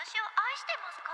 私を愛してますか？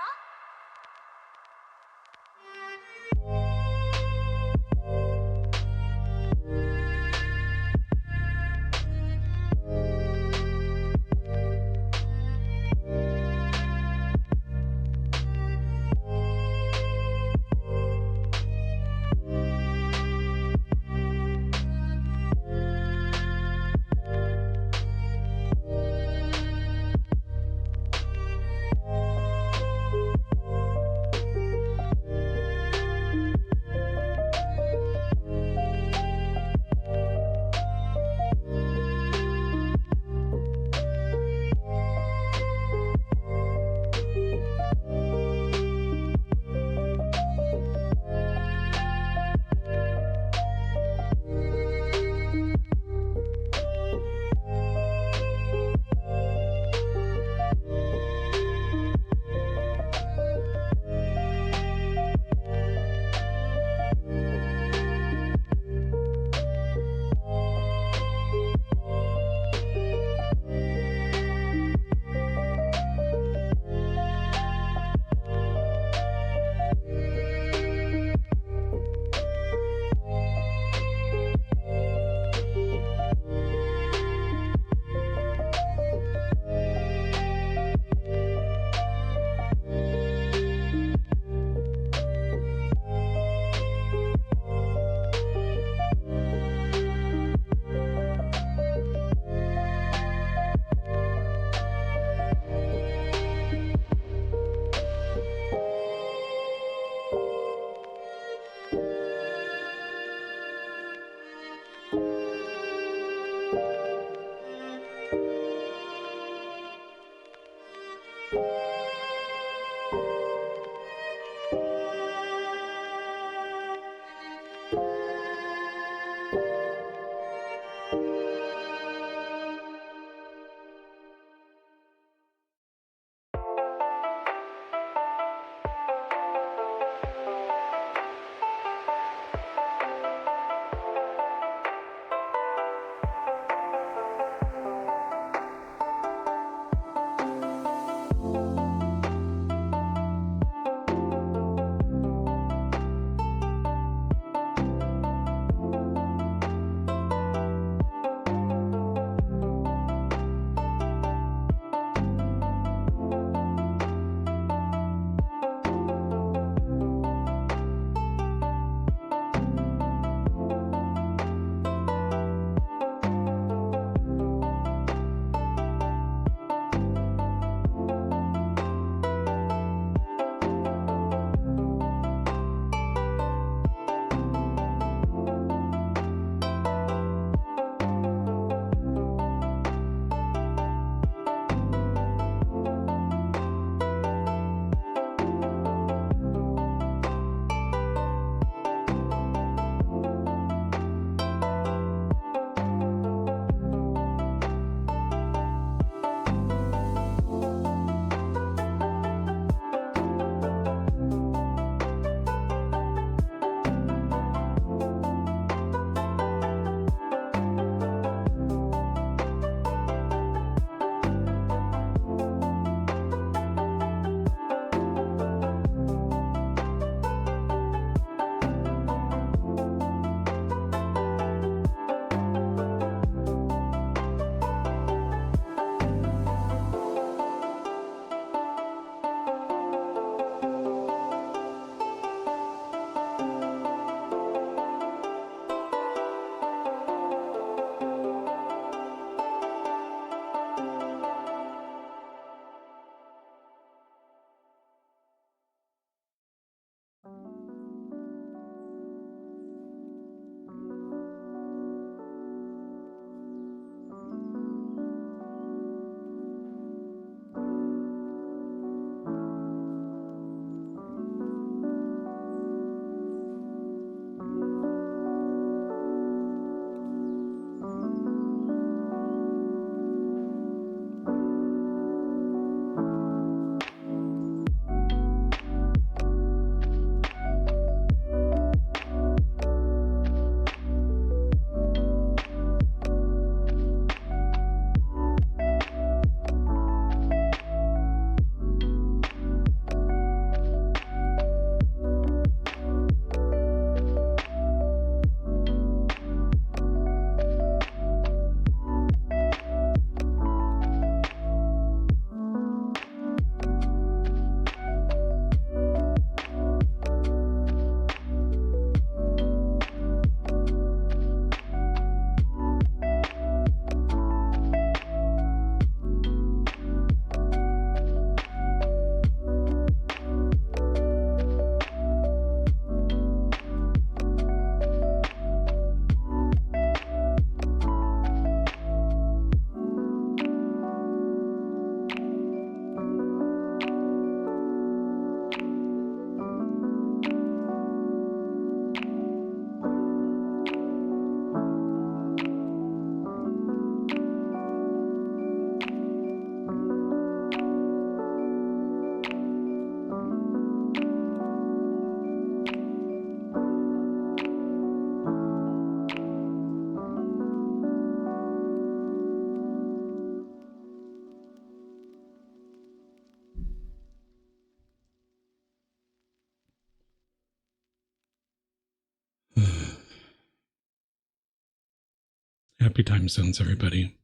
Happy time zones, everybody.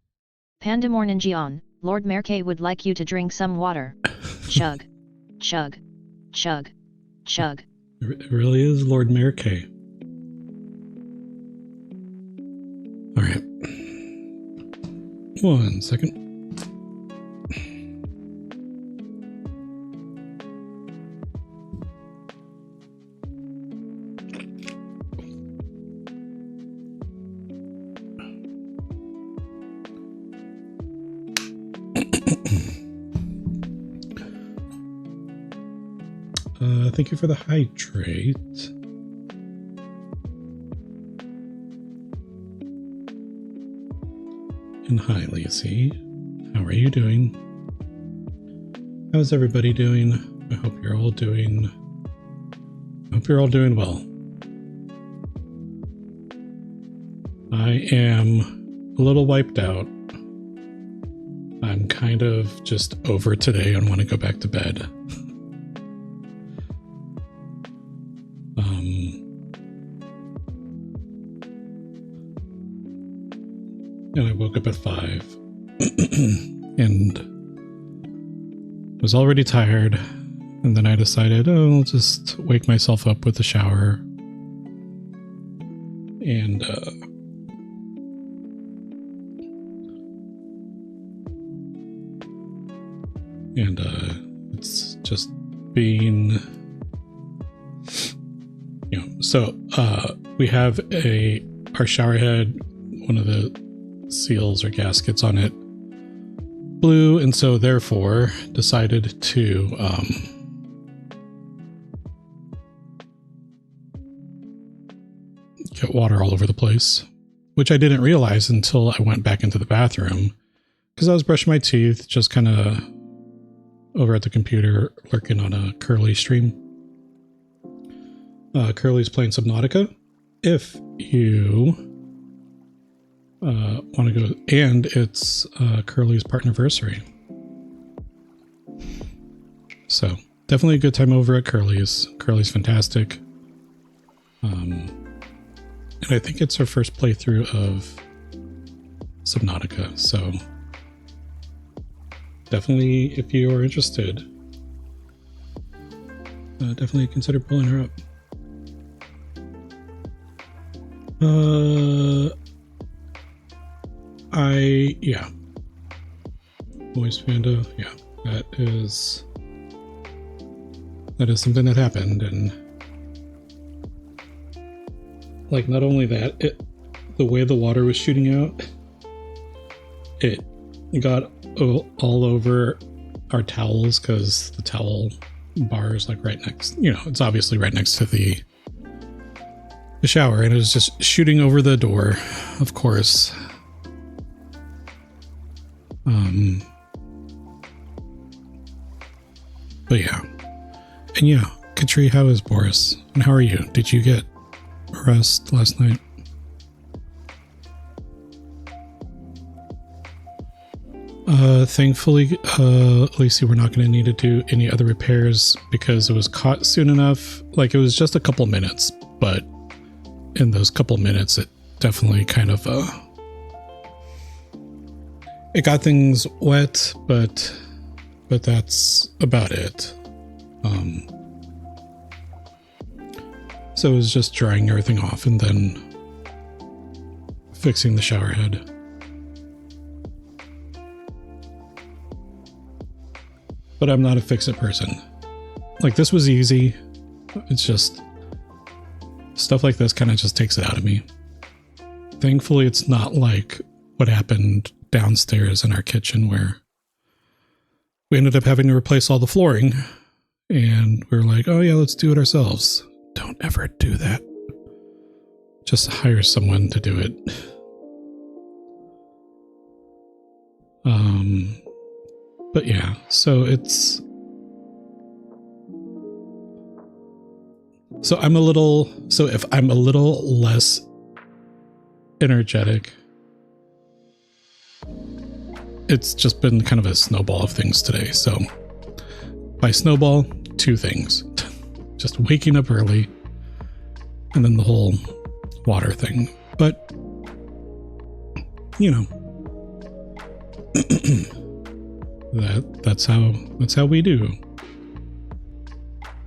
Pandemorningion, Lord Merkay would like you to drink some water. Chug. Chug. Chug. Chug. It really is Lord Merkay. Alright. 1 second. Thank you for the hydrate. And hi, Lacey. How are you doing? How's everybody doing? I hope you're all doing well. I am a little wiped out. I'm kind of just over today and want to go back to bed. And I woke up at 5 and was already tired. And then I decided, I'll just wake myself up with a shower. And it's just been, so we have our shower head, one of the seals or gaskets on it blew, and so therefore decided to get water all over the place, which I didn't realize until I went back into the bathroom because I was brushing my teeth, just kind of over at the computer lurking on a Curly stream. Curly's playing Subnautica. If you want to go, and it's Curly's partnerversary. So definitely a good time over at Curly's. Curly's fantastic. And I think it's her first playthrough of Subnautica. So definitely, if you are interested, definitely consider pulling her up. Voice Panda, that is something that happened, and like, not only that, the way the water was shooting out, it got all over our towels, because the towel bar is like right next, it's obviously right next to the shower, and it was just shooting over the door, of course. But and Katri, how is Boris? And how are you? Did you get rest last night? Thankfully, Lacey, we're not going to need to do any other repairs because it was caught soon enough. Like, it was just a couple minutes, but in those couple minutes, it definitely kind of, it got things wet, but that's about it. So it was just drying everything off and then fixing the shower head. But I'm not a fix-it person. Like, this was easy. It's just stuff like this kind of just takes it out of me. Thankfully, it's not like what happened downstairs in our kitchen, where we ended up having to replace all the flooring, and we were like, oh yeah, let's do it ourselves. Don't ever do that. Just hire someone to do it. But yeah, so it's, so if I'm a little less energetic, it's just been kind of a snowball of things today. So by snowball, 2 things. Just waking up early, and then the whole water thing. But you know, that's how we do.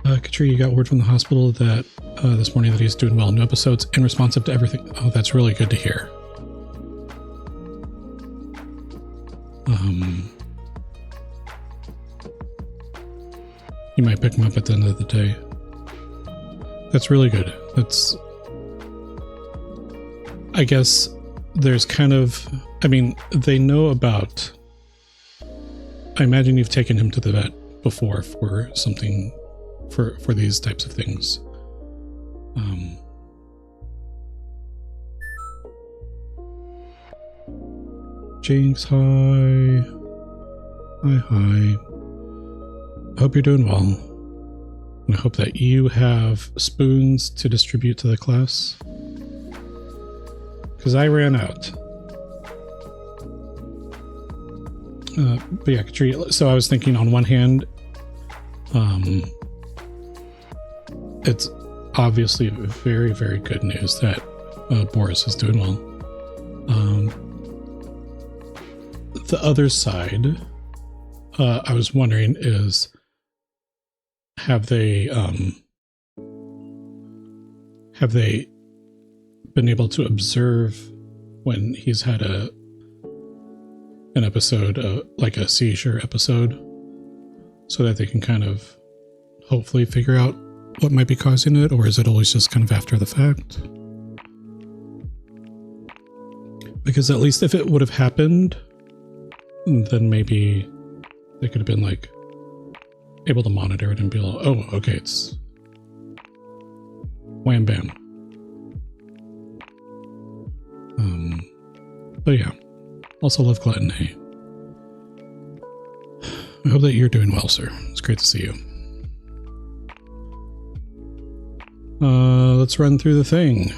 Katri, you got word from the hospital that this morning that he's doing well. New episodes and responsive to everything. Oh, that's really good to hear. You might pick him up at the end of the day. That's really good. That's, I guess there's kind of, I mean, they know about, I imagine you've taken him to the vet before for something, for these types of things. Jinx, hi. Hi. I hope you're doing well. And I hope that you have spoons to distribute to the class. Because I ran out. But yeah, Katri, so I was thinking on one hand, it's obviously very, very good news that Boris is doing well. The other side, I was wondering is, have they been able to observe when he's had an episode, like a seizure episode, so that they can kind of hopefully figure out what might be causing it, or is it always just kind of after the fact? Because at least if it would have happened, then maybe they could have been like able to monitor it and be like, oh, okay, it's wham bam. But yeah, also love Glutton. Hey, I hope that you're doing well, sir. It's great to see you. Let's run through the thing.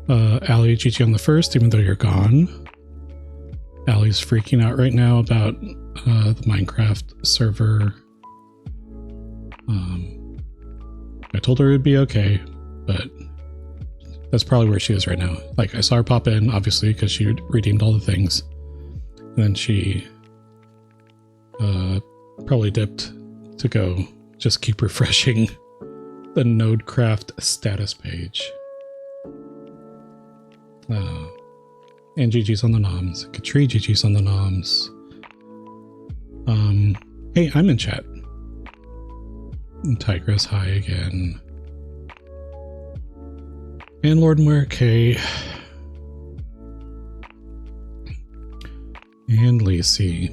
Allie, GG on the first, even though you're gone. Allie's freaking out right now about the Minecraft server. I told her it'd be okay, but that's probably where she is right now. Like, I saw her pop in, obviously, because she redeemed all the things. And then she probably dipped to go just keep refreshing the Nodecraft status page. And GG's on the noms. Katri, GG's on the noms. Hey, I'm in chat. And Tigress, hi again. And Lord Marquet. And Lacey.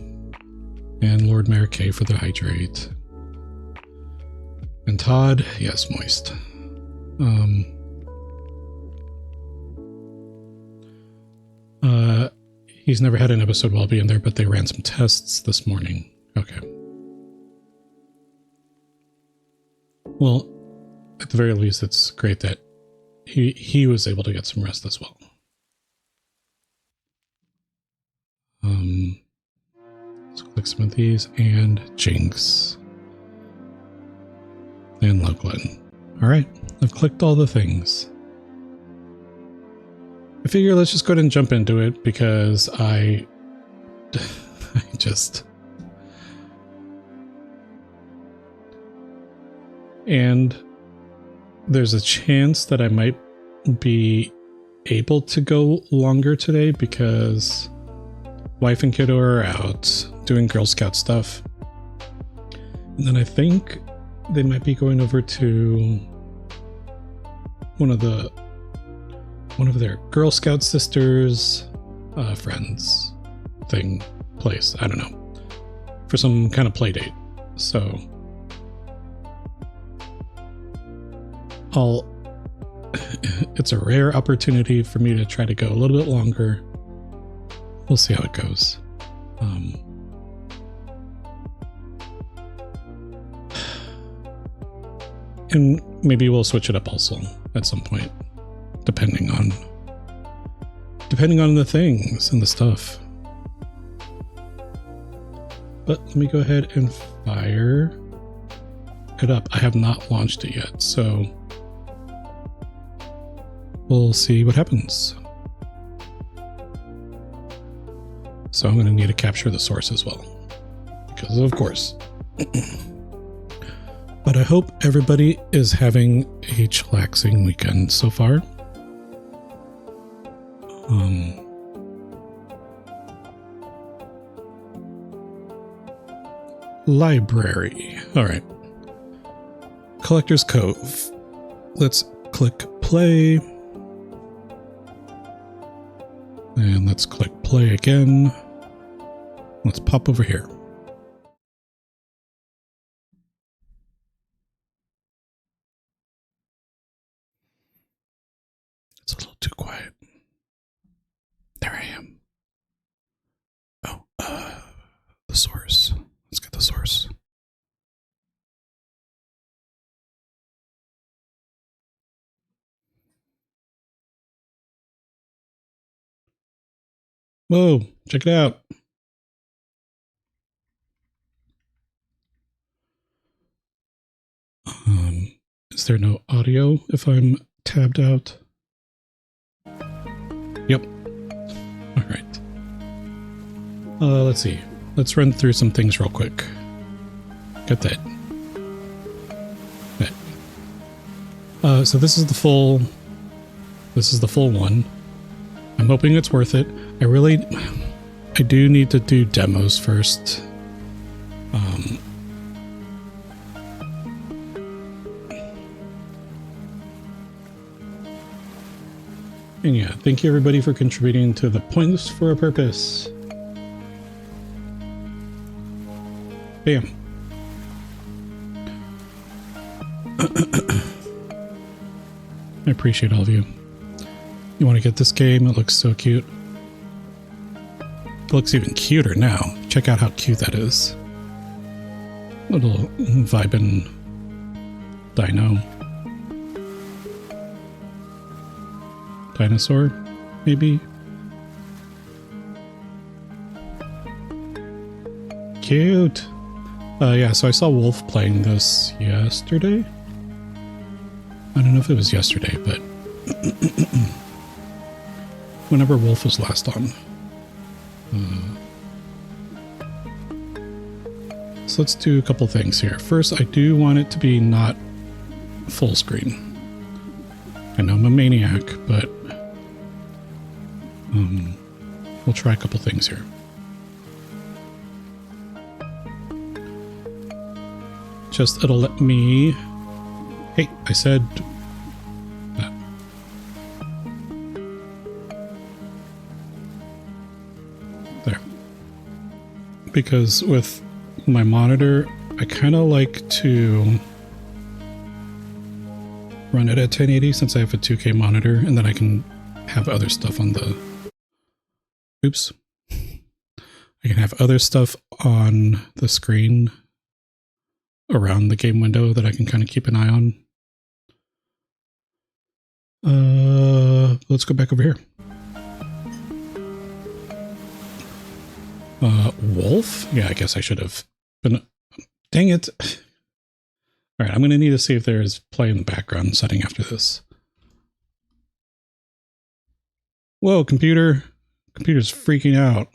And Lord Marquet for the hydrate. And Todd, yes, moist. He's never had an episode while being there, but they ran some tests this morning. Okay. Well, at the very least, it's great that he was able to get some rest as well. Let's click some of these, and Jinx. And Love Glutton. Alright, I've clicked all the things. I figure let's just go ahead and jump into it, because I just... And there's a chance that I might be able to go longer today, because wife and kiddo are out doing Girl Scout stuff. And then I think they might be going over to one of their Girl Scout sisters' friends place. I don't know, for some kind of play date. So it's a rare opportunity for me to try to go a little bit longer. We'll see how it goes. And maybe we'll switch it up also at some point, depending on the things and the stuff. But let me go ahead and fire it up. I have not launched it yet, so we'll see what happens. So I'm going to need to capture the source as well. Because of course. But I hope everybody is having a chillaxing weekend so far. Library. All right. Collector's Cove. Let's click play. And let's click play again. Let's pop over here. It's a little too quiet. There I am. Oh, the source. Let's get the source. Whoa, check it out. Is there no audio if I'm tabbed out? Yep. All right. Let's see. Let's run through some things real quick. Got that. So this is the full one. I'm hoping it's worth it. I do need to do demos first. And yeah, thank you everybody for contributing to the Points for a Purpose. Bam. I appreciate all of you. You want to get this game? It looks so cute. It looks even cuter now. Check out how cute that is. Little vibin' dino. Dinosaur, maybe? Cute! Yeah, so I saw Wolf playing this yesterday. I don't know if it was yesterday, but whenever Wolf was last on. So let's do a couple things here. First, I do want it to be not full screen. I know I'm a maniac, but we'll try a couple things here. Just, it'll let me... Hey, I said that. There. Because with my monitor, I kind of like to run it at 1080 since I have a 2K monitor, and then I can have other stuff on the... Oops. I can have other stuff on the screen around the game window that I can kind of keep an eye on. Let's go back over here. Wolf? Yeah, I guess I should have been... Dang it. Alright, I'm going to need to see if there is play in the background setting after this. Whoa, computer. Computer's freaking out.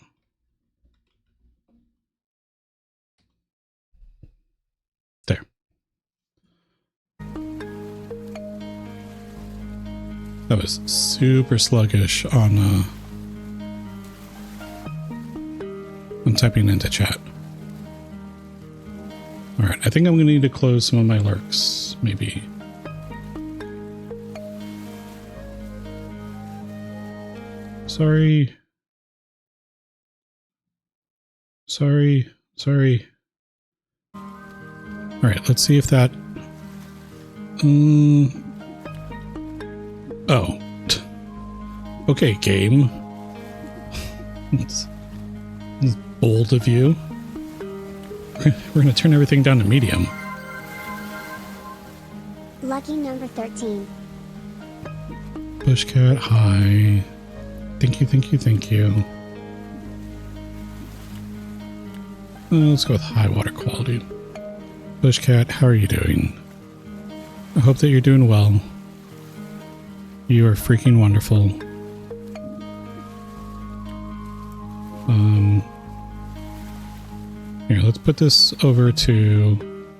There. That was super sluggish on typing into chat. Alright, I think I'm going to need to close some of my lurks, maybe. Sorry. Sorry. Alright, let's see if that... Oh. Okay, game. It's bold of you. We're going to turn everything down to medium. Lucky number 13. Bushcat, hi. Thank you. Let's go with high water quality. Bushcat, how are you doing? I hope that you're doing well. You are freaking wonderful. Here, let's put this over to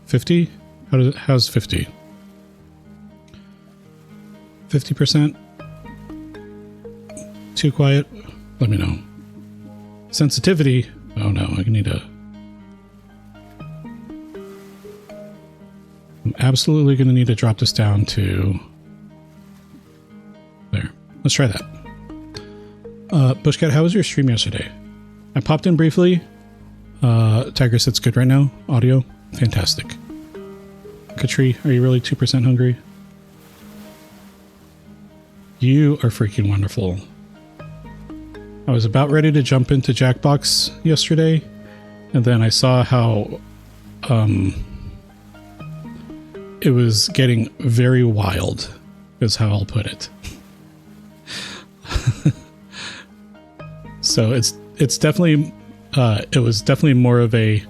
50. How's 50? 50%? Too quiet? Let me know. Sensitivity? Oh no, I need a... I'm absolutely going to need to drop this down to... There. Let's try that. Bushcat, how was your stream yesterday? I popped in briefly. Tiger said it's good right now. Audio? Fantastic. Katri, are you really 2% hungry? You are freaking wonderful. I was about ready to jump into Jackbox yesterday, and then I saw how it was getting very wild, is how I'll put it. So it's definitely it was definitely more of a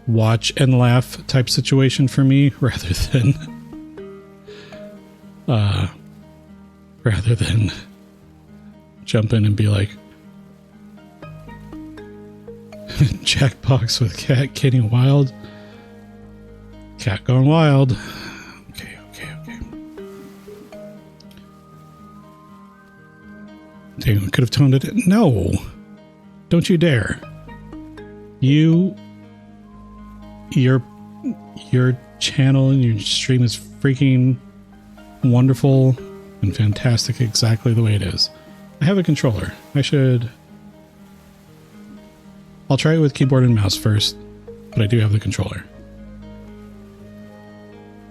watch and laugh type situation for me rather than jump in and be like, Jackbox with cat getting wild. Cat going wild. Okay. Dang, I could have toned it in. No! Don't you dare. Your channel and your stream is freaking wonderful and fantastic exactly the way it is. I have a controller. I'll try it with keyboard and mouse first, but I do have the controller.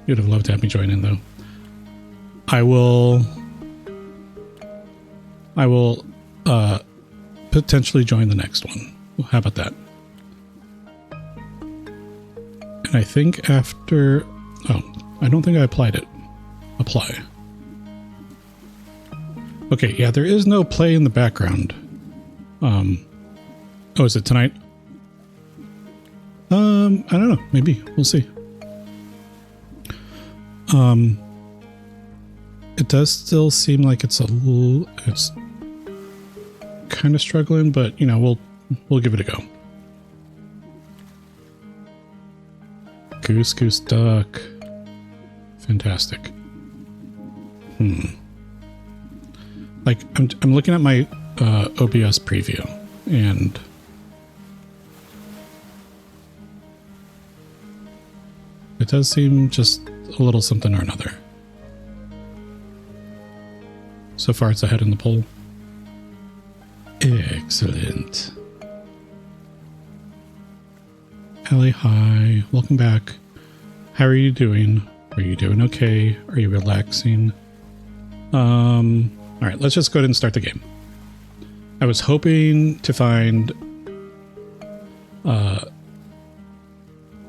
You'd have loved to have me join in, though. I will potentially join the next one. How about that? And I think after... Oh, I don't think I applied it. Apply. Okay, yeah, there is no play in the background. Oh, is it tonight? I don't know. Maybe. We'll see. It does still seem like it's kind of struggling, but you know, we'll give it a go. Goose duck. Fantastic. Like I'm looking at my OBS preview, and it does seem just a little something or another. So far it's ahead in the poll. Excellent. Ellie, hi. Welcome back. How are you doing? Are you doing okay? Are you relaxing? Alright, let's just go ahead and start the game. I was hoping to find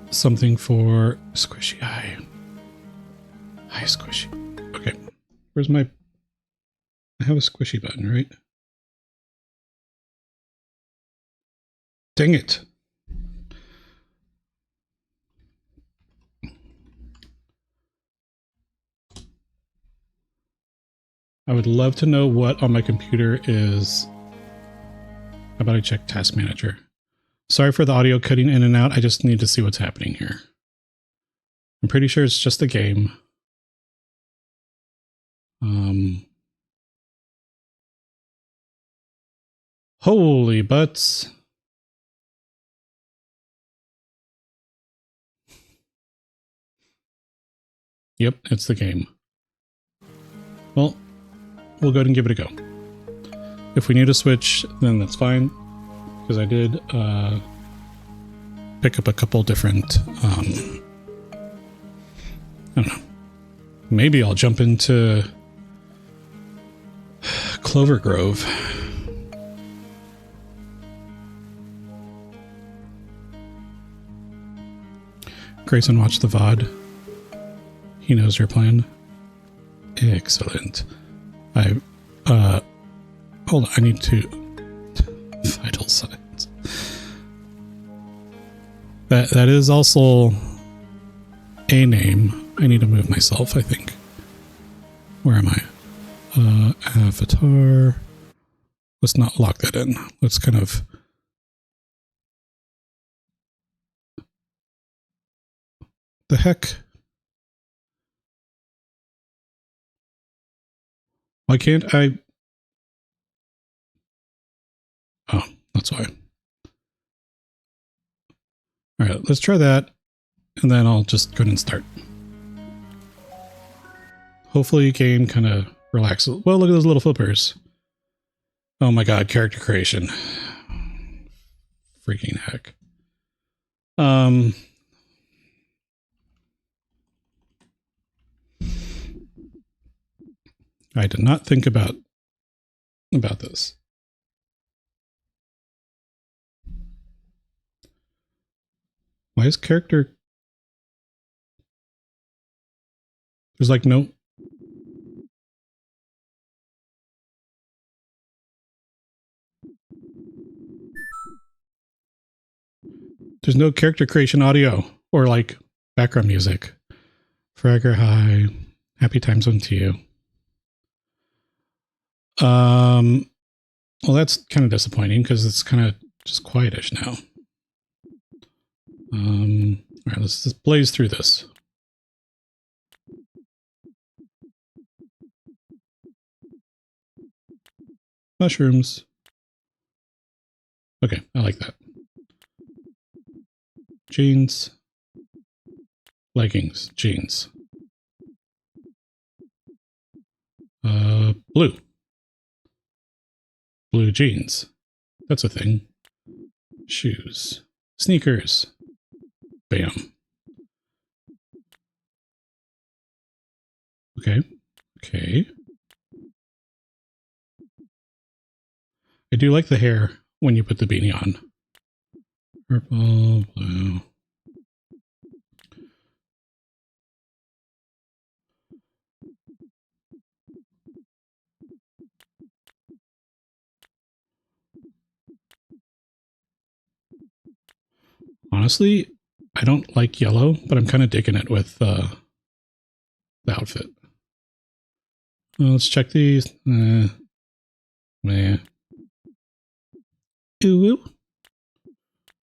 something for Squishy. Hi, Squishy. Okay, where's my... I have a Squishy button, right? Dang it. I would love to know what on my computer is... How about I check Task Manager? Sorry for the audio cutting in and out. I just need to see what's happening here. I'm pretty sure it's just a game. Holy butts. Yep, it's the game. Well, we'll go ahead and give it a go. If we need a switch, then that's fine, because I did pick up a couple different, I don't know, maybe I'll jump into Clover Grove. Grayson watched the VOD. He knows your plan. Excellent. Hold on, I need to... Vital signs. That is also a name. I need to move myself, I think. Where am I? Avatar. Let's not lock that in. Let's kind of The heck? Why can't I? Oh, that's why. All right, let's try that. And then I'll just go ahead and start. Hopefully game kind of relaxes. Well, look at those little flippers. Oh my god, character creation. Freaking heck. I did not think about this. Why is character... There's like no... There's no character creation audio or like background music. Fragger, hi. Happy time zone to you. Well, that's kind of disappointing because it's kind of just quietish now. All right, let's just blaze through this. Mushrooms. Okay, I like that. Jeans. Leggings. Jeans. Blue. Blue jeans. That's a thing. Shoes. Sneakers. Bam. Okay. Okay. I do like the hair when you put the beanie on. Purple, blue. Honestly, I don't like yellow, but I'm kind of digging it with the outfit. Let's check these. Meh. Ooh.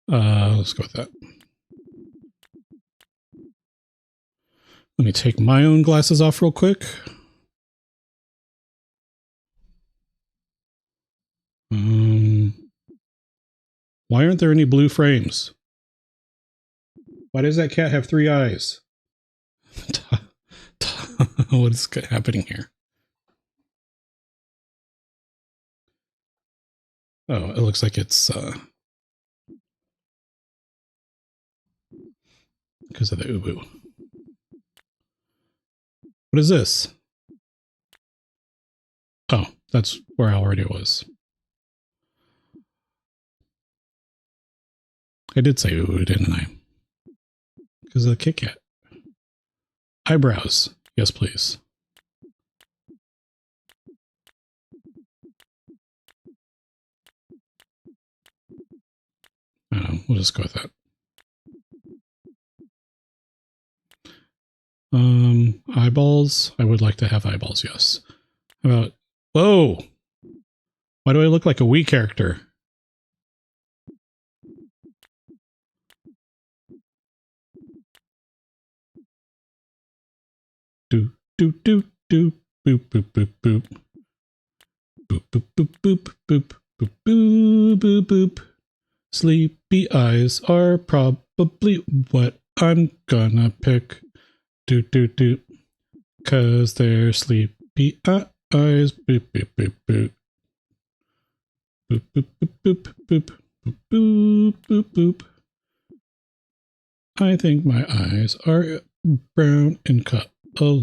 Let's go with that. Let me take my own glasses off real quick. Why aren't there any blue frames? Why does that cat have 3 eyes? What is happening here? Oh, it looks like it's because of the ubu. What is this? Oh, that's where I already was. I did say ubu, didn't I? Because of the Kit Kat. Eyebrows. Yes, please. I don't know. We'll just go with that. Eyeballs. I would like to have eyeballs, yes. How about... Whoa! Why do I look like a Wii character? Do, do, do, do. Boop, boop, boop, boop. Boop, boop, boop, boop, boop. Boop, boop, boop, boop. Sleepy eyes are probably what I'm gonna pick. Do, do, do. 'Cause they're sleepy eyes. Boop, boop, boop, boop. Boop, boop, boop, boop, boop. Boop, boop, boop, boop. I think my eyes are brown in color. Do,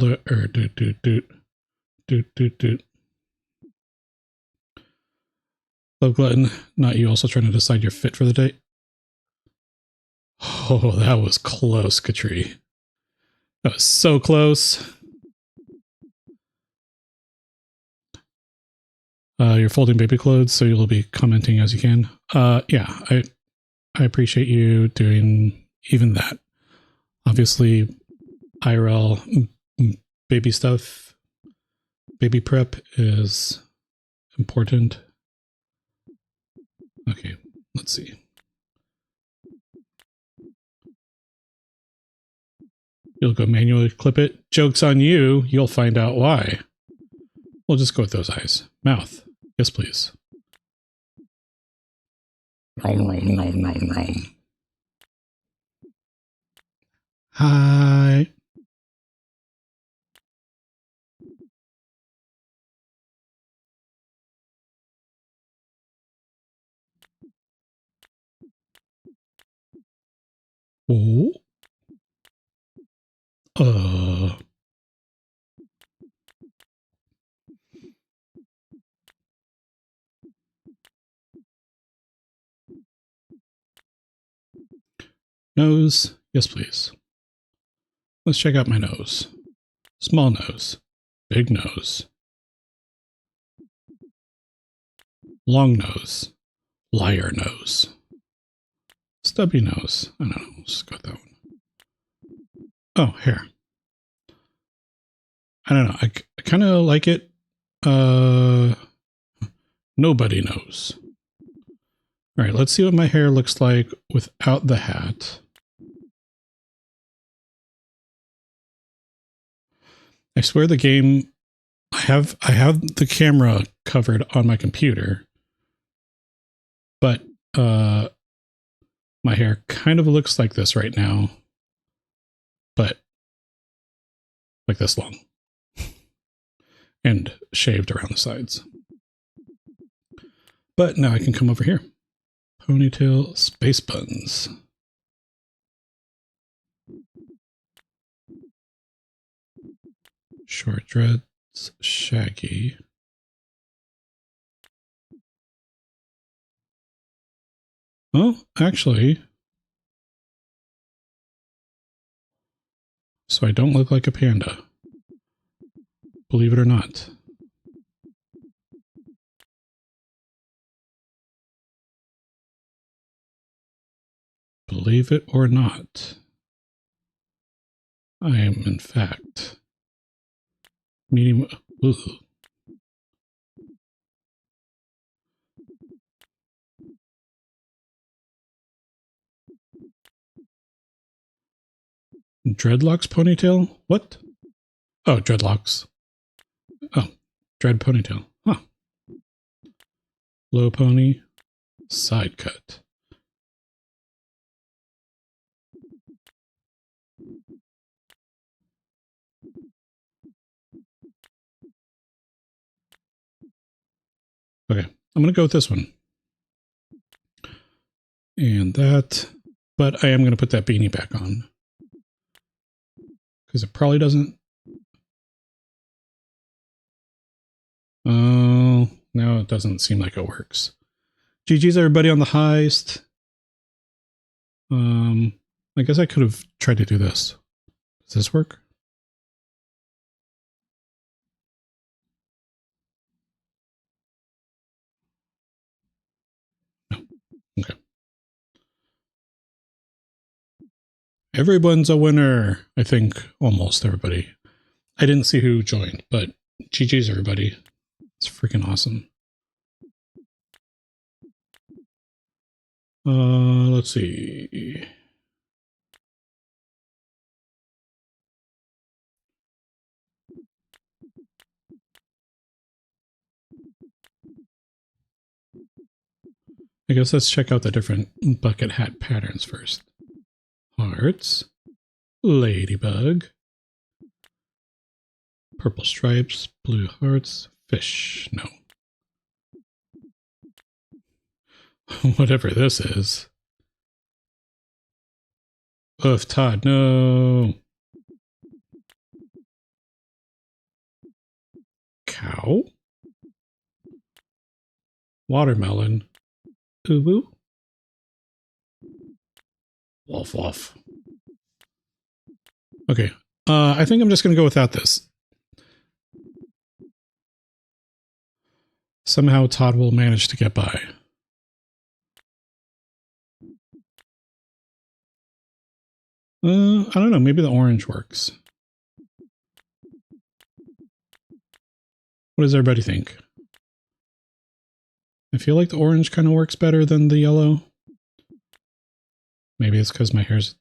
do, do. Do, do, do. Love Glutton, not you also trying to decide your fit for the day? Oh, that was close, Katri. That was so close. You're folding baby clothes, so you'll be commenting as you can. Yeah, I appreciate you doing even that. Obviously, IRL baby stuff, baby prep is important. Okay, let's see. You'll go manually clip it. Joke's on you. You'll find out why. We'll just go with those eyes. Mouth. Yes, please. Nom, nom, nom, nom, nom. Hi. Oh. Nose. Yes, please. Let's check out my nose. Small nose. Big nose. Long nose. Liar nose. Stubby nose. I don't know. Let's just go with that one. Oh, hair. I don't know. I kind of like it. Nobody knows. All right, let's see what my hair looks like without the hat. I swear the game, I have the camera covered on my computer, but my hair kind of looks like this right now, but like this long and shaved around the sides. But now I can come over here. Ponytail, space buns. Short dreads, shaggy. Oh, actually, so I don't look like a panda. Believe it or not. Believe it or not. I am, in fact, medium. Ugh. Dreadlocks ponytail? What? Oh, dreadlocks. Oh, dread ponytail. Huh. Low pony, side cut. Okay, I'm going to go with this one. And that, but I am going to put that beanie back on. Because it probably doesn't. Oh, now it doesn't seem like it works. GG's everybody on the heist. I guess I could have tried to do this. Does this work? No. Okay. Everyone's a winner. I think almost everybody. I didn't see who joined, but GG's everybody. It's freaking awesome. Let's see. I guess let's check out the different bucket hat patterns first. Hearts, ladybug, purple stripes, blue hearts, fish. No. Whatever this is. Oof, Todd, no. Cow. Watermelon. Ubu. Wolf, wolf. Okay. I think I'm just going to go without this. Somehow Todd will manage to get by. I don't know. Maybe the orange works. What does everybody think? I feel like the orange kind of works better than the yellow. Maybe it's because my hair's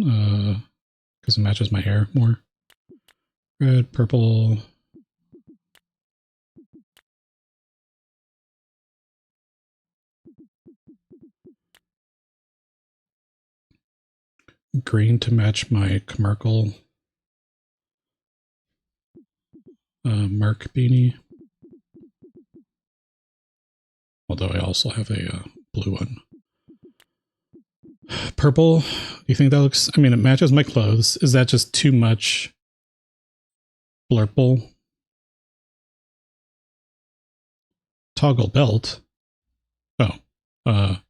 got because it matches my hair more. Red, purple. Green to match my Merkle Merc beanie. Although I also have a blue one. Purple. Do you think that looks... I mean, it matches my clothes. Is that just too much blurple? Toggle belt. Oh. I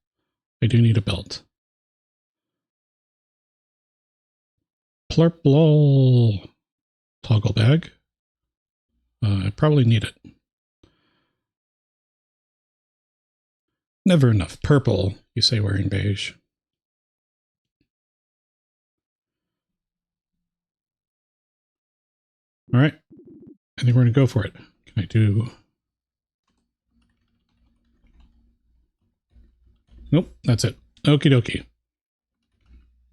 do need a belt. Plurple. Toggle bag. I probably need it. Never enough purple, you say, wearing beige. All right. I think we're going to go for it. Can I do... Nope, that's it. Okie dokie.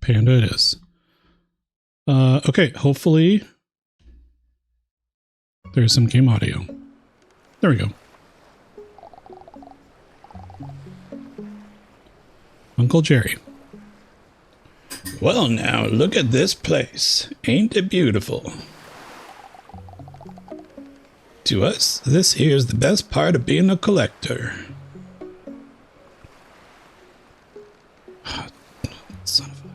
Panda it is. Okay, hopefully there's some game audio. There we go. Uncle Jerry. Well now, look at this place. Ain't it beautiful? To us, this here's the best part of being a collector. Son of a...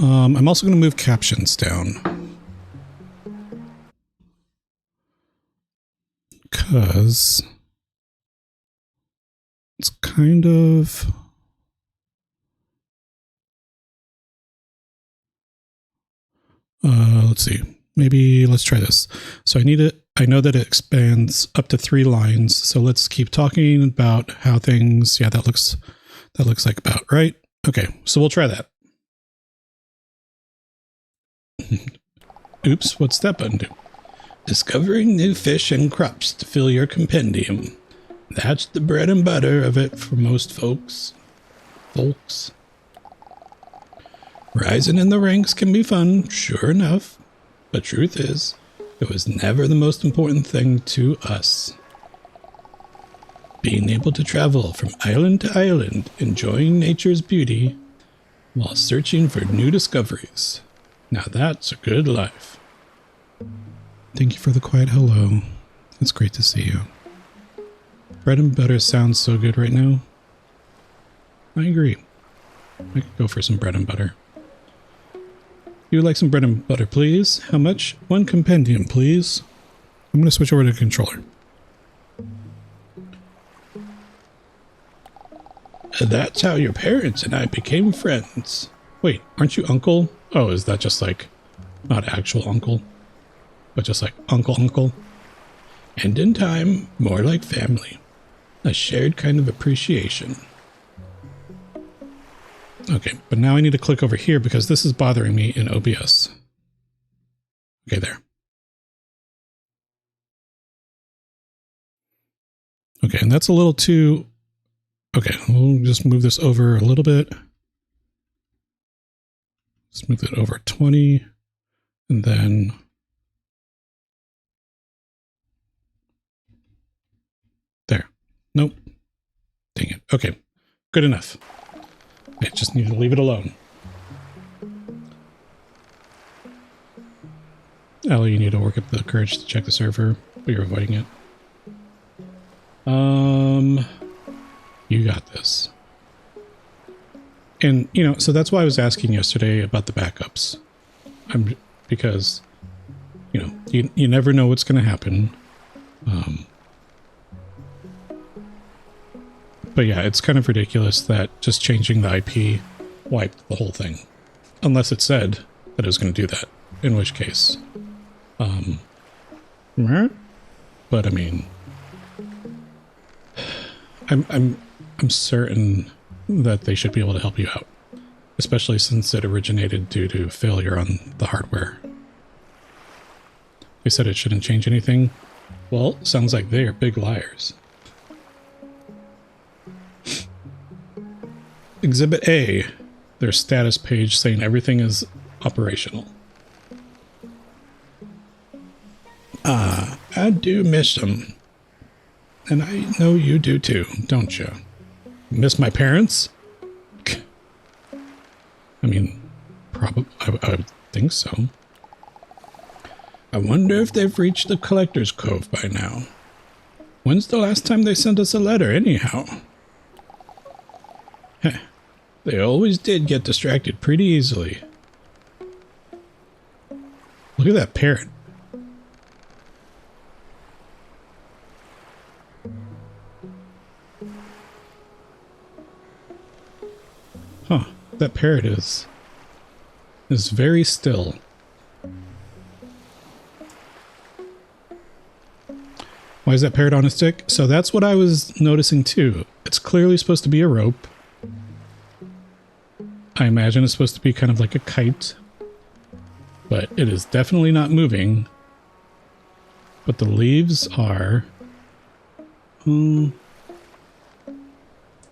I'm also going to move captions down. Because it's kind of... let's see. Maybe let's try this. So I need it. I know that it expands up to 3 lines. So let's keep talking about how things... Yeah, that looks like about right. Okay, so we'll try that. Oops, what's that button do? Discovering new fish and crops to fill your compendium. That's the bread and butter of it for most folks. Rising in the ranks can be fun, sure enough. But truth is, it was never the most important thing to us. Being able to travel from island to island, enjoying nature's beauty, while searching for new discoveries. Now that's a good life. Thank you for the quiet hello. It's great to see you. Bread and butter sounds so good right now. I agree. I could go for some bread and butter. You would like some bread and butter, please? How much? 1 compendium, please. I'm going to switch over to the controller. That's how your parents and I became friends. Wait, aren't you uncle? Oh, is that just like, not actual uncle, but just like uncle? And in time, more like family. A shared kind of appreciation. Okay, but now I need to click over here because this is bothering me in OBS. Okay, there. Okay, and that's a little too... Okay, we'll just move this over a little bit. Let's move it over 20, and then... There. Nope. Dang it. Okay, good enough. I just need to leave it alone. Ellie, you need to work up the courage to check the server, but you're avoiding it. You got this. And, you know, so that's why I was asking yesterday about the backups. Because, you know, you never know what's going to happen. But yeah, it's kind of ridiculous that just changing the IP wiped the whole thing. Unless it said that it was going to do that. In which case... But I mean... I'm certain that they should be able to help you out. Especially since it originated due to failure on the hardware. They said it shouldn't change anything. Well, sounds like they are big liars. Exhibit A, their status page saying everything is operational. I do miss them. And I know you do too, don't you? Miss my parents? I mean, probably, I would think so. I wonder if they've reached the Collector's Cove by now. When's the last time they sent us a letter, anyhow? Heh, they always did get distracted pretty easily. Look at that parrot. Huh, that parrot is very still. Why is that parrot on a stick? So that's what I was noticing too. It's clearly supposed to be a rope. I imagine it's supposed to be kind of like a kite. But it is definitely not moving. But the leaves are...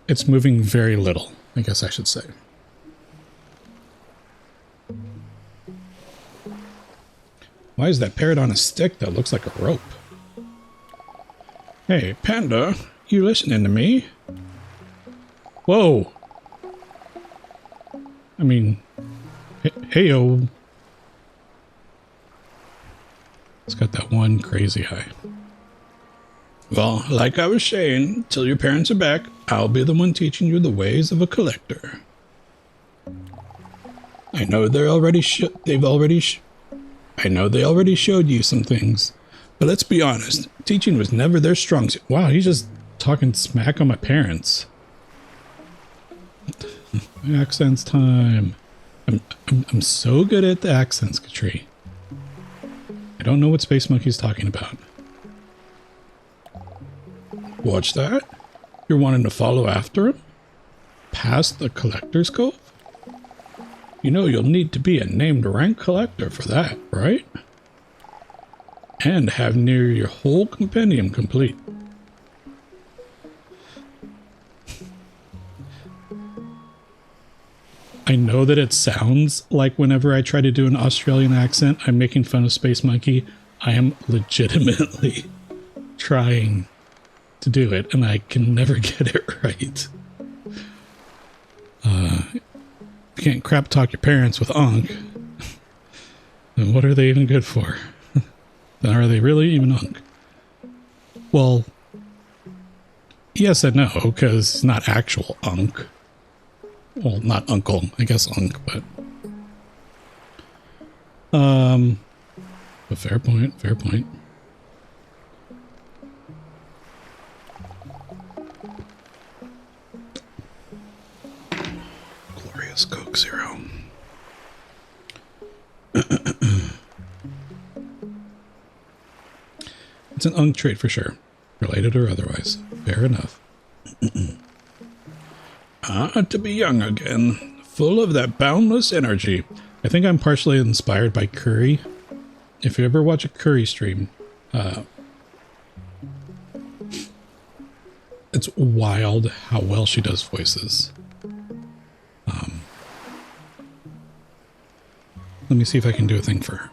it's moving very little, I guess I should say. Why is that parrot on a stick that looks like a rope? Hey, Panda, you listening to me? Whoa! I mean, hey-o. It's got that one crazy eye. Well, like I was saying, till your parents are back, I'll be the one teaching you the ways of a collector. I know they already showed you some things, but let's be honest, teaching was never their strong suit. Wow, he's just talking smack on my parents. Accents time. I'm so good at the accents, Katri. I don't know what Space Monkey's talking about. What's that? You're wanting to follow after him? Past the Collector's Cove? You know you'll need to be a named rank collector for that, right? And have near your whole compendium complete. I know that it sounds like whenever I try to do an Australian accent, I'm making fun of Space Monkey. I am legitimately trying to do it, and I can never get it right. You can't crap talk your parents with Ankh. Then what are they even good for? Then are they really even Ankh? Well, yes and no, because it's not actual Ankh. Well, not uncle, I guess Ankh, but... But fair point, fair point. Glorious Coke Zero. It's an Ankh trait for sure, related or otherwise. Fair enough. To be young again, full of that boundless energy. I think I'm partially inspired by Curry. If you ever watch a Curry stream, it's wild how well she does voices. Let me see if I can do a thing for her.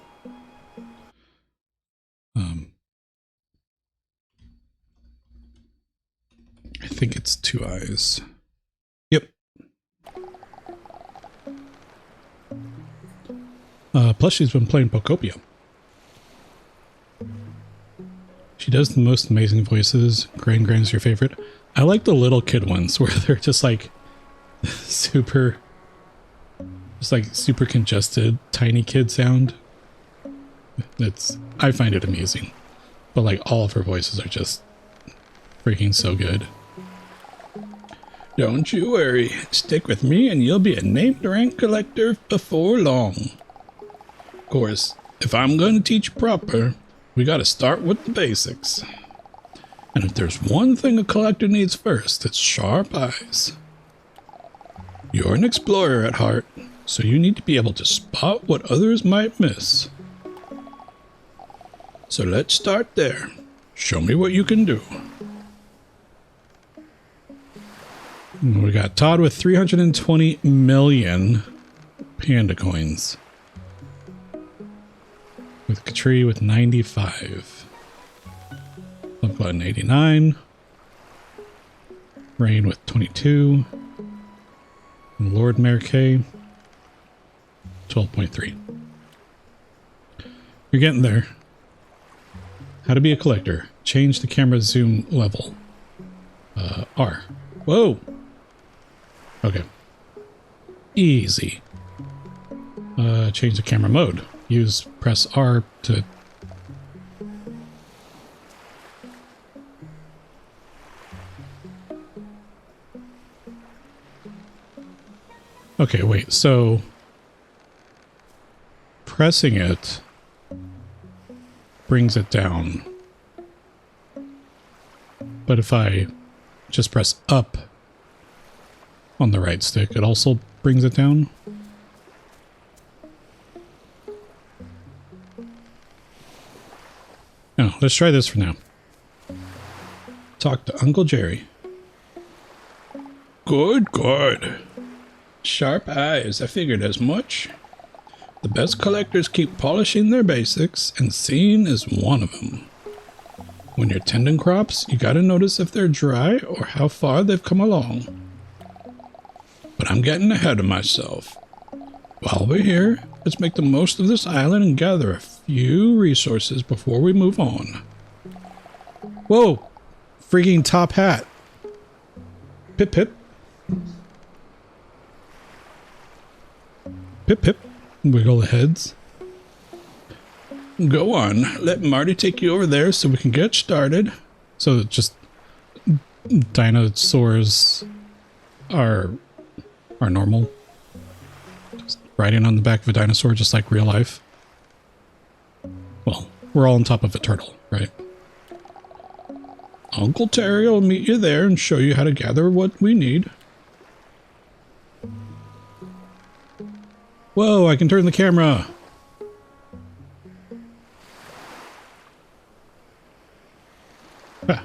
I think it's 2 eyes. Yep. Plus she's been playing Pocopia. She does the most amazing voices. Gran's your favorite. I like the little kid ones where they're just like super congested, tiny kid sound. I find it amusing. But like all of her voices are just freaking so good. Don't you worry. Stick with me and you'll be a named rank collector before long. Of course, if I'm going to teach proper, we got to start with the basics. And if there's one thing a collector needs first, it's sharp eyes. You're an explorer at heart, so you need to be able to spot what others might miss. So let's start there. Show me what you can do. We got Todd with 320 million panda coins. with Katri with 95. Love Glutton 89. Rain with 22. And Lord Mayor K 12.3. You're getting there. How to be a collector. Change the camera zoom level. R. Whoa! Okay. Easy. Change the camera mode. Press R to... Okay, wait, so... Pressing it brings it down. But if I just press up on the right stick, it also brings it down. No, let's try this for now. Talk to Uncle Jerry. Good, good. Sharp eyes, I figured as much. The best collectors keep polishing their basics, and seeing is one of them. When you're tending crops, you gotta notice if they're dry or how far they've come along. But I'm getting ahead of myself. While we're here, let's make the most of this island and gather a few resources before we move on. Whoa! Freaking top hat. Pip pip. Pip pip. Wiggle the heads. Go on. Let Marty take you over there so we can get started. So just dinosaurs are normal. Just riding on the back of a dinosaur just like real life. Well, we're all on top of a turtle, right? Uncle Terry will meet you there and show you how to gather what we need. Whoa, I can turn the camera. Ah.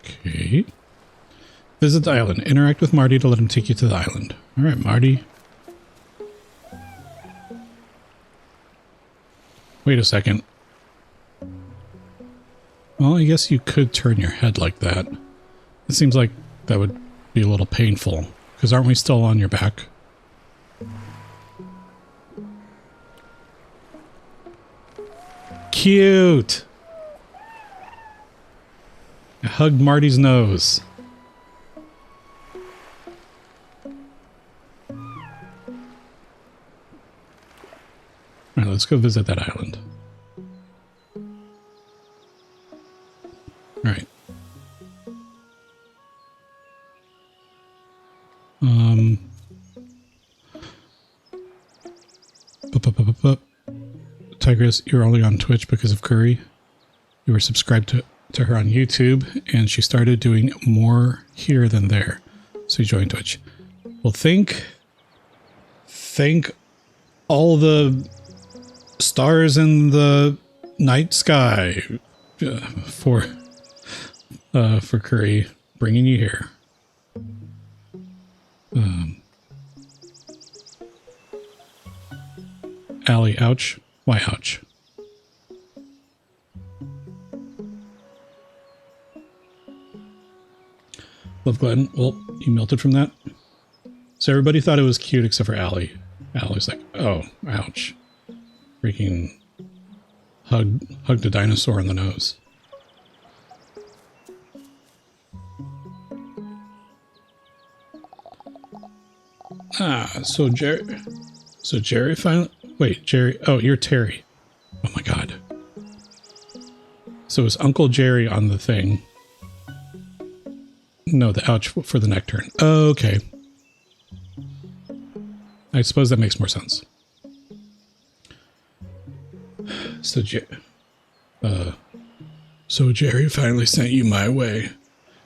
Okay. Visit the island. Interact with Marty to let him take you to the island. All right, Marty. Wait a second. Well, I guess you could turn your head like that. It seems like that would be a little painful, because aren't we still on your back? Cute! I hugged Marty's nose. Alright, let's go visit that island. Alright. Tigress, you're only on Twitch because of Curry. You were subscribed to her on YouTube, and she started doing more here than there. So you joined Twitch. Well, thank all the stars in the night sky for Curry bringing you here. Allie, ouch. Why ouch? Love Glenn. Well, you melted from that. So everybody thought it was cute except for Allie. Allie's like, oh, ouch. Freaking hugged a dinosaur in the nose. So Jerry finally... Wait, Jerry... Oh, you're Terry. Oh my god. So it's Uncle Jerry on the thing. No, the ouch for the neck turn. Oh, okay. I suppose that makes more sense. So Jerry finally sent you my way.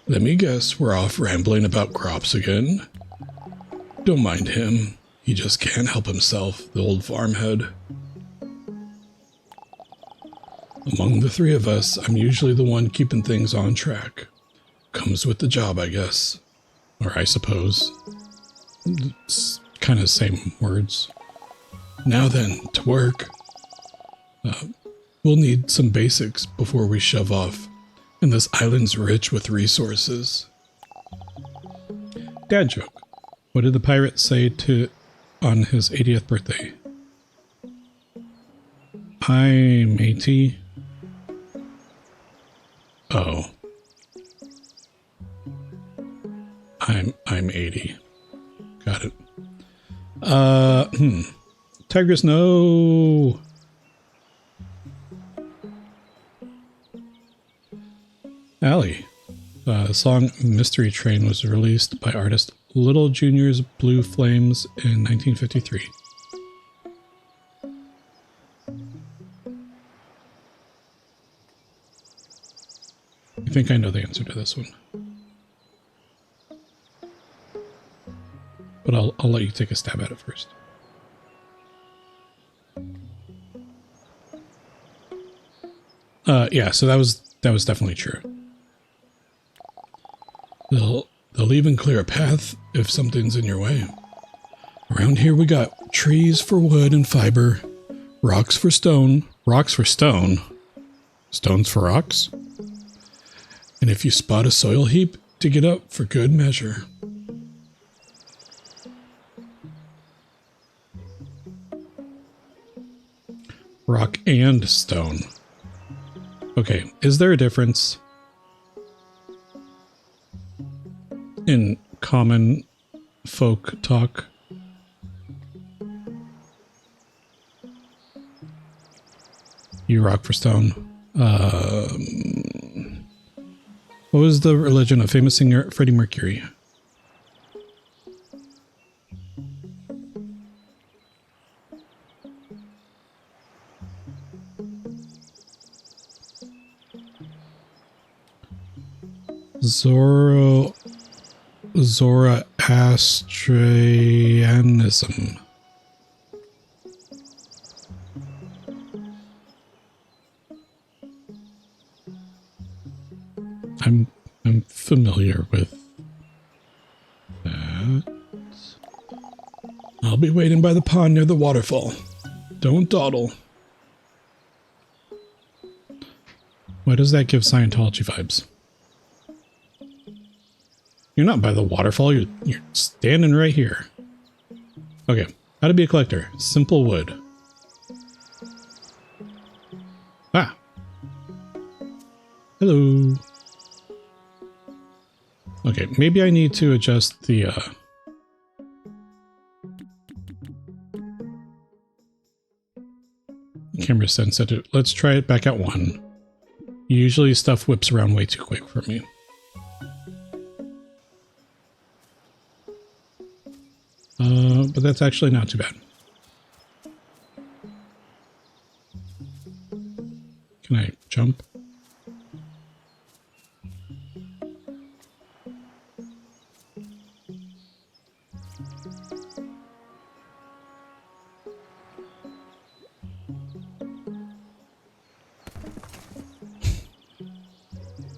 Let me guess, we're off rambling about crops again? Don't mind him. He just can't help himself, the old farmhead. Among the three of us, I'm usually the one keeping things on track. Comes with the job, I guess. Or I suppose. It's kind of same words. Now then, to work. We'll need some basics before we shove off. And this island's rich with resources. Dad joke. What did the pirate say on his 80th birthday? Hi, matey. Oh. I'm 80. Got it. Tigress, no. Allie. The song Mystery Train was released by artist Little Junior's Blue Flames in 1953. I think I know the answer to this one. But I'll let you take a stab at it first. Yeah, so that was definitely true. They'll even clear a path if something's in your way. Around here we got trees for wood and fiber, rocks for stone, stones for rocks. And if you spot a soil heap, dig it up for good measure. Rock and stone. Okay, is there a difference in common folk talk? You rock for stone. What was the religion of famous singer Freddie Mercury? Zoroastrianism. I'm familiar with that. I'll be waiting by the pond near the waterfall. Don't dawdle. Why does that give Scientology vibes? You're not by the waterfall, you're standing right here. Okay, how to be a collector. Simple wood. Ah. Hello. Okay, maybe I need to adjust the camera sensitive. Let's try it back at 1. Usually stuff whips around way too quick for me. But that's actually not too bad. Can I jump?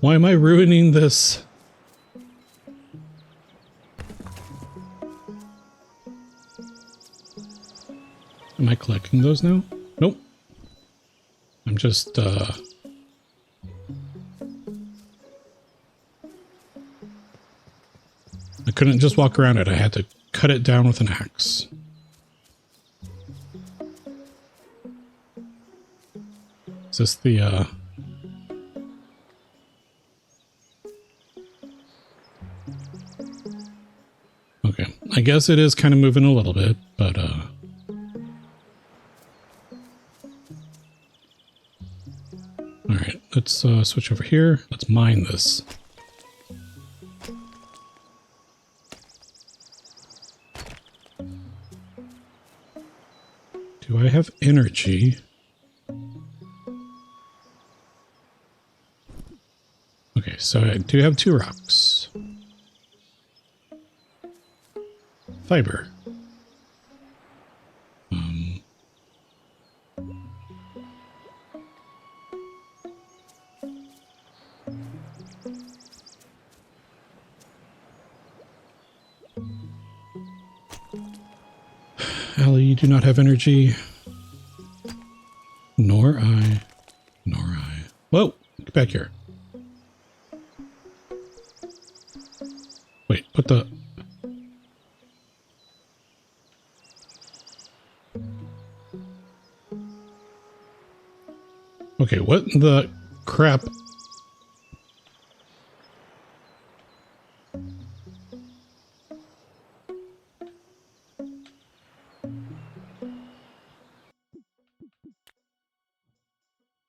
Why am I ruining this? Am I collecting those now? Nope. I'm just, I couldn't just walk around it. I had to cut it down with an axe. Is this the, Okay. I guess it is kind of moving a little bit, but, Alright, let's switch over here. Let's mine this. Do I have energy? Okay, so I do have 2 rocks. Fiber. Allie, you do not have energy. Nor I. Nor I. Whoa! Get back here. Wait, what the... Okay, what the crap?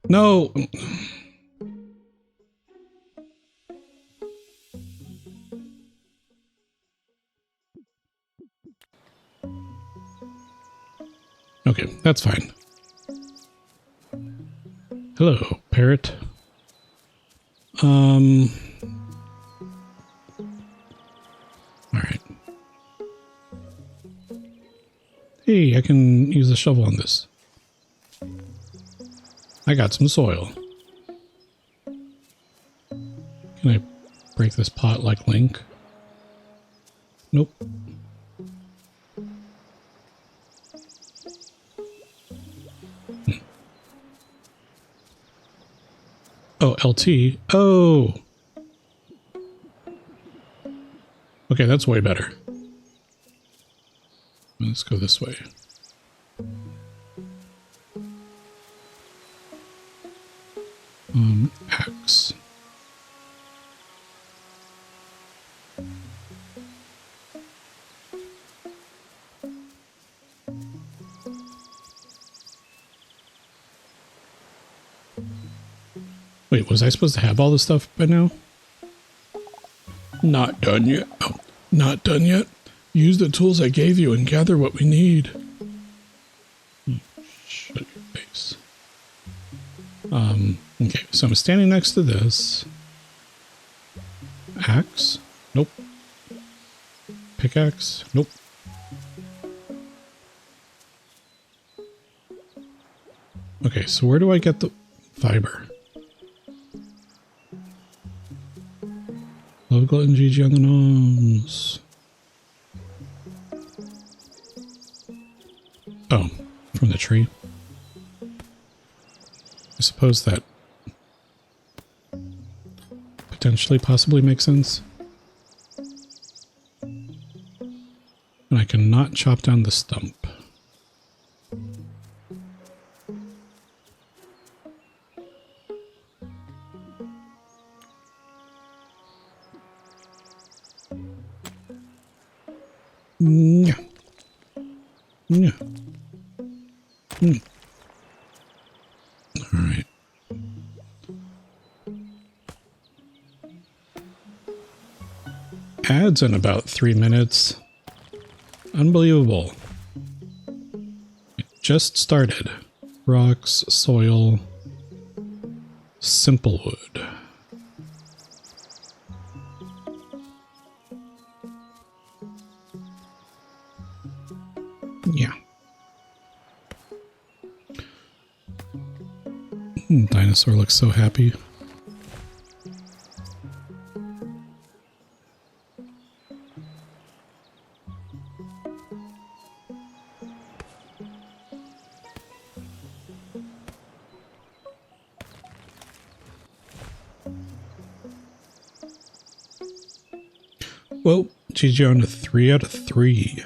No! Okay, that's fine. Hello, parrot. Alright. Hey, I can use a shovel on this. I got some soil. Can I break this pot like Link? Nope. Oh, LT. Oh! Okay, that's way better. Let's go this way. Axe. Wait, was I supposed to have all this stuff by now? Not done yet. Oh, not done yet. Use the tools I gave you and gather what we need. Shut your face. Okay, so I'm standing next to this. Axe? Nope. Pickaxe? Nope. Okay, so where do I get the fiber? Love glutton GG on the nose. Oh, from the tree. I suppose that potentially possibly makes sense. And I cannot chop down the stump. Yeah. Yeah. All right. Ads in about 3 minutes. Unbelievable. It just started. Rocks, soil, simple wood. Yeah. Dinosaur looks so happy. Well, GG on a 3 out of 3.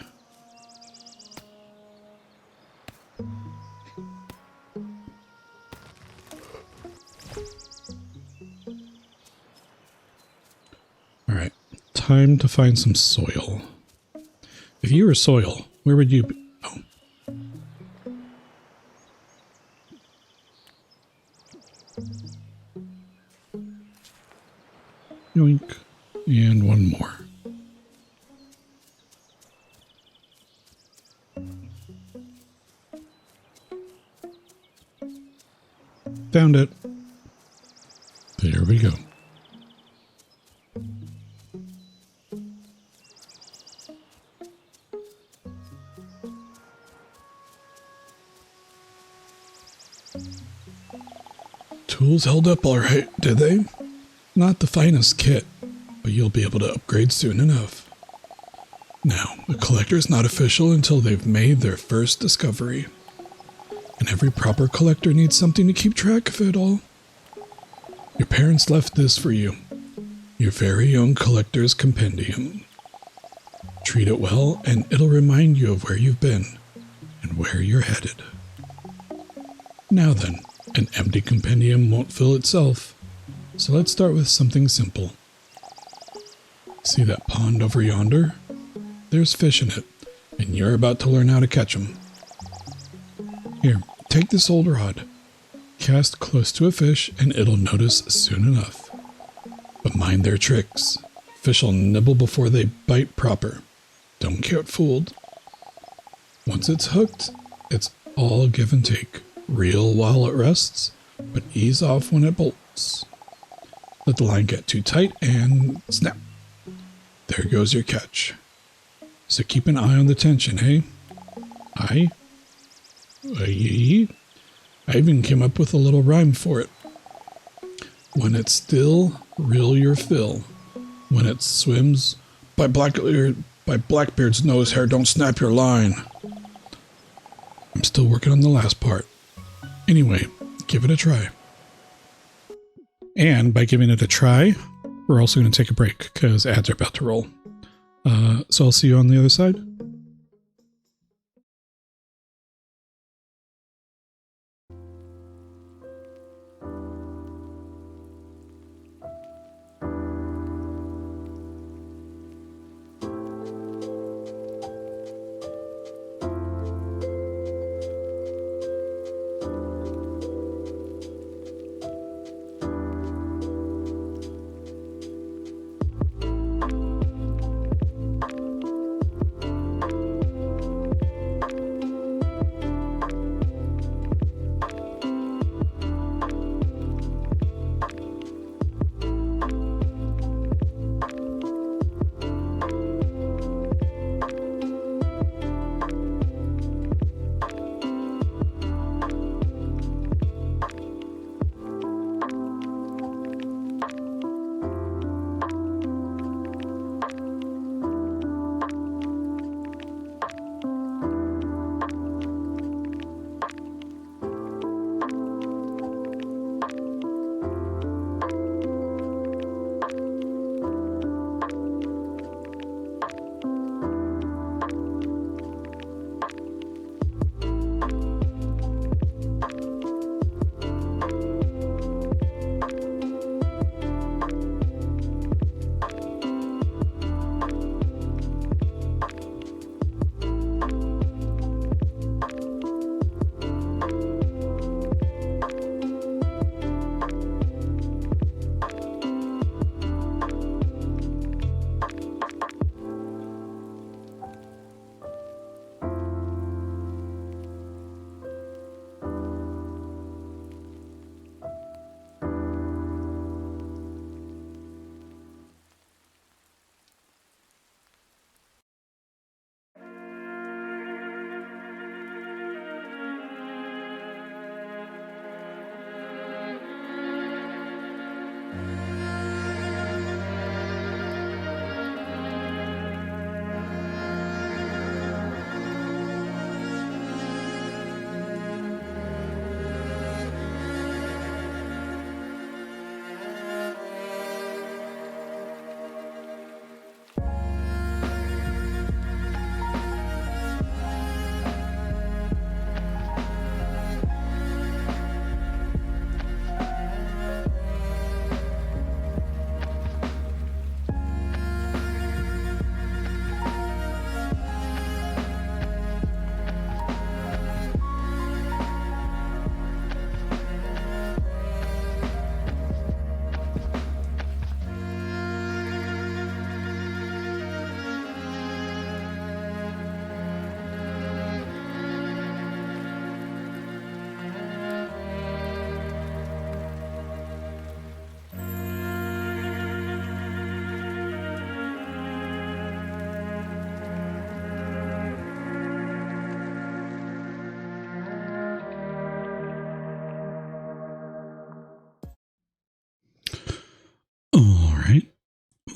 Alright, time to find some soil. If you were soil, where would you be? Oh. Yoink. And one more. Found it. There we go. Tools held up all right, did they? Not the finest kit, but you'll be able to upgrade soon enough. Now, a collector is not official until they've made their first discovery. And every proper collector needs something to keep track of it all. Your parents left this for you. Your very own collector's compendium. Treat it well, and it'll remind you of where you've been and where you're headed. Now then, an empty compendium won't fill itself, so let's start with something simple. See that pond over yonder? There's fish in it, and you're about to learn how to catch them. Here, take this old rod. Cast close to a fish, and it'll notice soon enough. But mind their tricks. Fish'll nibble before they bite proper. Don't get fooled. Once it's hooked, it's all give and take. Reel while it rests, but ease off when it bolts. Let the line get too tight and snap. There goes your catch. So keep an eye on the tension, eh? I even came up with a little rhyme for it. When it's still, reel your fill. When it swims, by Blackbeard's nose hair, don't snap your line. I'm still working on the last part. Anyway, give it a try. And by giving it a try, we're also going to take a break because ads are about to roll. So I'll see you on the other side.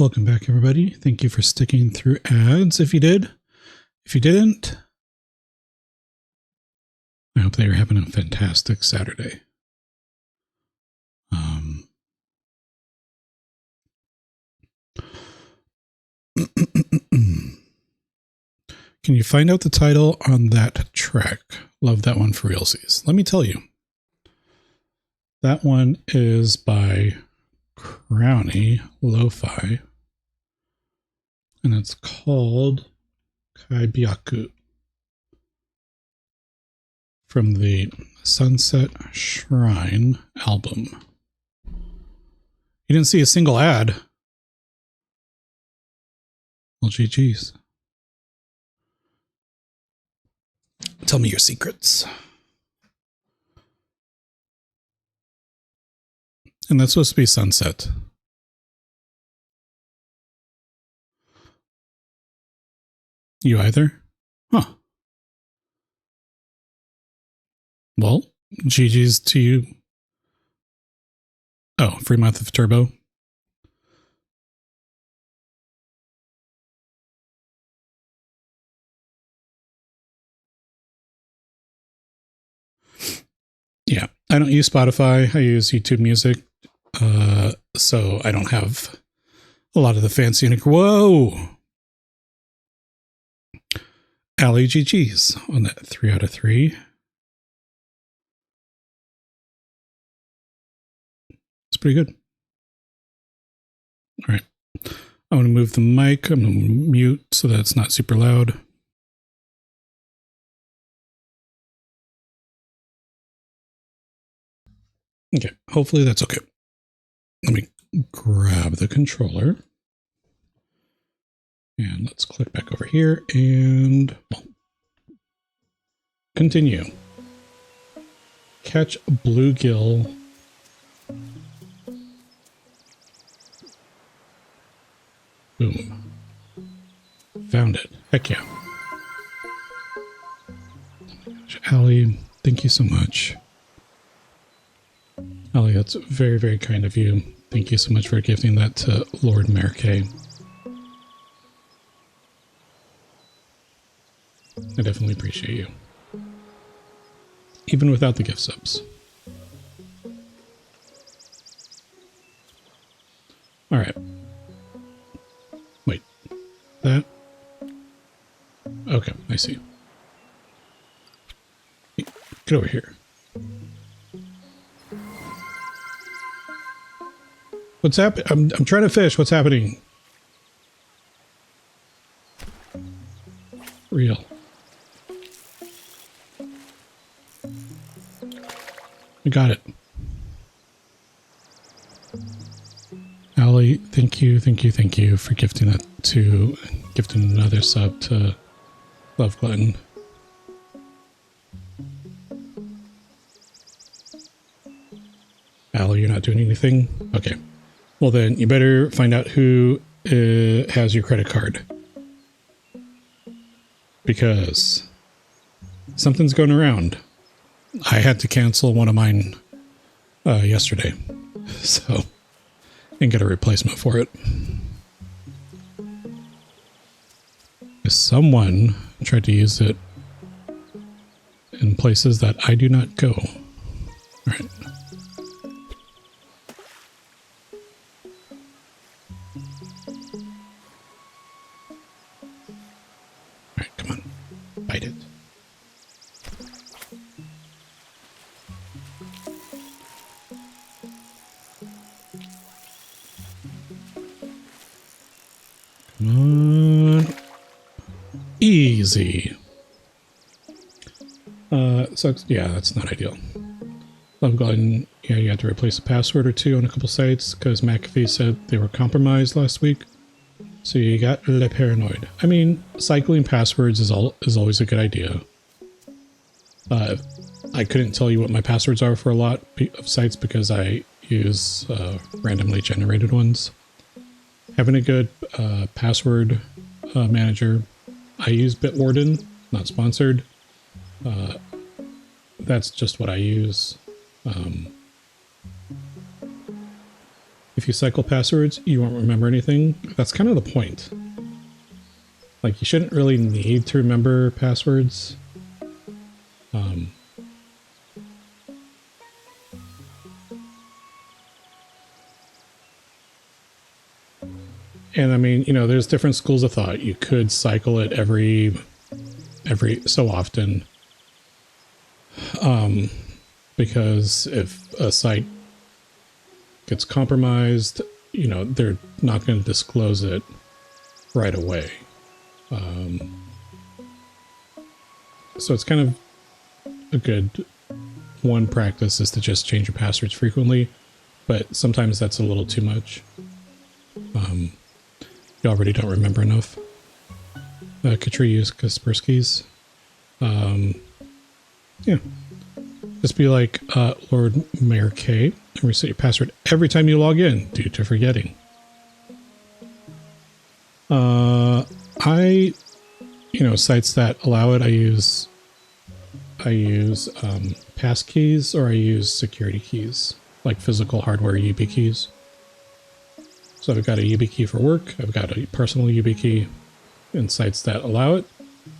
Welcome back, everybody. Thank you for sticking through ads. If you did, if you didn't, I hope that you're having a fantastic Saturday. Can you find out the title on that track? Love that one for realsies. Let me tell you. That one is by Crowny Lo-Fi. And it's called Kaibyaku. From the Sunset Shrine album. You didn't see a single ad. Well, GG's. Tell me your secrets. And that's supposed to be sunset. You either? Huh. Well, GG's to you. Oh, free month of Turbo. Yeah, I don't use Spotify. I use YouTube Music. So I don't have a lot of the fancy and whoa. Allie GG's on that 3 out of 3. It's pretty good. All right. I'm going to move the mic. I'm going to mute so that it's not super loud. Okay. Hopefully that's okay. Let me grab the controller. And let's click back over here and continue. Catch bluegill. Boom. Found it. Heck yeah. Allie, thank you so much. Allie, that's very, very kind of you. Thank you so much for gifting that to Lord Mayor K. I definitely appreciate you. Even without the gift subs. Alright. Wait. That? Okay, I see. Get over here. What's happening? I'm trying to fish. What's happening? Real. I got it. Allie, thank you for gifting that to gifting another sub to Love Glutton. Allie, you're not doing anything? Okay. Well then, you better find out who has your credit card. Because something's going around. I had to cancel one of mine yesterday. So, and get a replacement for it. Someone tried to use it in places that I do not go. All right. Easy. So yeah, that's not ideal. Love Glutton, yeah, you had to replace a password or two on a couple sites because McAfee said they were compromised last week. So you got le paranoid. I mean, cycling passwords is always a good idea. I couldn't tell you what my passwords are for a lot of sites because I use randomly generated ones. Having a good password manager. I use Bitwarden, not sponsored. That's just what I use. If if you cycle passwords, you won't remember anything. That's kind of the point. Like, you shouldn't really need to remember passwords. And I mean, you know, there's different schools of thought. You could cycle it every so often. Because if a site gets compromised, you know, they're not going to disclose it right away. So it's kind of a good one practice is to just change your passwords frequently, but sometimes that's a little too much. You already don't remember enough. Katrius Kaspersky's. Yeah. Just be like Lord Mayor K and reset your password every time you log in due to forgetting. Sites that allow it, I use pass keys, or I use security keys, like physical hardware YubiKeys. So I've got a YubiKey for work, I've got a personal YubiKey, and sites that allow it,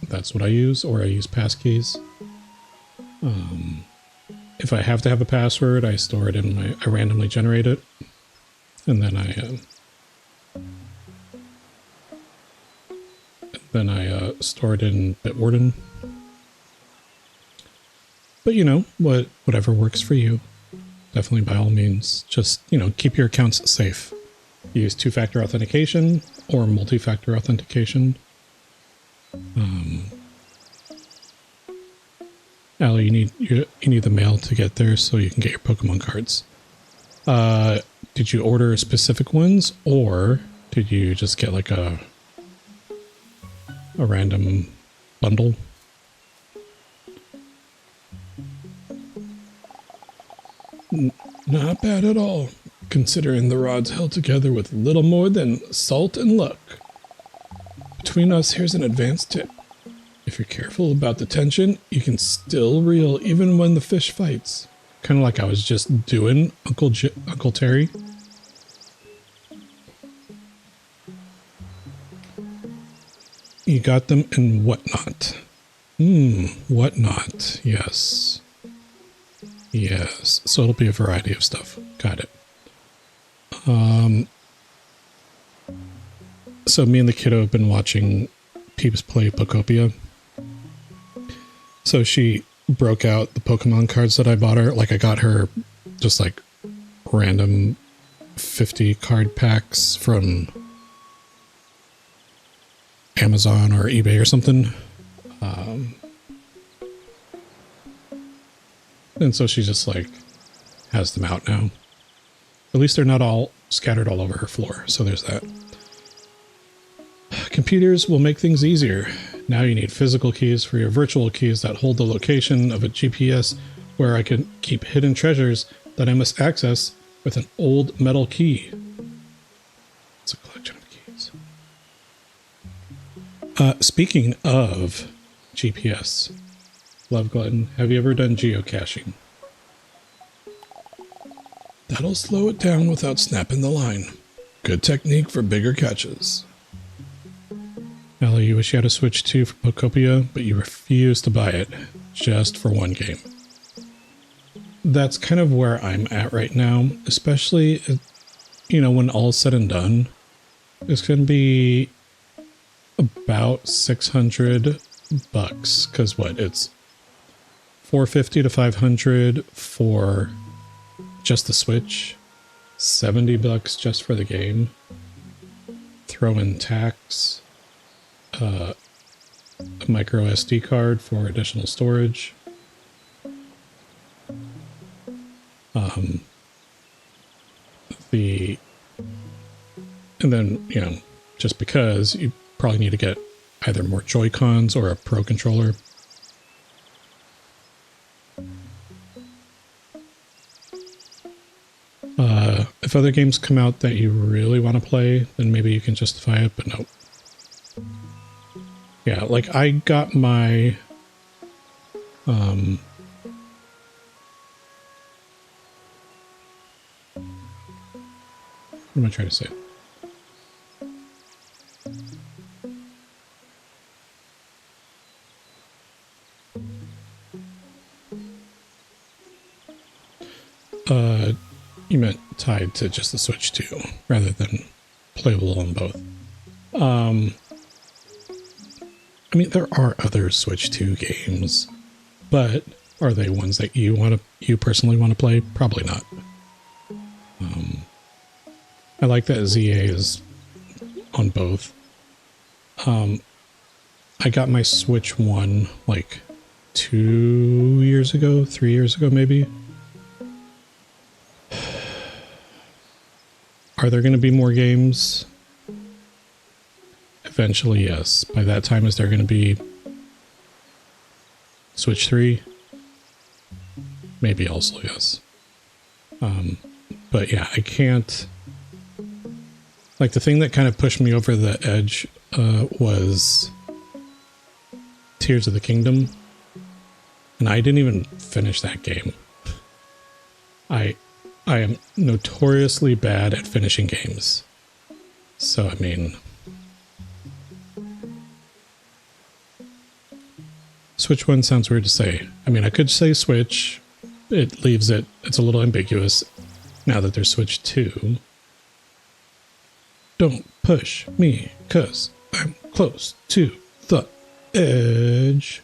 that's what I use, or I use pass keys. If I have to have a password, I store it I randomly generate it, and then I store it in Bitwarden. But you know, whatever works for you. Definitely, by all means, just, you know, keep your accounts safe. Use two-factor authentication or multi-factor authentication. Allie, you need the mail to get there so you can get your Pokemon cards. Did you order specific ones, or did you just get like a random bundle? Not bad at all, considering the rod's held together with little more than salt and luck. Between us, here's an advanced tip. If you're careful about the tension, you can still reel even when the fish fights. Kind of like I was just doing, Uncle Terry. You got them in whatnot. Whatnot, yes. Yes, so it'll be a variety of stuff. Got it. So me and the kiddo have been watching Peeps play Pokopia. So she broke out the Pokemon cards that I bought her. Like, I got her just like random 50 card packs from Amazon or eBay or something. And so she just like has them out now. At least they're not all scattered all over her floor. So there's that. Computers will make things easier. Now you need physical keys for your virtual keys that hold the location of a GPS, where I can keep hidden treasures that I must access with an old metal key. It's a collection of keys. Speaking of GPS, Love Glutton, have you ever done geocaching? That'll slow it down without snapping the line. Good technique for bigger catches. Allie, you wish you had a Switch 2 for Pokopia, but you refuse to buy it just for one game. That's kind of where I'm at right now, especially, you know, when all is said and done. It's going to be about $600, because what, it's $450 to $500 for just the Switch, $70 just for the game, throw in tax, a micro SD card for additional storage. And then, you know, just because you probably need to get either more Joy-Cons or a Pro controller. If other games come out that you really want to play, then maybe you can justify it, but no. Yeah, like I got my What am I trying to say? You meant tied to just the Switch 2 rather than playable on both. I mean, there are other Switch 2 games, but are they ones that you personally want to play? Probably not. I like that ZA is on both. I got my Switch 1 like 2 years ago, 3 years ago maybe. Are there going to be more games? Eventually, yes. By that time, is there going to be Switch 3? Maybe also, yes. But yeah, I can't... Like, the thing that kind of pushed me over the edge was Tears of the Kingdom. And I didn't even finish that game. I am notoriously bad at finishing games. So, I mean... Switch 1 sounds weird to say. I mean, I could say Switch. It leaves it... It's a little ambiguous now that there's Switch 2. Don't push me, 'cause I'm close to the edge.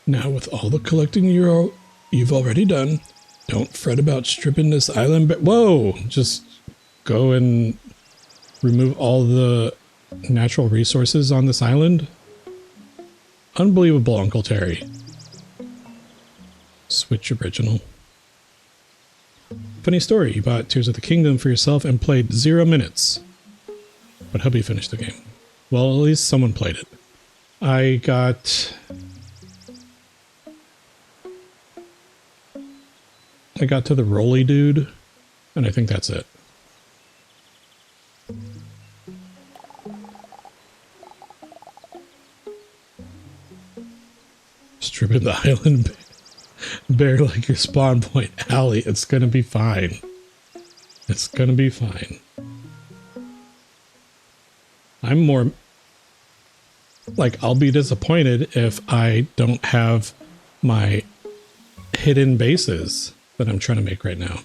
Now with all the collecting you've already done, don't fret about stripping this island whoa! Just go and remove all the natural resources on this island? Unbelievable, Uncle Terry. Switch original. Funny story, you bought Tears of the Kingdom for yourself and played 0 minutes. But hubby finished the game. Well, at least someone played it. I got to the Rolly dude, and I think that's it. Stripping the island bare like your spawn point. Allie, it's gonna be fine. It's gonna be fine. I'm more... Like, I'll be disappointed if I don't have my hidden bases that I'm trying to make right now.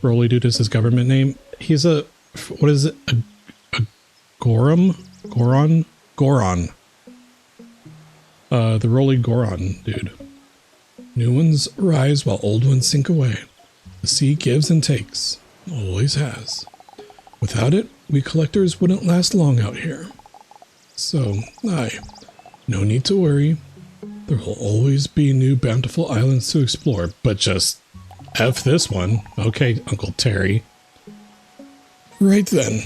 Rolly Dude is his government name. He's a... What is it? A Goron? Goron. The Rolly Goron dude. New ones rise while old ones sink away. The sea gives and takes. Always has. Without it, we collectors wouldn't last long out here. So, aye, no need to worry. There will always be new bountiful islands to explore, but just F this one. Okay, Uncle Terry. Right then.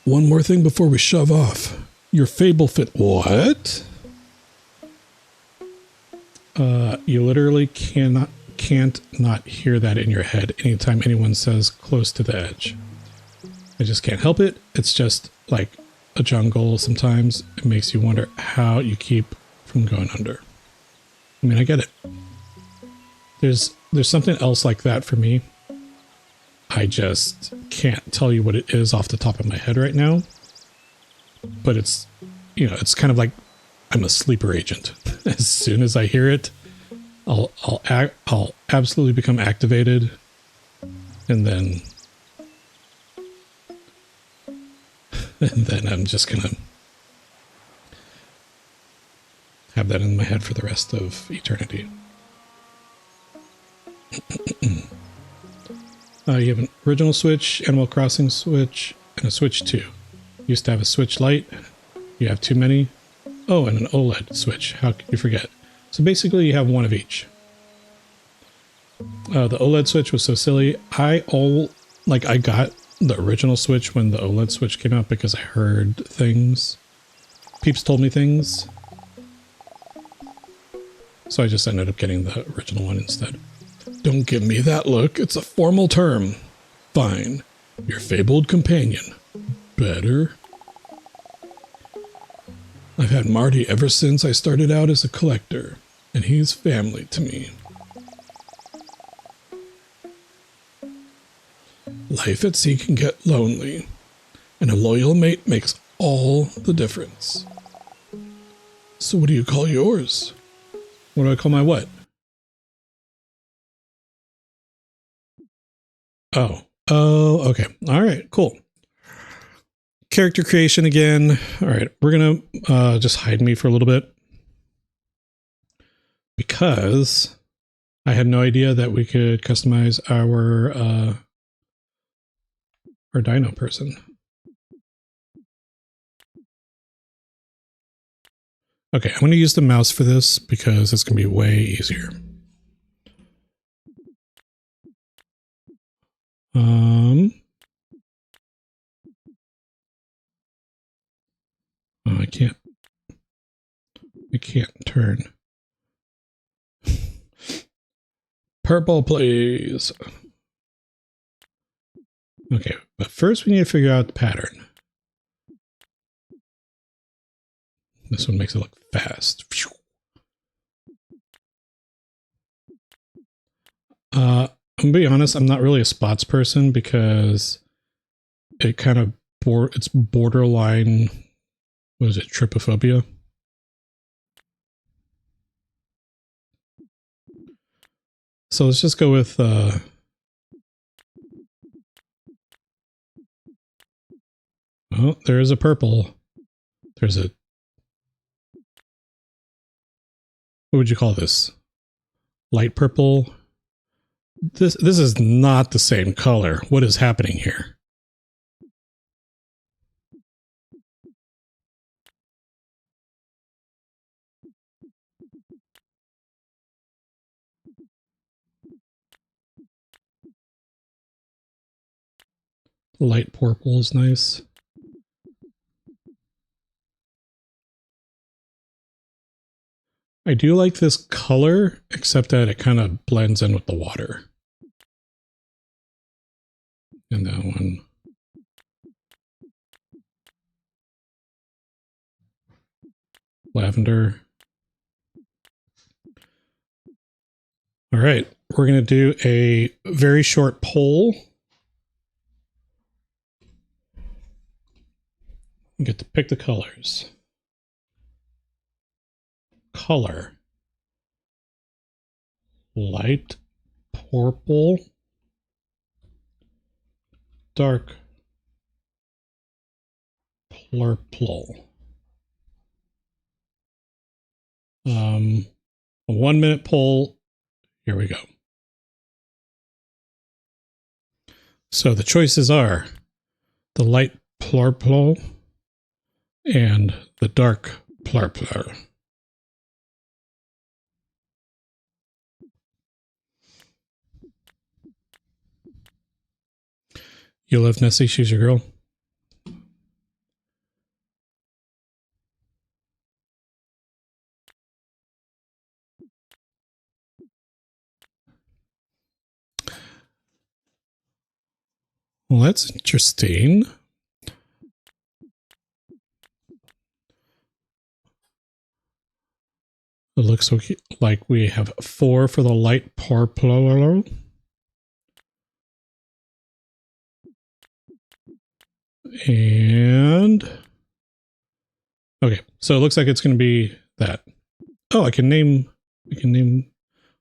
One more thing before we shove off. Your fable fit... What? You literally can't not hear that in your head anytime anyone says close to the edge. I just can't help it. It's just like a jungle sometimes. It makes you wonder how you keep from going under. I mean, I get it. There's something else like that for me. I just can't tell you what it is off the top of my head right now. But it's, you know, it's kind of like I'm a sleeper agent. As soon as I hear it, I'll absolutely become activated, and then I'm just gonna have that in my head for the rest of eternity. You have an original Switch, Animal Crossing Switch, and a Switch 2. Used to have a Switch Lite. You have too many. Oh, and an OLED Switch. How could you forget? So basically you have one of each. The OLED Switch was so silly. I got the original Switch when the OLED Switch came out because I heard things. Peeps told me things. So I just ended up getting the original one instead. Don't give me that look. It's a formal term. Fine. Your fabled companion. Better. I've had Marty ever since I started out as a collector, and he's family to me. Life at sea can get lonely, and a loyal mate makes all the difference. So what do you call yours? What do I call my what? Oh, okay. All right, cool. Character creation again. All right, we're going to just hide me for a little bit because I had no idea that we could customize our dino person. Okay, I'm going to use the mouse for this because it's going to be way easier. Oh, I can't turn. Purple, please. Okay, but first we need to figure out the pattern. This one makes it look fast. I'm gonna be honest, I'm not really a spots person because it kind of it's borderline, what is it, trypophobia? So let's just go with oh, there is a purple. There's a, what would you call this? Light purple. This is not the same color. What is happening here? Light purple is nice. I do like this color, except that it kind of blends in with the water. And that one. Lavender. All right, we're going to do a very short poll. You get to pick the colors. Color. Light purple. Dark purple. A 1 minute poll. Here we go. So the choices are the light purple and the dark purple. You love Nessie, she's your girl. Well, that's interesting. It looks like we have 4 for the light purple. And okay, so it looks like it's going to be that. Oh, I can name,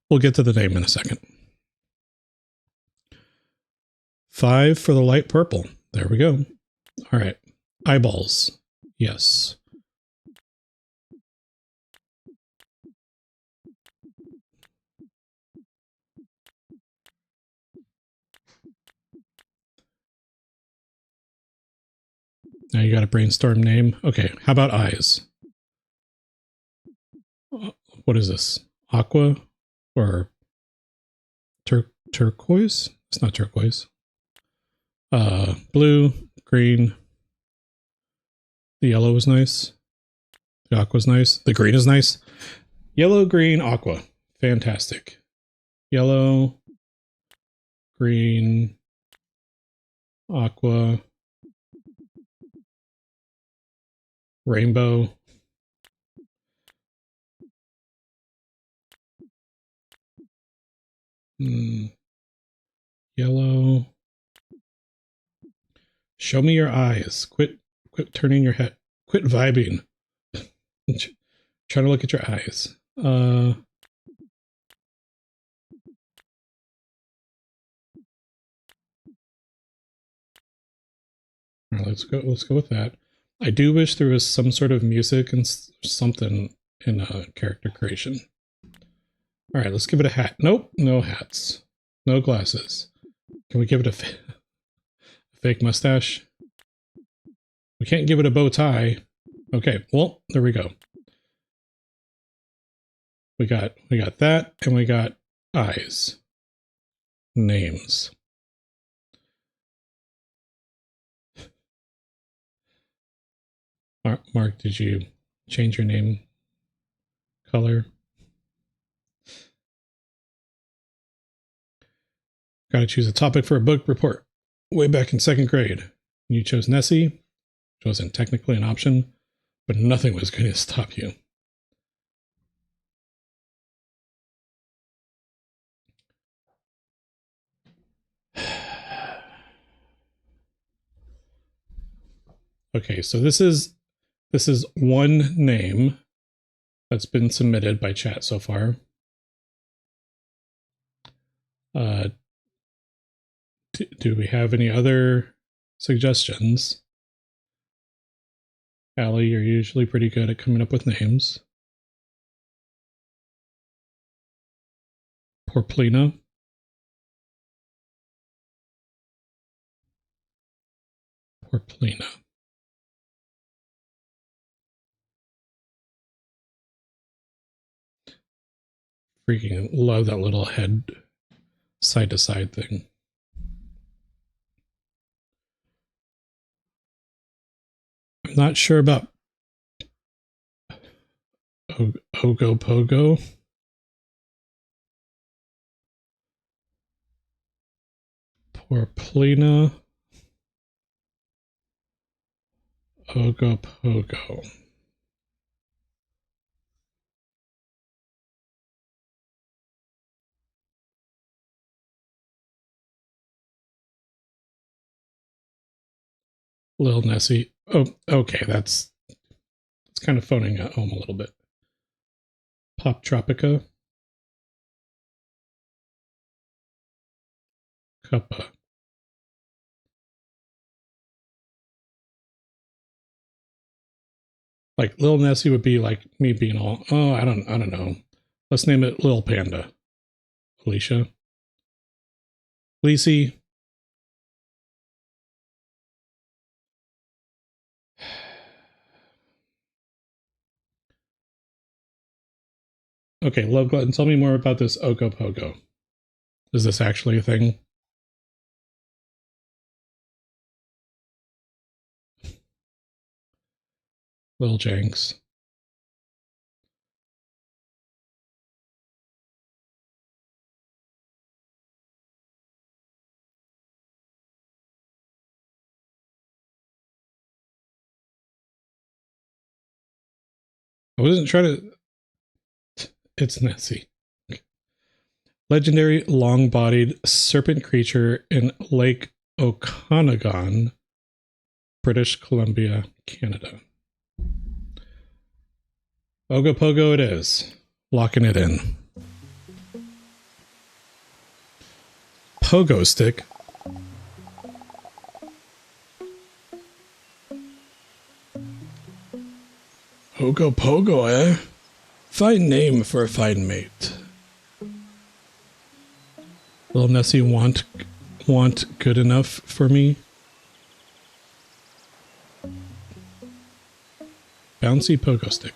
we'll get to the name in a second. 5 for the light purple. There we go. All right. Eyeballs. Yes. Now you got a brainstorm name. Okay, how about eyes? What is this? Aqua or turquoise? It's not turquoise. Blue, green. The yellow is nice. The aqua is nice. The green is nice. Yellow, green, aqua. Fantastic. Yellow, green, aqua, rainbow. Yellow, Show me your eyes. Quit turning your head. Quit vibing. Trying to look at your eyes. All right, let's go with that. I do wish there was some sort of music and something in character creation. All right, let's give it a hat. Nope, no hats. No glasses. Can we give it a fake mustache? We can't give it a bow tie. Okay, well, there we go. We got that, and we got eyes. Names. Mark, did you change your name color? Got to choose a topic for a book report. Way back in 2nd grade, you chose Nessie, which wasn't technically an option, but nothing was going to stop you. Okay, so this is one name that's been submitted by chat so far. Do we have any other suggestions? Allie, you're usually pretty good at coming up with names. Porplina. Porplina. Freaking love that little head side to side thing. I'm not sure about Ogo Pogo. Porplina. Ogo Pogo. Lil Nessie. Oh, okay, that's kind of phoning at home a little bit. Pop Tropica. Cuppa. Like Lil Nessie would be like me being all, oh, I don't know. Let's name it Lil Panda. Alicia. Lacey. Okay, Love Glutton, tell me more about this Ogo Pogo. Is this actually a thing? Lil Janks. I wasn't trying to... It's Nessie. Legendary long-bodied serpent creature in Lake Okanagan, British Columbia, Canada. Ogo Pogo it is. Locking it in. Pogo stick. Ogo Pogo, eh? Fine name for a fine mate. Will Nessie want good enough for me? Bouncy pogo stick.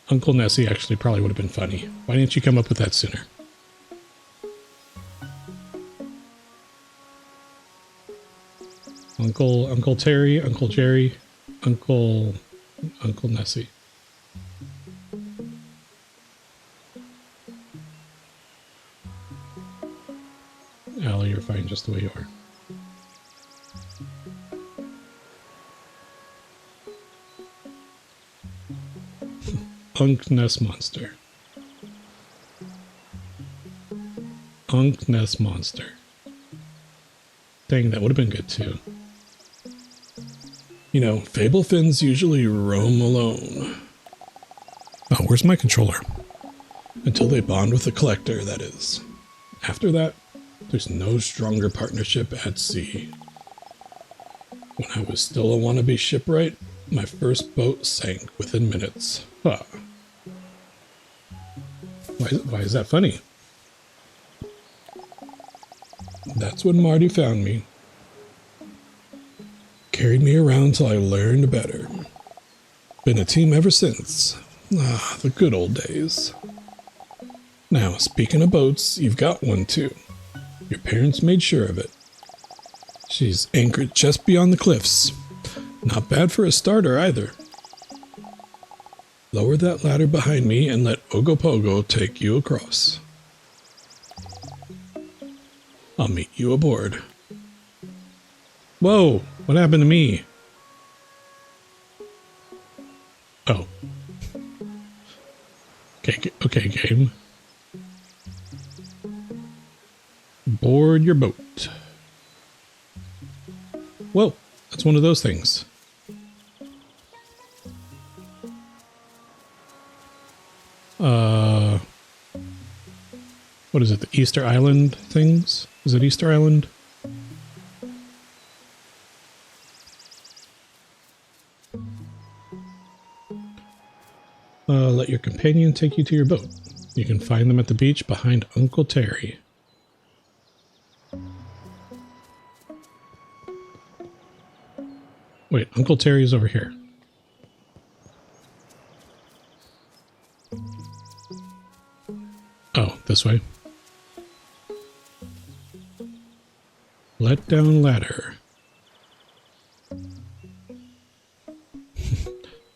Uncle Nessie actually probably would have been funny. Why didn't you come up with that sooner? Uncle Terry, Uncle Jerry, Uncle Nessie. Allie, you're fine just the way you are. Unk Ness Monster. Unk Nest Monster. Dang, that would have been good too. You know, fable fins usually roam alone. Oh, where's my controller? Until they bond with the collector, that is. After that, there's no stronger partnership at sea. When I was still a wannabe shipwright, my first boat sank within minutes. Huh. Why is that funny? That's when Marty found me. Carried me around till I learned better. Been a team ever since. Ah, the good old days. Now, speaking of boats, you've got one too. Your parents made sure of it. She's anchored just beyond the cliffs. Not bad for a starter either. Lower that ladder behind me and let Ogopogo take you across. I'll meet you aboard. Whoa, what happened to me? Oh. Okay, game. Board your boat. Whoa, that's one of those things. What is it, the Easter Island things? Is it Easter Island? Let your companion take you to your boat. You can find them at the beach behind Uncle Terry. Wait, Uncle Terry's over here. Oh, this way. Let down ladder.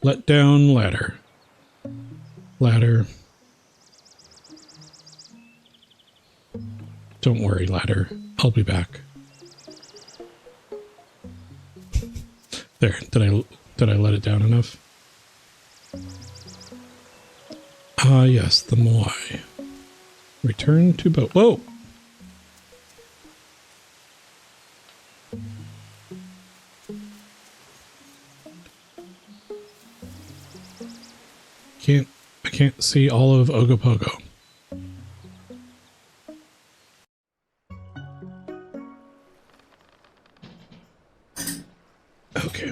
Let down ladder. Ladder. Don't worry, ladder. I'll be back. There, did I let it down enough? Ah, yes, the Moai. Return to boat. Whoa! I can't see all of Ogopogo. Okay.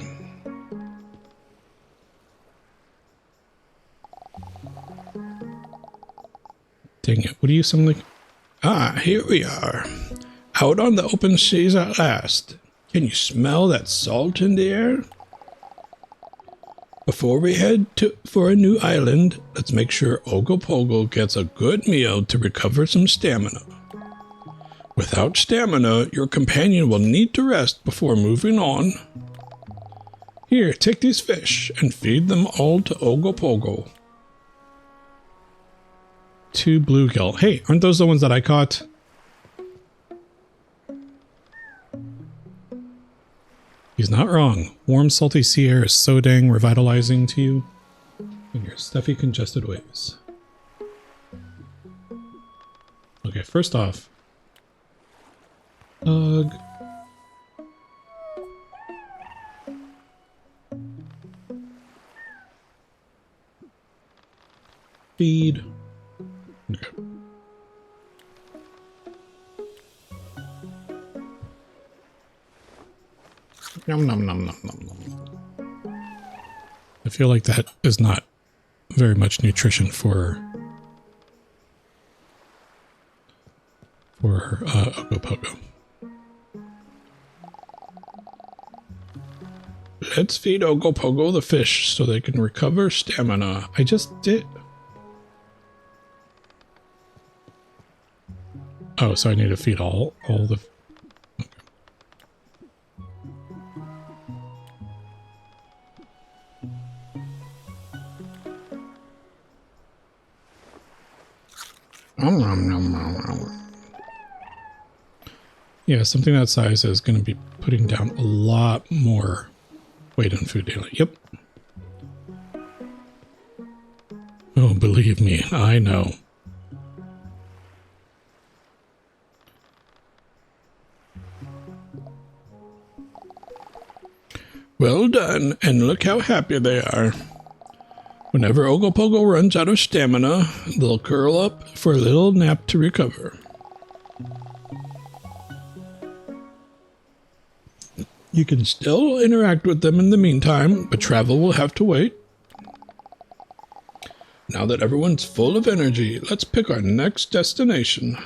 Dang it, what do you sound like? Ah, here we are. Out on the open seas at last. Can you smell that salt in the air? Before we head for a new island, let's make sure Ogopogo gets a good meal to recover some stamina. Without stamina, your companion will need to rest before moving on. Here, take these fish and feed them all to Ogopogo. 2 bluegill. Hey, aren't those the ones that I caught? He's not wrong. Warm, salty sea air is so dang revitalizing to you in your stuffy, congested ways. Okay, first off, ugh. Feed. Okay. Nom nom nom nom nom nom. I feel like that is not very much nutrition for Ogopogo. Let's feed Ogopogo the fish so they can recover stamina. I just did. Oh, so I need to feed all the... Yeah, something that size is going to be putting down a lot more weight on food daily. Yep. Oh, believe me, I know. done, and look how happy they are. Whenever Ogopogo runs out of stamina, they'll curl up for a little nap to recover. You can still interact with them in the meantime, but travel will have to wait. Now that everyone's full of energy, let's pick our next destination.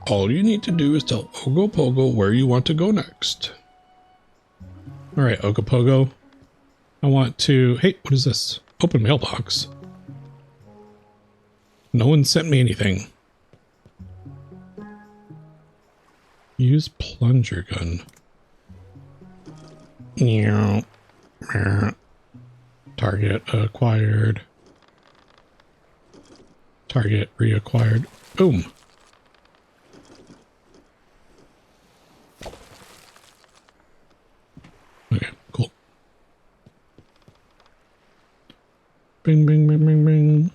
All you need to do is tell Ogopogo where you want to go next. Alright, Ogopogo. I want to... Hey, what is this? Open mailbox. No one sent me anything. Use plunger gun. Target acquired. Target reacquired. Boom. Okay, cool. Bing, bing, bing, bing, bing.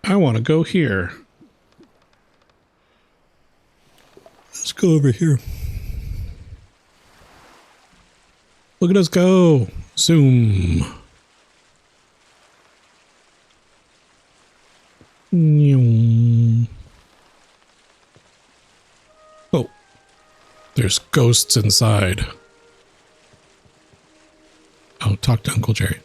I want to go here. Let's go over here. Look at us go. Zoom. Oh, there's ghosts inside. Oh, talk to Uncle Jerry.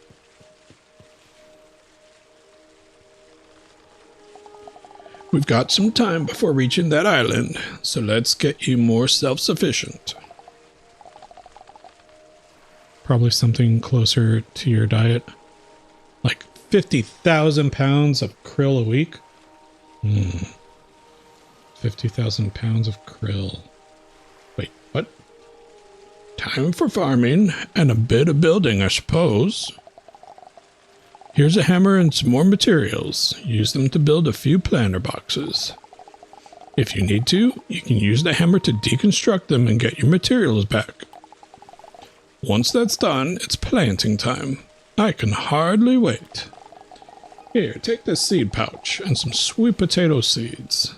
We've got some time before reaching that island, so let's get you more self-sufficient. Probably something closer to your diet. Like 50,000 pounds of krill a week? 50,000 pounds of krill. Wait, what? Time for farming and a bit of building, I suppose. Here's a hammer and some more materials. Use them to build a few planter boxes. If you need to, you can use the hammer to deconstruct them and get your materials back. Once that's done, it's planting time. I can hardly wait. Here, take this seed pouch and some sweet potato seeds.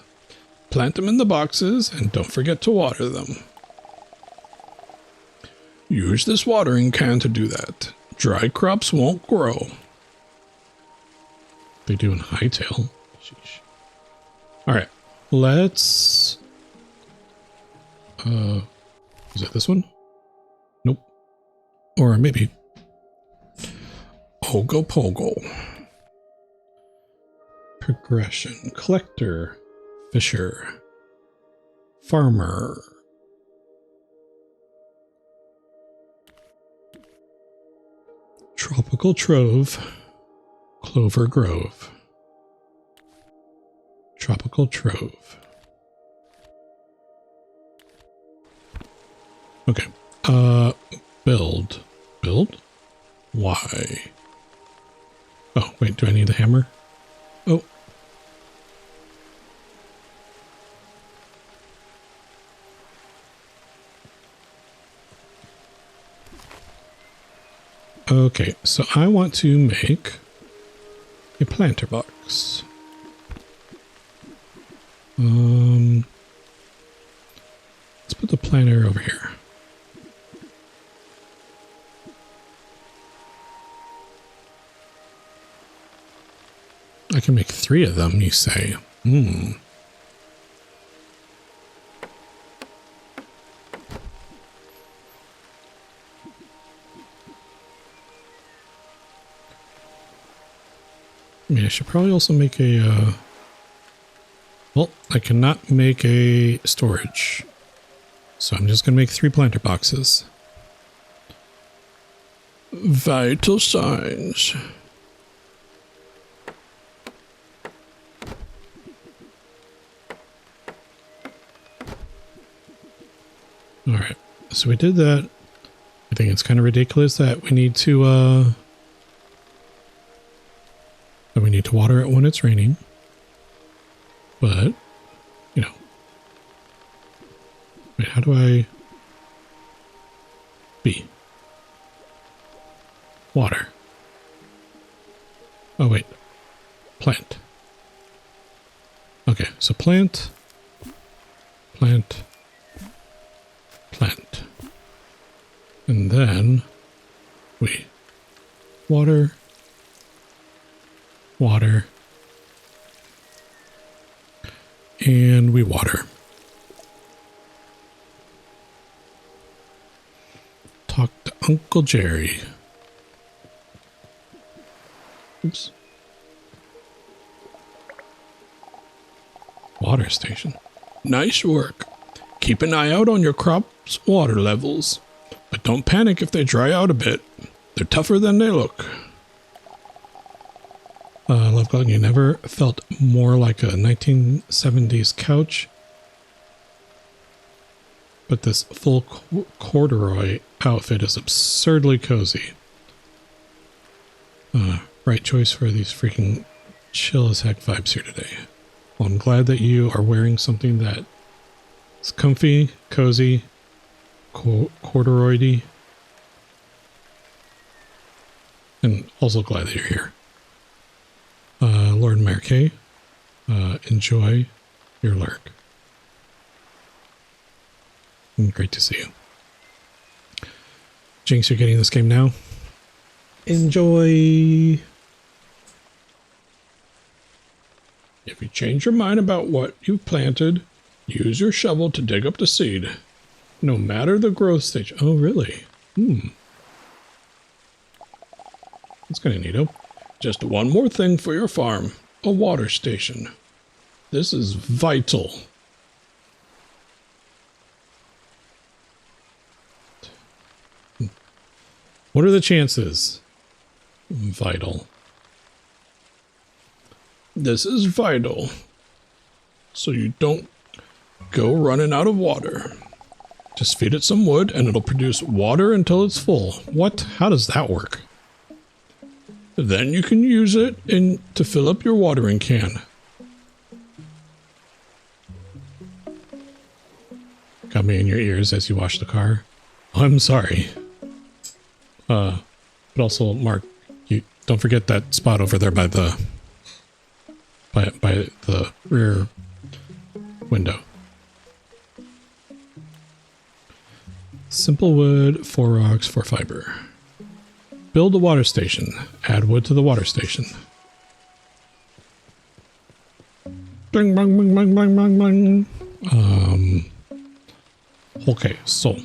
Plant them in the boxes and don't forget to water them. Use this watering can to do that. Dry crops won't grow. They do in Hightail. Sheesh. Alright, let's... is it this one? Nope. Or maybe... Ogopogo. Progression. Collector. Fisher. Farmer. Tropical Trove. Clover Grove. Tropical Trove. Okay. Build. Build? Why? Oh, wait, do I need the hammer? Oh. Okay, so I want to make a planter box. Let's put the planter over here. I can make 3 of them, you say. I mean, I should probably also make a, well, I cannot make a storage. So I'm just going to make 3 planter boxes. Vital signs. Alright, so we did that. I think it's kind of ridiculous that we need to, water it when it's raining. But, you know. Wait, how do I... B. Water. Oh, wait. Plant. Okay, so plant, plant, plant. And then we water, water, and we water. Talk to Uncle Jerry. Oops. Water station. Nice work. Keep an eye out on your crop's water levels, but don't panic if they dry out a bit. They're tougher than they look. Love Glug, you never felt more like a 1970s couch, but this full corduroy outfit is absurdly cozy. Right choice for these freaking chill as heck vibes here today. Well, I'm glad that you are wearing something that is comfy, cozy, corduroy-y. And also glad that you're here. Lord Marquet, enjoy your lurk. Great to see you. Jinx, you're getting this game now. Enjoy. If you change your mind about what you've planted, use your shovel to dig up the seed. No matter the growth stage. Oh, really? That's kind of neato. Just one more thing for your farm. A water station. This is vital. What are the chances? Vital. This is vital. So you don't go running out of water. Just feed it some wood and it'll produce water until it's full. What? How does that work? Then you can use it to fill up your watering can. Got me in your ears as you wash the car. Oh, I'm sorry. But also, Mark, you don't forget that spot over there by the rear window. Simple wood, 4 rocks, 4 fiber. Build a water station. Add wood to the water station. Bing, bang, bang, bang, bang, bang, bang. Okay, so.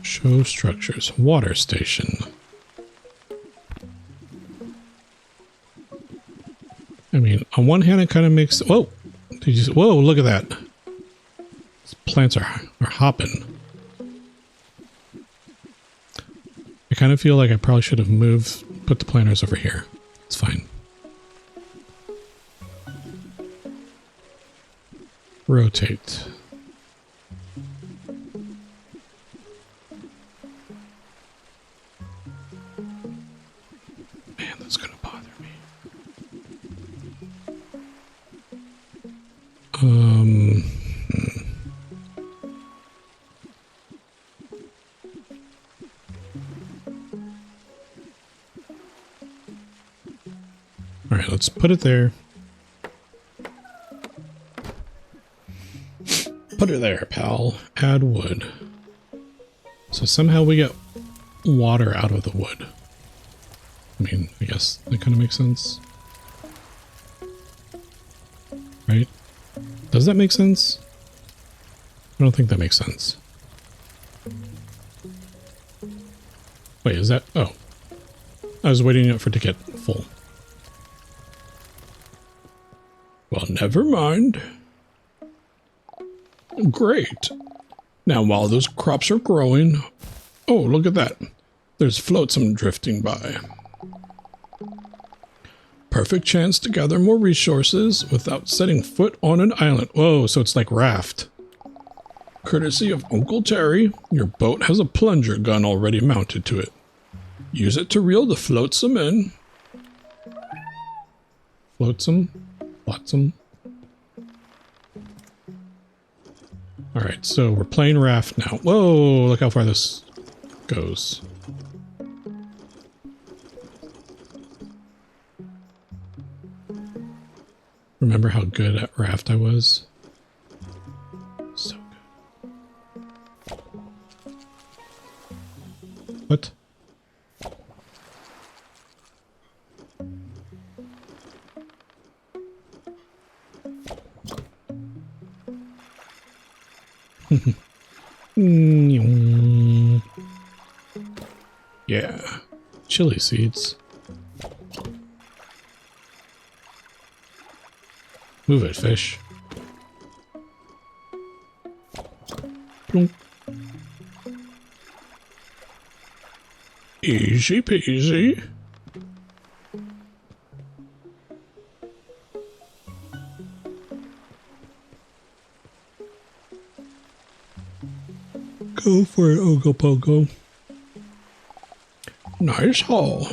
Show structures. Water station. I mean, on one hand, it kind of makes... Whoa! Whoa, look at that. These plants are hopping. I kind of feel like I probably should have put the planters over here. It's fine. Rotate. Man, that's gonna bother me. All right, let's put it there. Put it there, pal. Add wood. So somehow we get water out of the wood. I mean, I guess that kind of makes sense. Right? Does that make sense? I don't think that makes sense. Wait, is that... Oh. I was waiting for it to get full. Well, never mind. Great. Now, while those crops are growing... Oh, look at that. There's flotsam drifting by. Perfect chance to gather more resources without setting foot on an island. Whoa, so it's like raft. Courtesy of Uncle Terry, your boat has a plunger gun already mounted to it. Use it to reel the flotsam in. Flotsam? Flotsam? All right, so we're playing raft now. Whoa, look how far this goes. Remember how good at raft I was? So good. What? Yeah, chili seeds. Move it, fish. Plunk. Easy peasy. Go for it, Ogopogo. Nice haul.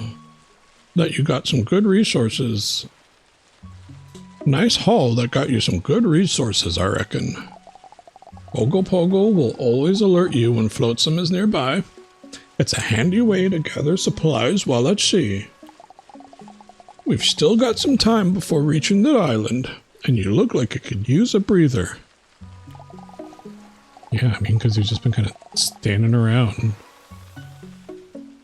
That you got some good resources. Nice haul that got you some good resources, I reckon. Ogopogo will always alert you when flotsam is nearby. It's a handy way to gather supplies while at sea. We've still got some time before reaching the island, and you look like you could use a breather. Yeah, I mean, because you've just been kind of standing around.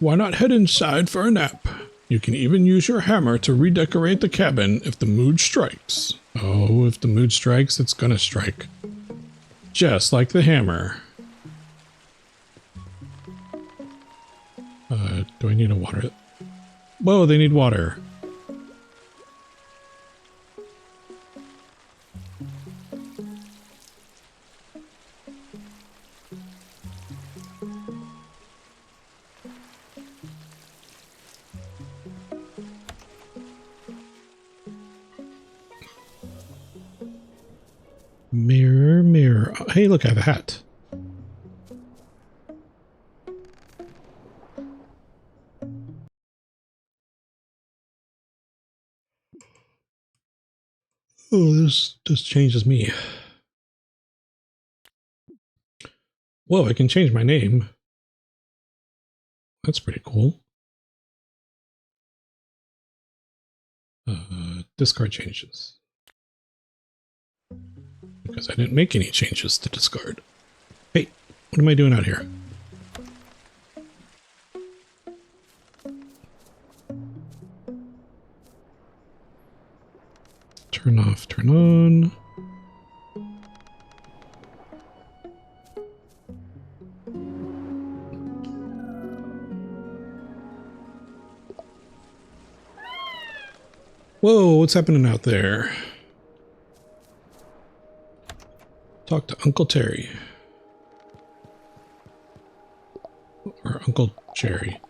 Why not head inside for a nap? You can even use your hammer to redecorate the cabin if the mood strikes. Oh, if the mood strikes, it's gonna strike. Just like the hammer. Do I need to water it? Whoa, they need water. Mirror, mirror. Oh, hey, look, I have a hat. Oh, this just changes me. Whoa, I can change my name. That's pretty cool. Discard changes. Because I didn't make any changes to discard. Hey, what am I doing out here? Turn off, turn on. Whoa, what's happening out there? Talk to Uncle Terry. Or Uncle Jerry.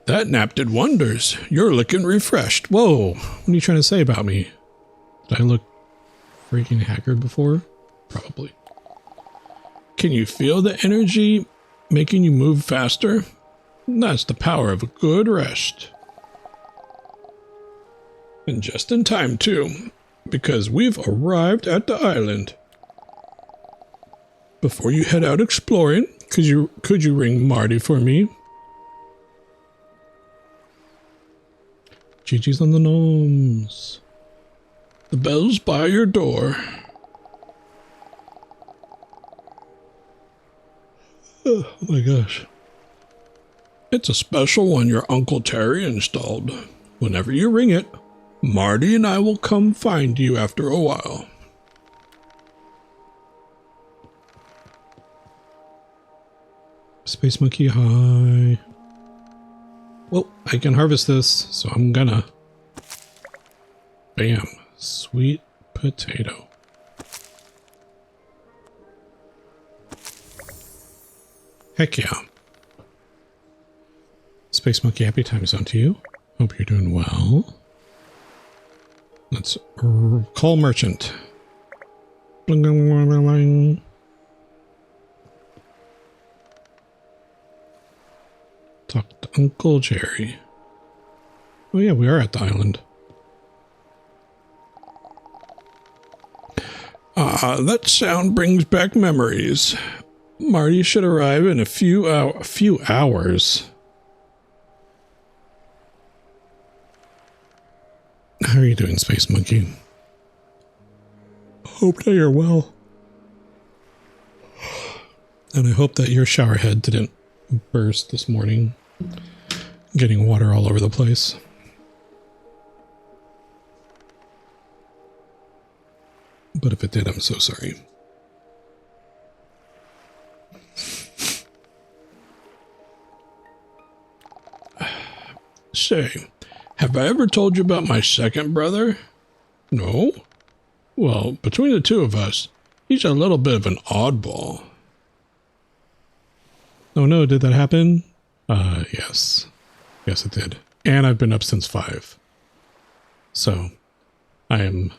That nap did wonders. You're looking refreshed. Whoa, what are you trying to say about me? Did I look freaking haggard before? Probably. Can you feel the energy making you move faster? That's the power of a good rest. And just in time, too, because we've arrived at the island. Before you head out exploring, could you ring Marty for me? Gigi's on the gnomes. The bell's by your door. Oh my gosh. It's a special one your Uncle Terry installed. Whenever you ring it, Marty and I will come find you after a while. Space Monkey, hi. Well, I can harvest this, so I'm gonna. Bam. Sweet potato. Heck yeah. Space Monkey, happy time zone to you. Hope you're doing well. Let's call merchant. Bling, bling, bling, bling, bling. Talk to Uncle Jerry. Oh yeah, we are at the island. Ah, that sound brings back memories. Marty should arrive in a few hours. How are you doing, Space Monkey? Hope that you're well. And I hope that your shower head didn't burst this morning, getting water all over the place. But if it did, I'm so sorry. Say, have I ever told you about my second brother? No? Well, between the two of us, he's a little bit of an oddball. Oh no, did that happen? Yes. Yes, it did. And I've been up since 5. So, I'm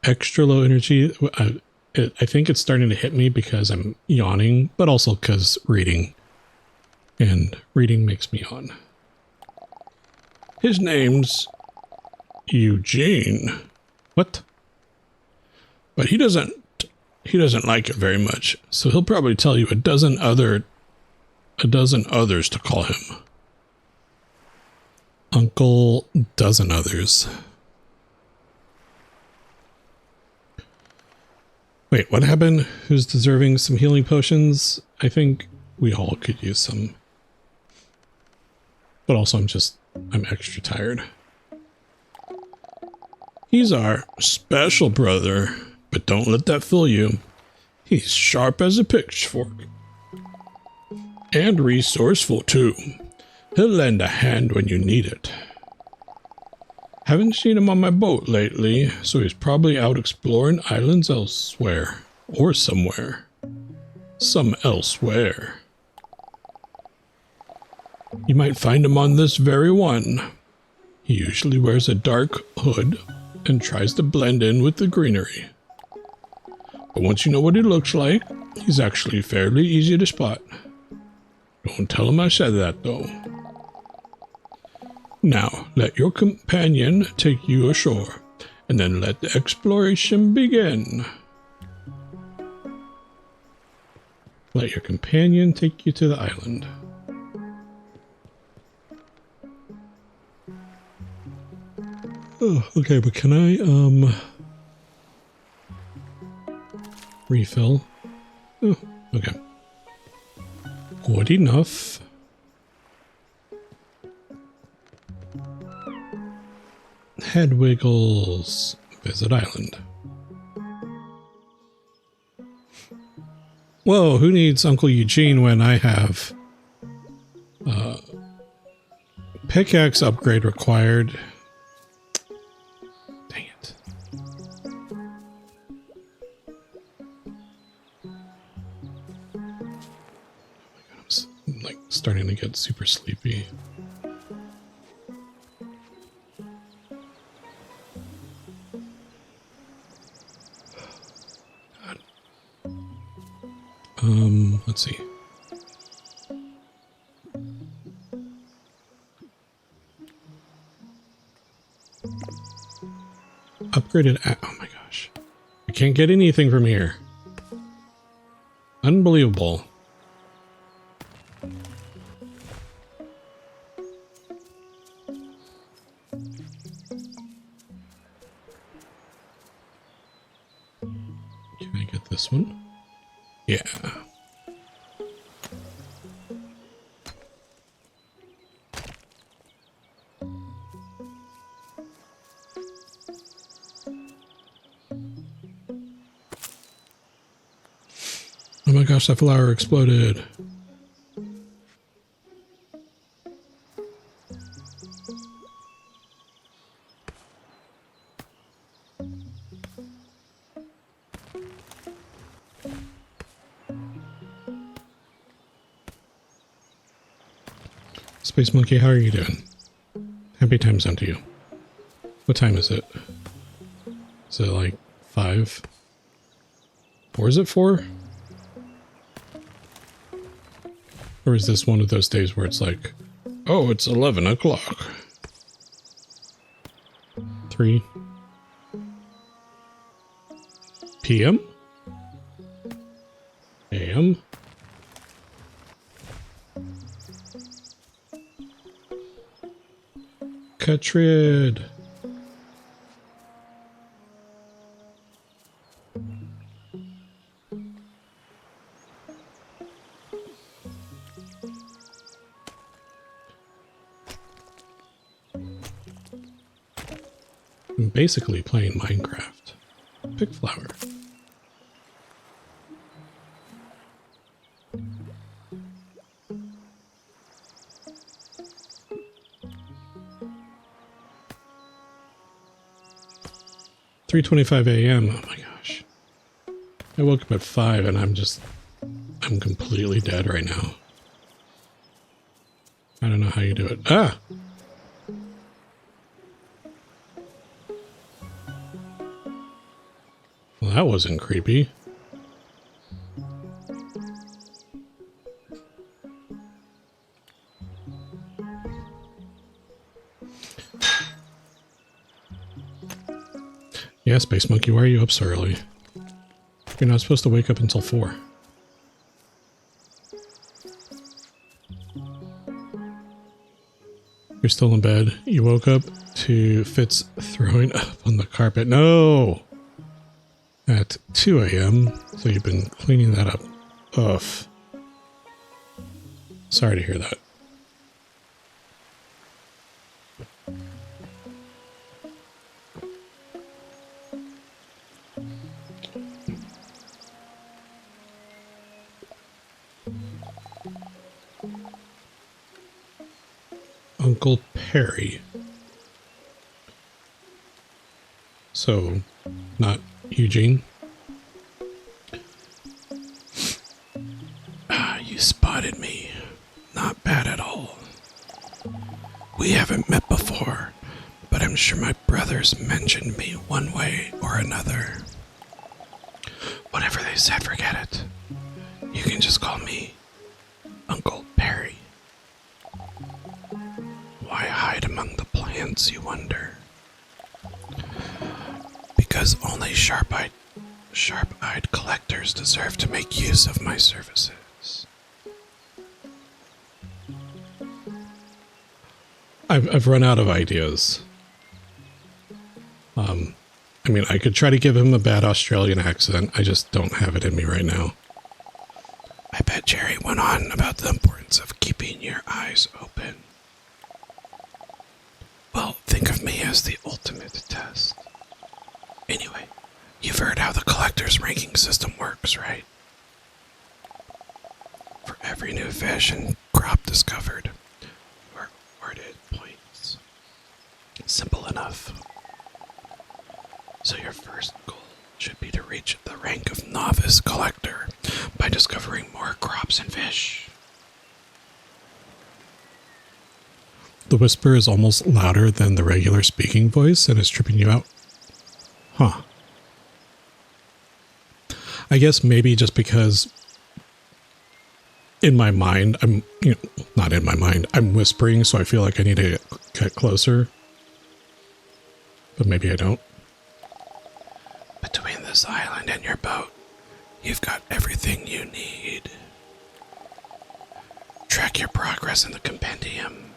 extra low energy. I think it's starting to hit me because I'm yawning, but also because reading. And reading makes me yawn. His name's Eugene. What? But he doesn't like it very much, so he'll probably tell you a dozen others to call him. Uncle Dozen Others. Wait, what happened? Who's deserving some healing potions? I think we all could use some. But also I'm extra tired. He's our special brother, but don't let that fool you. He's sharp as a pitchfork. And resourceful too. He'll lend a hand when you need it. Haven't seen him on my boat lately, so he's probably out exploring islands elsewhere. Or somewhere. Some elsewhere. You might find him on this very one. He usually wears a dark hood and tries to blend in with the greenery. But once you know what he looks like, he's actually fairly easy to spot. Don't tell him I said that, though. Now, let your companion take you ashore, and then let the exploration begin. Let your companion take you to the island. Oh, okay, but can I, refill? Oh, okay. Good enough. Head wiggles. Visit island. Whoa, who needs Uncle Eugene when I have pickaxe upgrade required? Dang it. Oh my god, I'm like starting to get super sleepy. Let's see. Upgraded oh my gosh. I can't get anything from here. Unbelievable. Can I get this one? Yeah. Oh my gosh, that flower exploded. Space Monkey, how are you doing? Happy times unto you. What time is it? Is it like 5? Or is it 4? Or is this one of those days where it's like, oh, it's 11 o'clock. 3. PM? AM? Catrid. I'm basically playing Minecraft. Pick flower. $3:25 a.m. Oh my gosh. I woke up at 5 and I'm completely dead right now. I don't know how you do it. Ah! Well, that wasn't creepy. Yeah, Space Monkey, why are you up so early? You're not supposed to wake up until 4. You're still in bed. You woke up to Fitz throwing up on the carpet. No! At 2 a.m. So you've been cleaning that up. Ugh. Sorry to hear that. Uncle Perry. So, not Eugene. You spotted me. Not bad at all. We haven't met before, but I'm sure my brothers mentioned me one way or another. Whatever they said, forget it. You can just call me Uncle Perry. Why hide among the plants, you wonder? Because only sharp-eyed collectors deserve to make use of my services. I've run out of ideas. I mean, I could try to give him a bad Australian accent. I just don't have it in me right now. I bet Jerry went on about the importance of keeping your eyes open. Well, think of me as the ultimate test. Anyway, you've heard how the collector's ranking system works, right? For every new fish and crop discovered, you are awarded points. Simple enough. So your first goal should be to reach the rank of novice collector by discovering more crops and fish. The whisper is almost louder than the regular speaking voice and is tripping you out. Huh. I guess maybe just because in my mind, not in my mind, I'm whispering, so I feel like I need to get closer. But maybe I don't. Between this island and your boat, you've got everything you need. Track your progress in the compendium.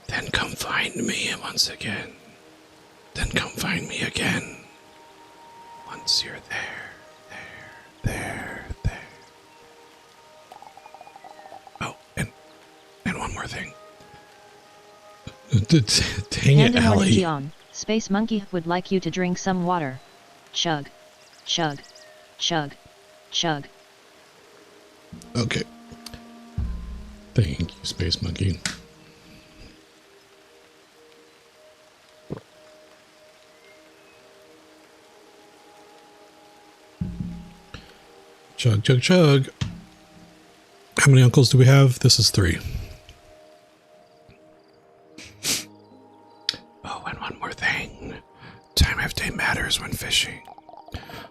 Then come find me once again. Then come find me again. Once you're there. Oh, and one more thing. Dang it, Ellie. Gian, Space Monkey would like you to drink some water. Chug. Chug. Chug. Chug. Okay. Thank you, Space Monkey. Chug, chug, chug. How many uncles do we have? This is 3. Oh, and one more thing. Time of day matters when fishing.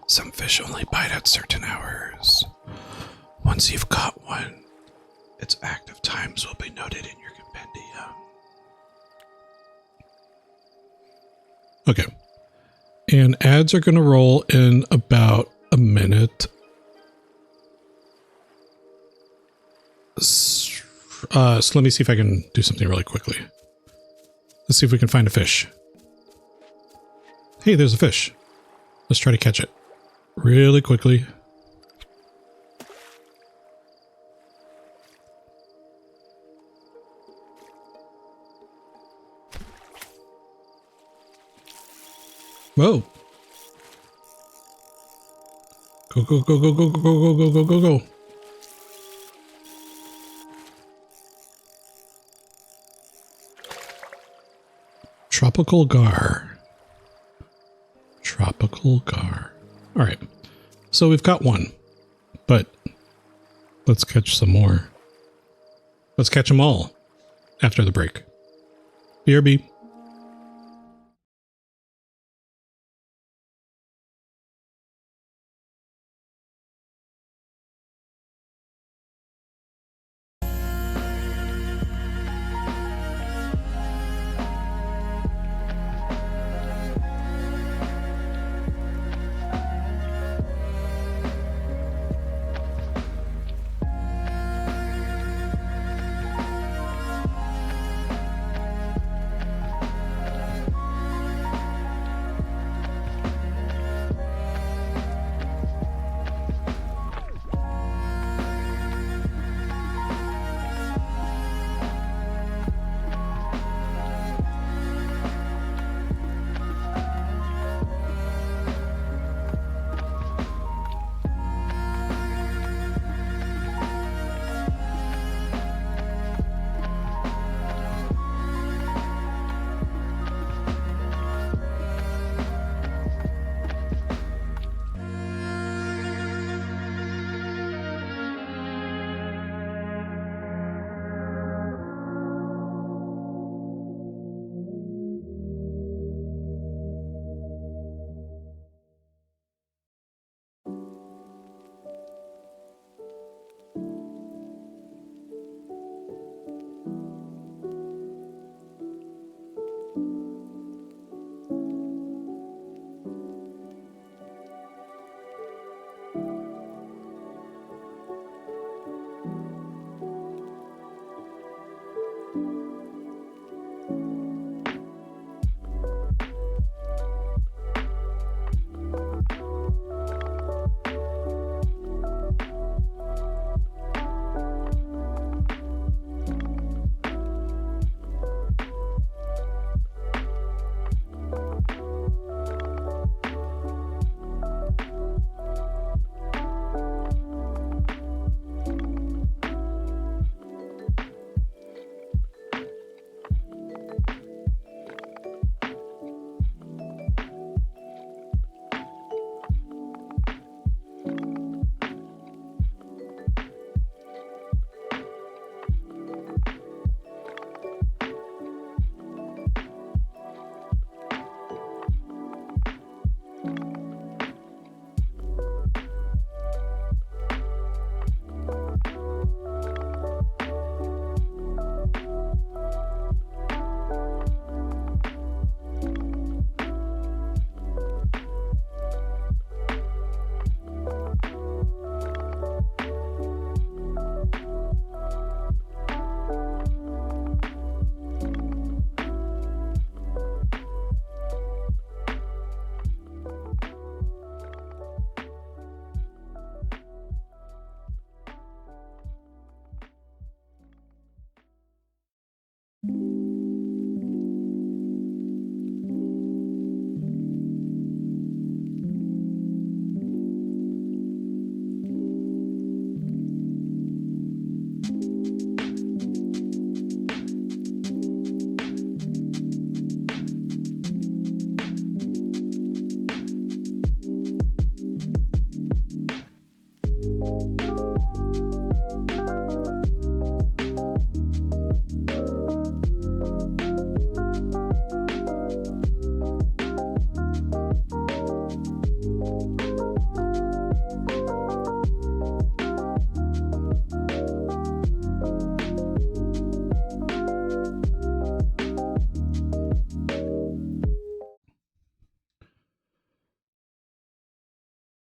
Some fish only bite at certain hours. Once you've caught one, its active times will be noted in your compendium. Okay. And ads are going to roll in about a minute. So let me see if I can do something really quickly. Let's see if we can find a fish. Hey, there's a fish. Let's try to catch it really quickly. Whoa. Go, go, go, go, go, go, go, go, go, go, go. Tropical gar. Tropical gar. All right. So we've got one, but let's catch some more. Let's catch them all after the break. BRB.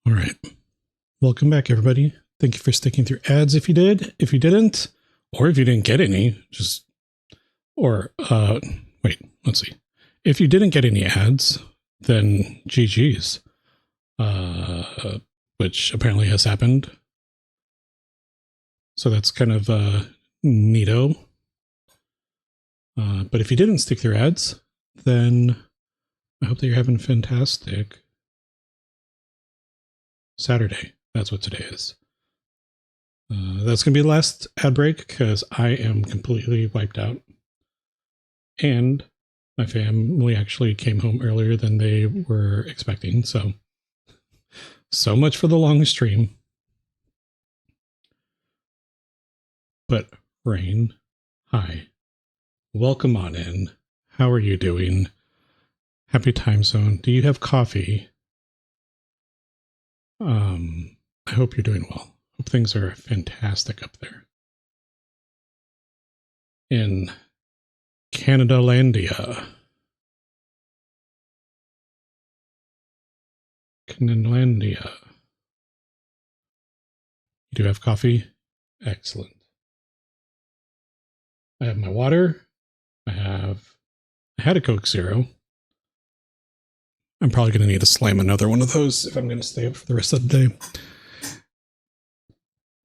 All right. Welcome back, everybody. Thank you for sticking through ads if you did. If you didn't, or if you didn't get any, wait, let's see. If you didn't get any ads, then GG's, which apparently has happened. So that's kind of neato. But if you didn't stick through ads, then I hope that you're having a fantastic Saturday. That's what today is. That's going to be the last ad break because I am completely wiped out. And my family actually came home earlier than they were expecting. So much for the long stream. But Rain, hi. Welcome on in. How are you doing? Happy time zone. Do you have coffee? I hope you're doing well. Hope things are fantastic up there. In Canadalandia. Canadalandia. You do have coffee? Excellent. I have my water. I had a Coke Zero. I'm probably going to need to slam another one of those if I'm going to stay up for the rest of the day.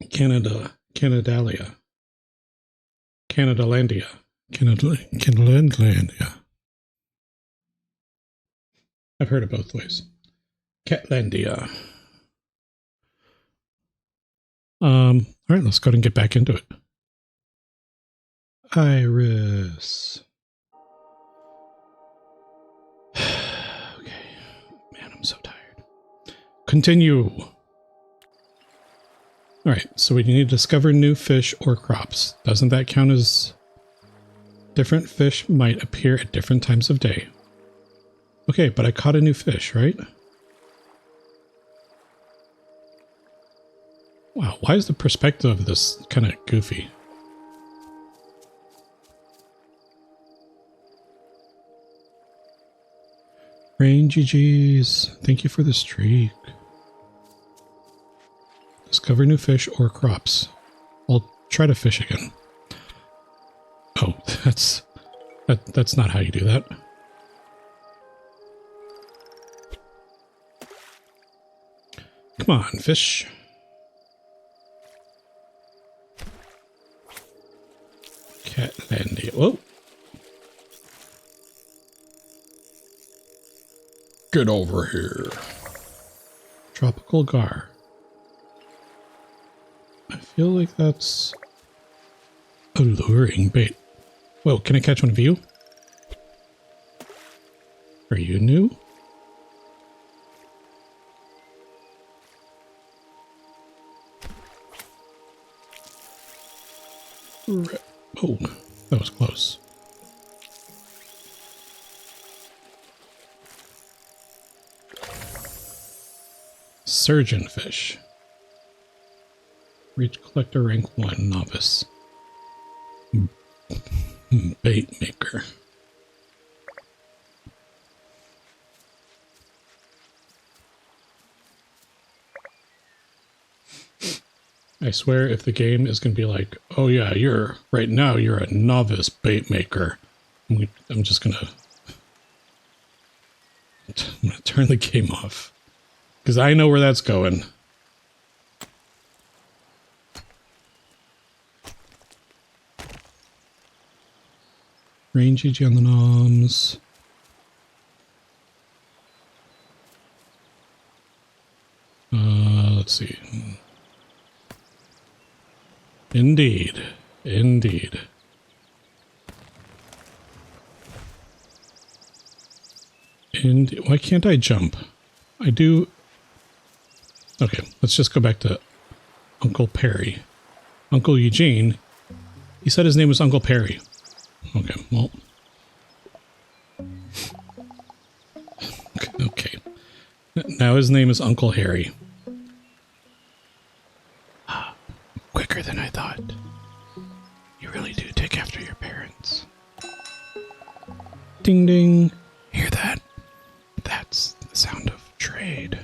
Canadalandia. Canadalandia. I've heard it both ways. Catlandia. All right, let's go ahead and get back into it. Iris. Okay. Man, I'm so tired. Continue. All right, so we need to discover new fish or crops. Doesn't that count as different fish might appear at different times of day? Okay, but I caught a new fish, right? Wow, why is the perspective of this kind of goofy? Rain GG's, thank you for the streak. Discover new fish or crops. I'll try to fish again. Oh, that's not how you do that. Come on, fish. Catlandia. Whoa. Get over here. Tropical gar. I feel like that's alluring bait. Whoa, can I catch one of you? Are you new? Oh, that was close. Surgeon fish. Reach collector rank 1 novice. Bait maker. I swear if the game is going to be like, oh yeah, right now you're a novice bait maker. I'm just going to turn the game off. Because I know where that's going. Rain GG on the noms. Let's see. Indeed. Indeed. Why can't I jump? I do. Okay, let's just go back to Uncle Perry. Uncle Eugene. He said his name was Uncle Perry. Okay, well. Okay. Now his name is Uncle Harry. Quicker than I thought. You really do take after your parents. Ding ding. Hear that? That's the sound of trade.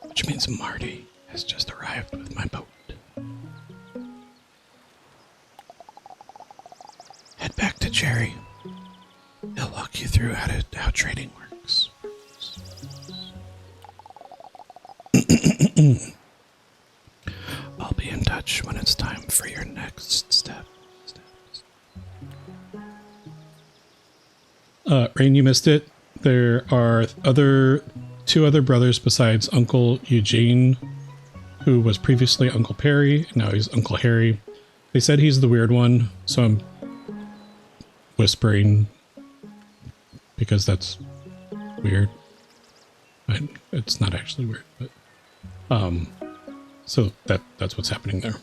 Which means Marty has just arrived with my boat. Head back to Jerry. He'll walk you through how trading works. I'll be in touch when it's time for your next step. Rain, you missed it. There are two other brothers besides Uncle Eugene, who was previously Uncle Perry, and now he's Uncle Harry. They said he's the weird one, so I'm whispering because that's weird. It's not actually weird, but so that's what's happening there.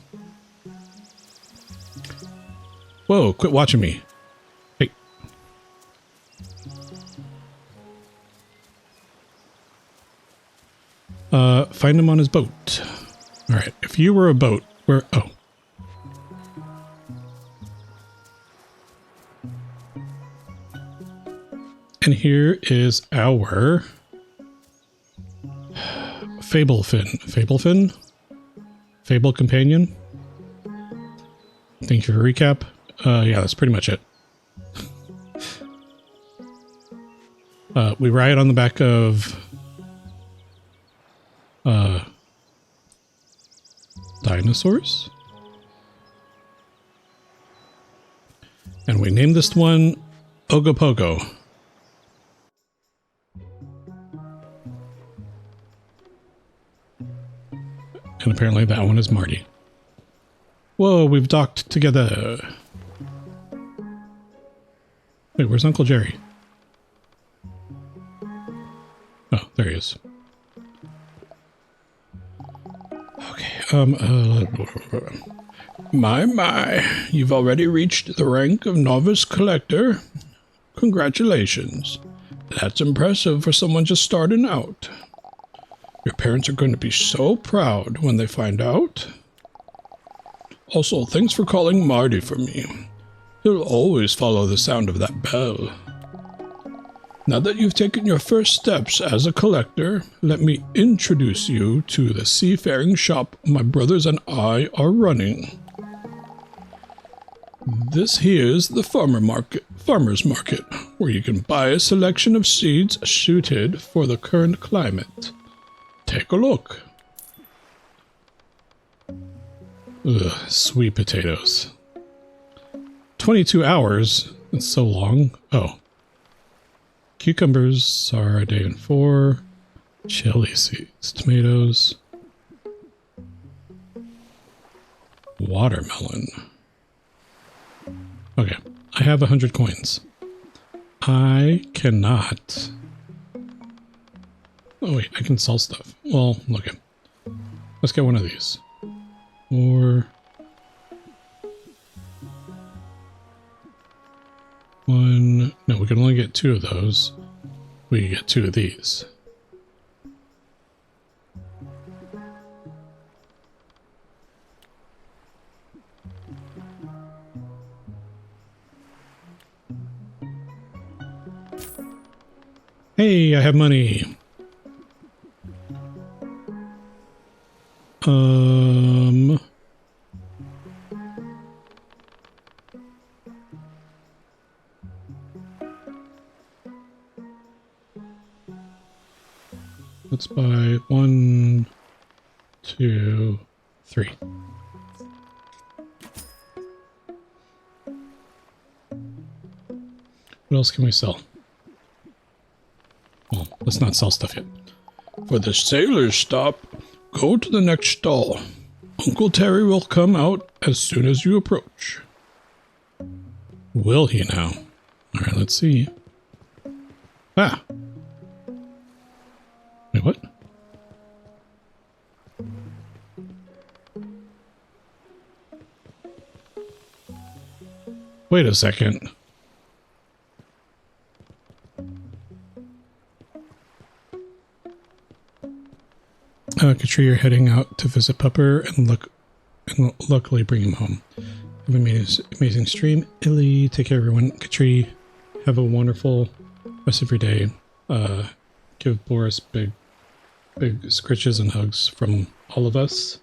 Whoa, quit watching me. Hey. Find him on his boat. All right, if you were a boat, where... Oh. And here is our Fablefin? Fable Companion? Thank you for the recap. Yeah, that's pretty much it. We ride on the back of dinosaurs. And we named this one Ogopogo. And apparently that one is Marty. Whoa, we've docked together. Wait, where's Uncle Jerry? Oh, there he is. Okay, My, you've already reached the rank of novice collector. Congratulations. That's impressive for someone just starting out. Your parents are going to be so proud when they find out. Also, thanks for calling Marty for me. He'll always follow the sound of that bell. Now that you've taken your first steps as a collector, let me introduce you to the seafaring shop my brothers and I are running. This here's the farmer's market, where you can buy a selection of seeds suited for the current climate. Take a look. Ugh, sweet potatoes. 22 hours? That's so long. Oh. Cucumbers are a day and 4. Chili seeds. Tomatoes. Watermelon. Okay. I have 100 coins. I cannot... Oh wait, I can sell stuff. Well, okay. Let's get one of these. Or... one... No, we can only get 2 of those. We can get 2 of these. Hey, I have money. Let's buy 1, 2, 3. What else can we sell? Well, let's not sell stuff yet. For the sailor's stop, go to the next stall. Uncle Terry will come out as soon as you approach. Will he now? Alright, let's see. Ah! Wait, what? Wait a second. Katri, you're heading out to visit Pupper and luckily bring him home. Have an amazing stream. Illy, take care everyone. Katri, have a wonderful rest of your day. Give Boris big scritches and hugs from all of us.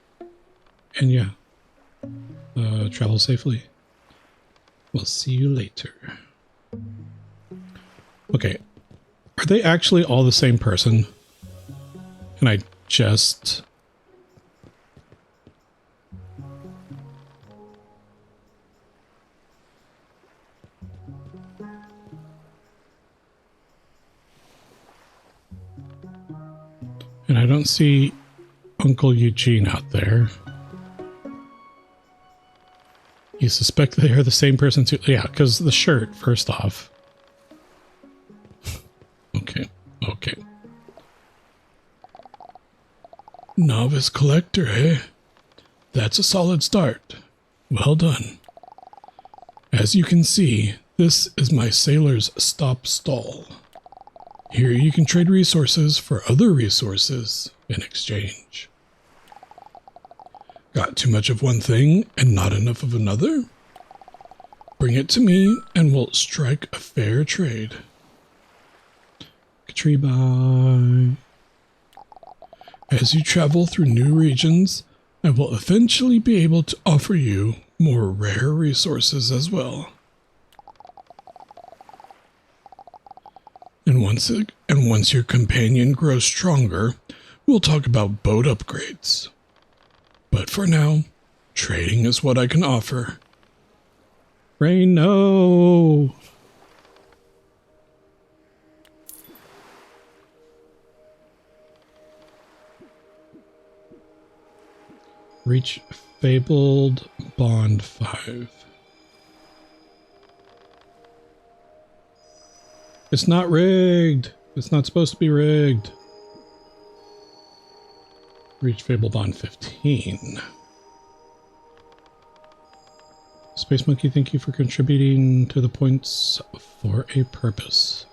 And yeah, travel safely. We'll see you later. Okay, are they actually all the same person? And I just... And I don't see Uncle Eugene out there. You suspect they are the same person too? Yeah, because the shirt, first off. Okay, okay. Novice collector, eh? That's a solid start. Well done. As you can see, this is my sailor's stop stall. Here you can trade resources for other resources in exchange. Got too much of one thing and not enough of another? Bring it to me and we'll strike a fair trade. Tree bye. As you travel through new regions, I will eventually be able to offer you more rare resources as well. And once your companion grows stronger, we'll talk about boat upgrades. But for now, trading is what I can offer. Rain, no! Reach Fabled Bond 5. It's not rigged. It's not supposed to be rigged. Reach Fabled Bond 15. Space Monkey, thank you for contributing to the points for a purpose.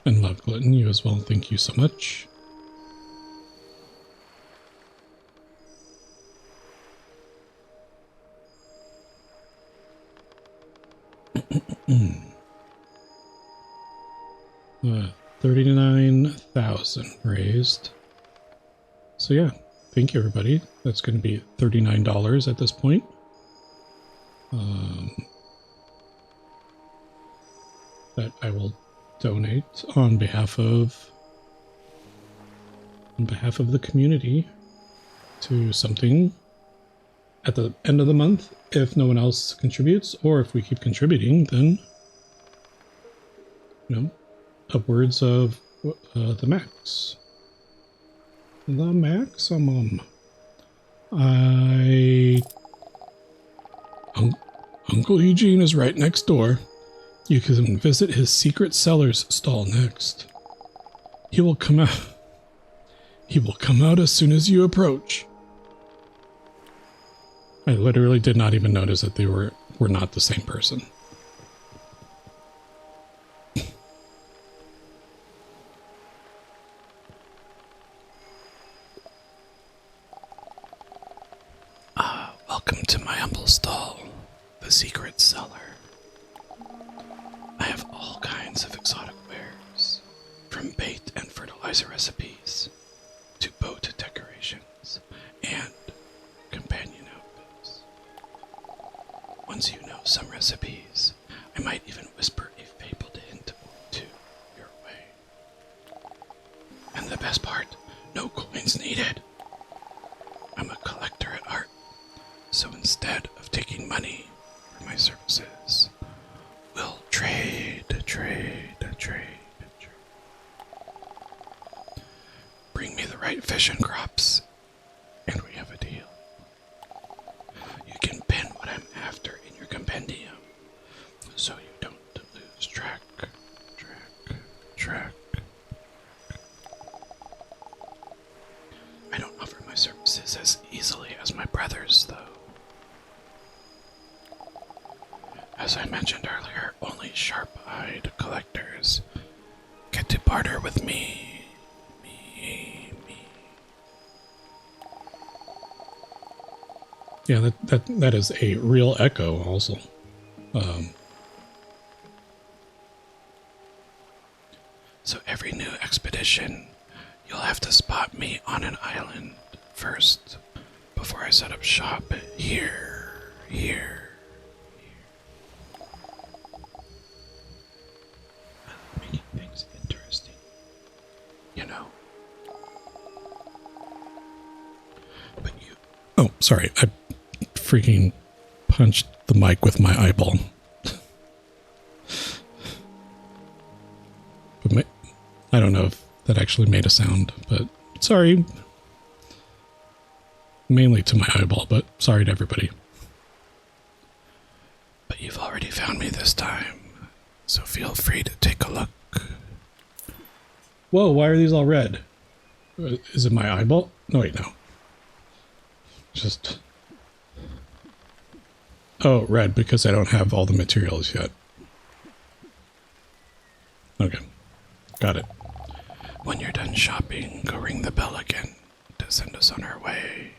And Love Glutton, you as well, thank you so much. uh, 39,000 raised. So yeah, thank you everybody. That's going to be $39 at this point. That I will donate on behalf of the community to something at the end of the month if no one else contributes, or if we keep contributing, then upwards of the max. The maximum. Uncle Eugene is right next door. You can visit his secret cellar's stall next. He will come out as soon as you approach. I literally did not even notice that they were not the same person. Welcome to my humble stall, the secret cellar. I have all kinds of exotic wares, from bait and fertilizer recipes, to boat decorations, and companion outfits. Once you know some recipes, I might even whisper a fabled hint or two your way. And the best part, no coins needed. I'm a collector at heart, so instead of taking money for my services, we'll trade. Bring me the right fish and crops, and we have a deal. You can pin what I'm after in your compendium, so you don't lose track. I don't offer my services as easily as my brothers, though. As I mentioned earlier, only sharp-eyed collectors get to barter with me. Yeah, that is a real echo also. expedition, you'll have to spot me on an island first before I set up shop here. Making things interesting, you know. But you... Oh, sorry. I freaking punched the mic with my eyeball. But I don't know if that actually made a sound, but sorry. Mainly to my eyeball, but sorry to everybody. But you've already found me this time, so feel free to take a look. Whoa, why are these all red? Is it my eyeball? No, wait, no. Just... Oh, red, because I don't have all the materials yet. Okay. Got it. When you're done shopping, go ring the bell again to send us on our way.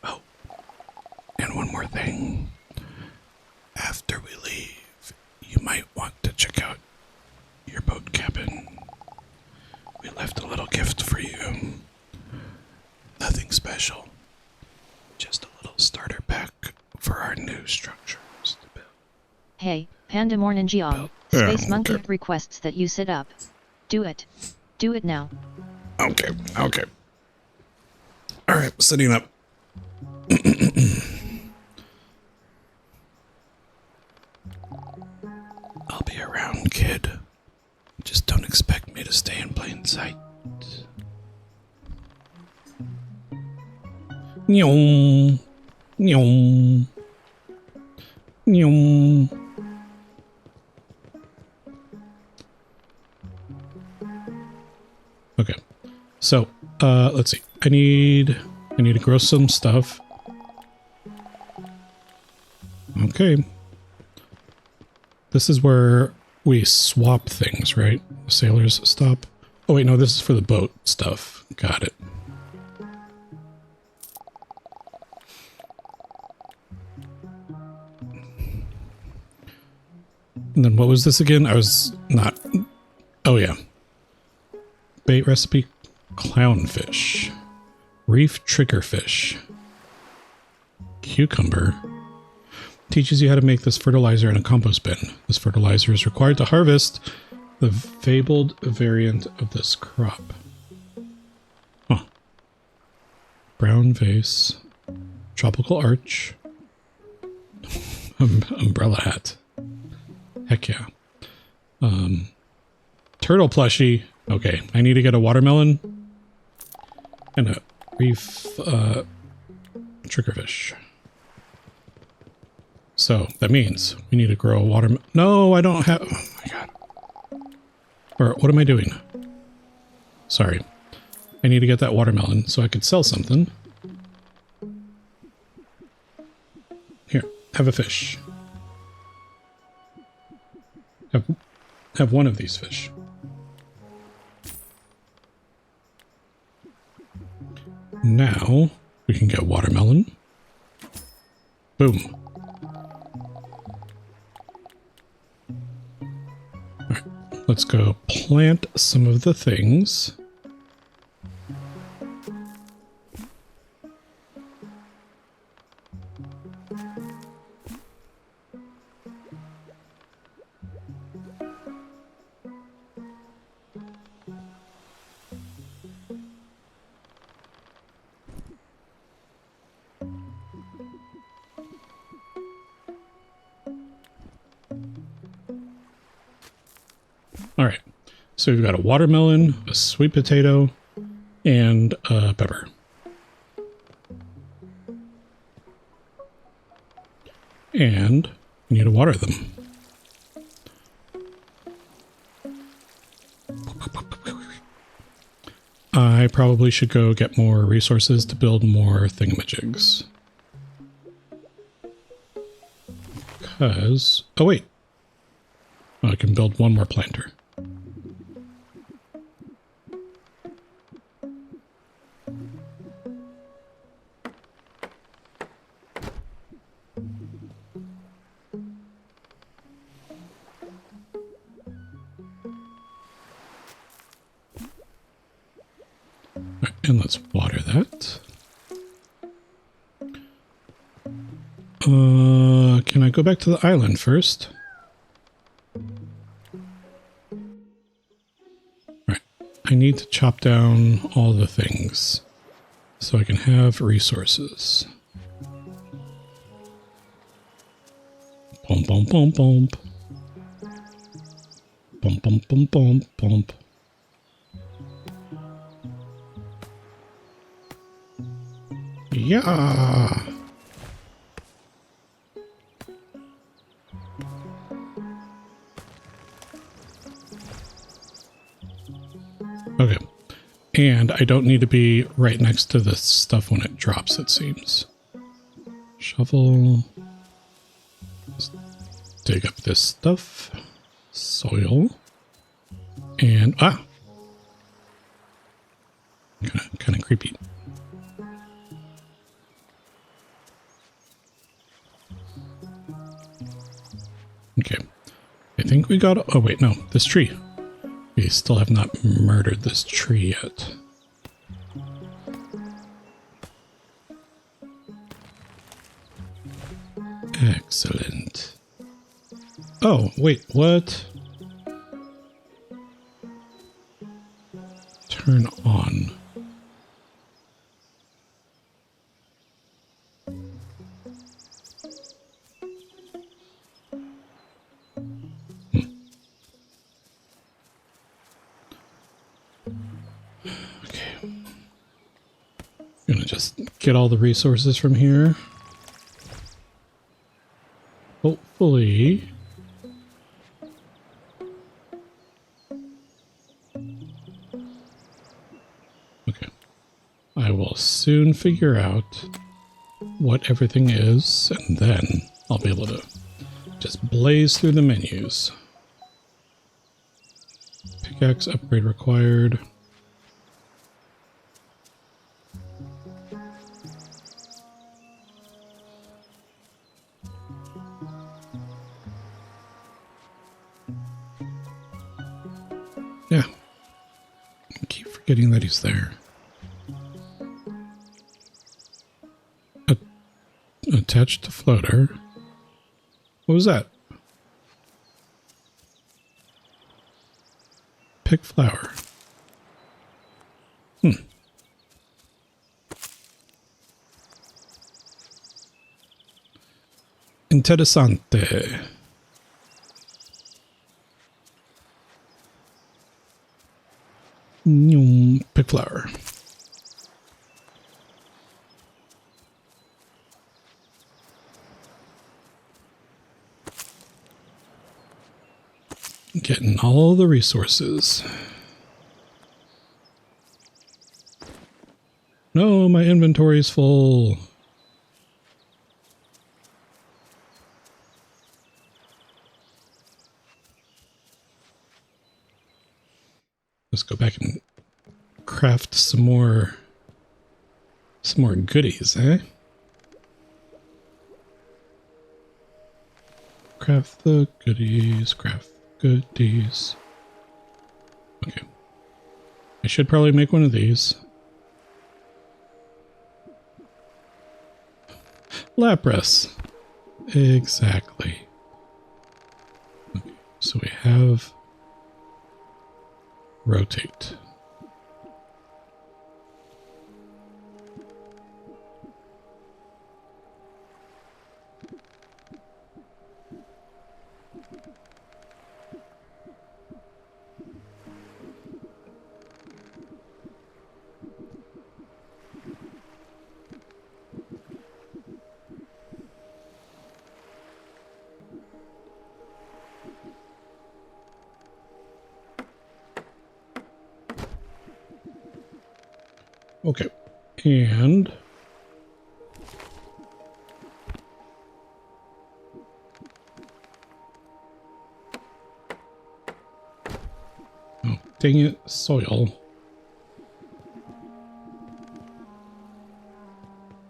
Oh, and one more thing. After we leave, you might want to check out your boat cabin. We left a little gift for you. Nothing special. Just a little starter pack for our new structures to build. Hey, Pandamorningion, Space Monkey requests that you sit up. Do it. Do it now. Okay. Alright, sitting up. I'll be around, kid. Just don't expect me to stay in plain sight. Nyong. Nyong. Nyong. Okay. So, let's see. I need to grow some stuff. Okay. This is where we swap things, right? Sailors stop. Oh wait, no, this is for the boat stuff. Got it. And then what was this again? I was not... Oh yeah. Bait recipe, clownfish, reef triggerfish, cucumber. Teaches you how to make this fertilizer in a compost bin. This fertilizer is required to harvest the fabled variant of this crop. Huh. Brown vase, tropical arch, umbrella hat. Heck yeah. Turtle plushie. Okay, I need to get a watermelon and a reef triggerfish. So that means we need to grow a watermelon. No, I don't have. Oh my god. Or what am I doing? Sorry. I need to get that watermelon so I could sell something. Here, have a fish. Have one of these fish. Now we can get watermelon. Boom. All right, let's go plant some of the things. All right, so we've got a watermelon, a sweet potato, and a pepper. And we need to water them. I probably should go get more resources to build more thingamajigs. Because... oh wait. Oh, I can build one more planter. And let's water that. Can I go back to the island first? Right. I need to chop down all the things so I can have resources. Bump, bump, bump, bump. Bump, bump, bump, bump, bump. Yeah. Okay. And I don't need to be right next to this stuff when it drops, it seems. Shovel. Let's dig up this stuff. Soil. And, kind of creepy. Okay. I think we got, oh wait, no, this tree. We still have not murdered this tree yet. Excellent. Oh, wait, what? Turn on. Gonna just get all the resources from here. Hopefully. Okay. I will soon figure out what everything is, and then I'll be able to just blaze through the menus. Pickaxe upgrade required. Yeah. I keep forgetting that he's there. Attached to floater. What was that? Pick flower. Interessante. Pick flower. Getting all the resources. No, my inventory is full. Let's go back and craft some more goodies, eh? Craft the goodies, craft goodies. Okay. I should probably make one of these. Lapras. Exactly. Okay, so we have rotate. Okay, and oh, dang it, soil.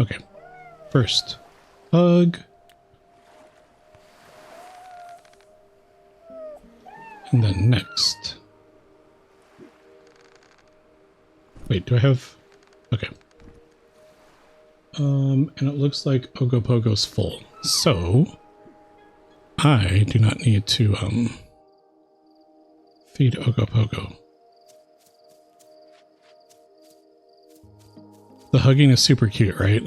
Okay, first, hug. And then next. Wait, do I have... Okay. And it looks like Ogopogo's full. So I do not need to feed Ogopogo. The hugging is super cute, right?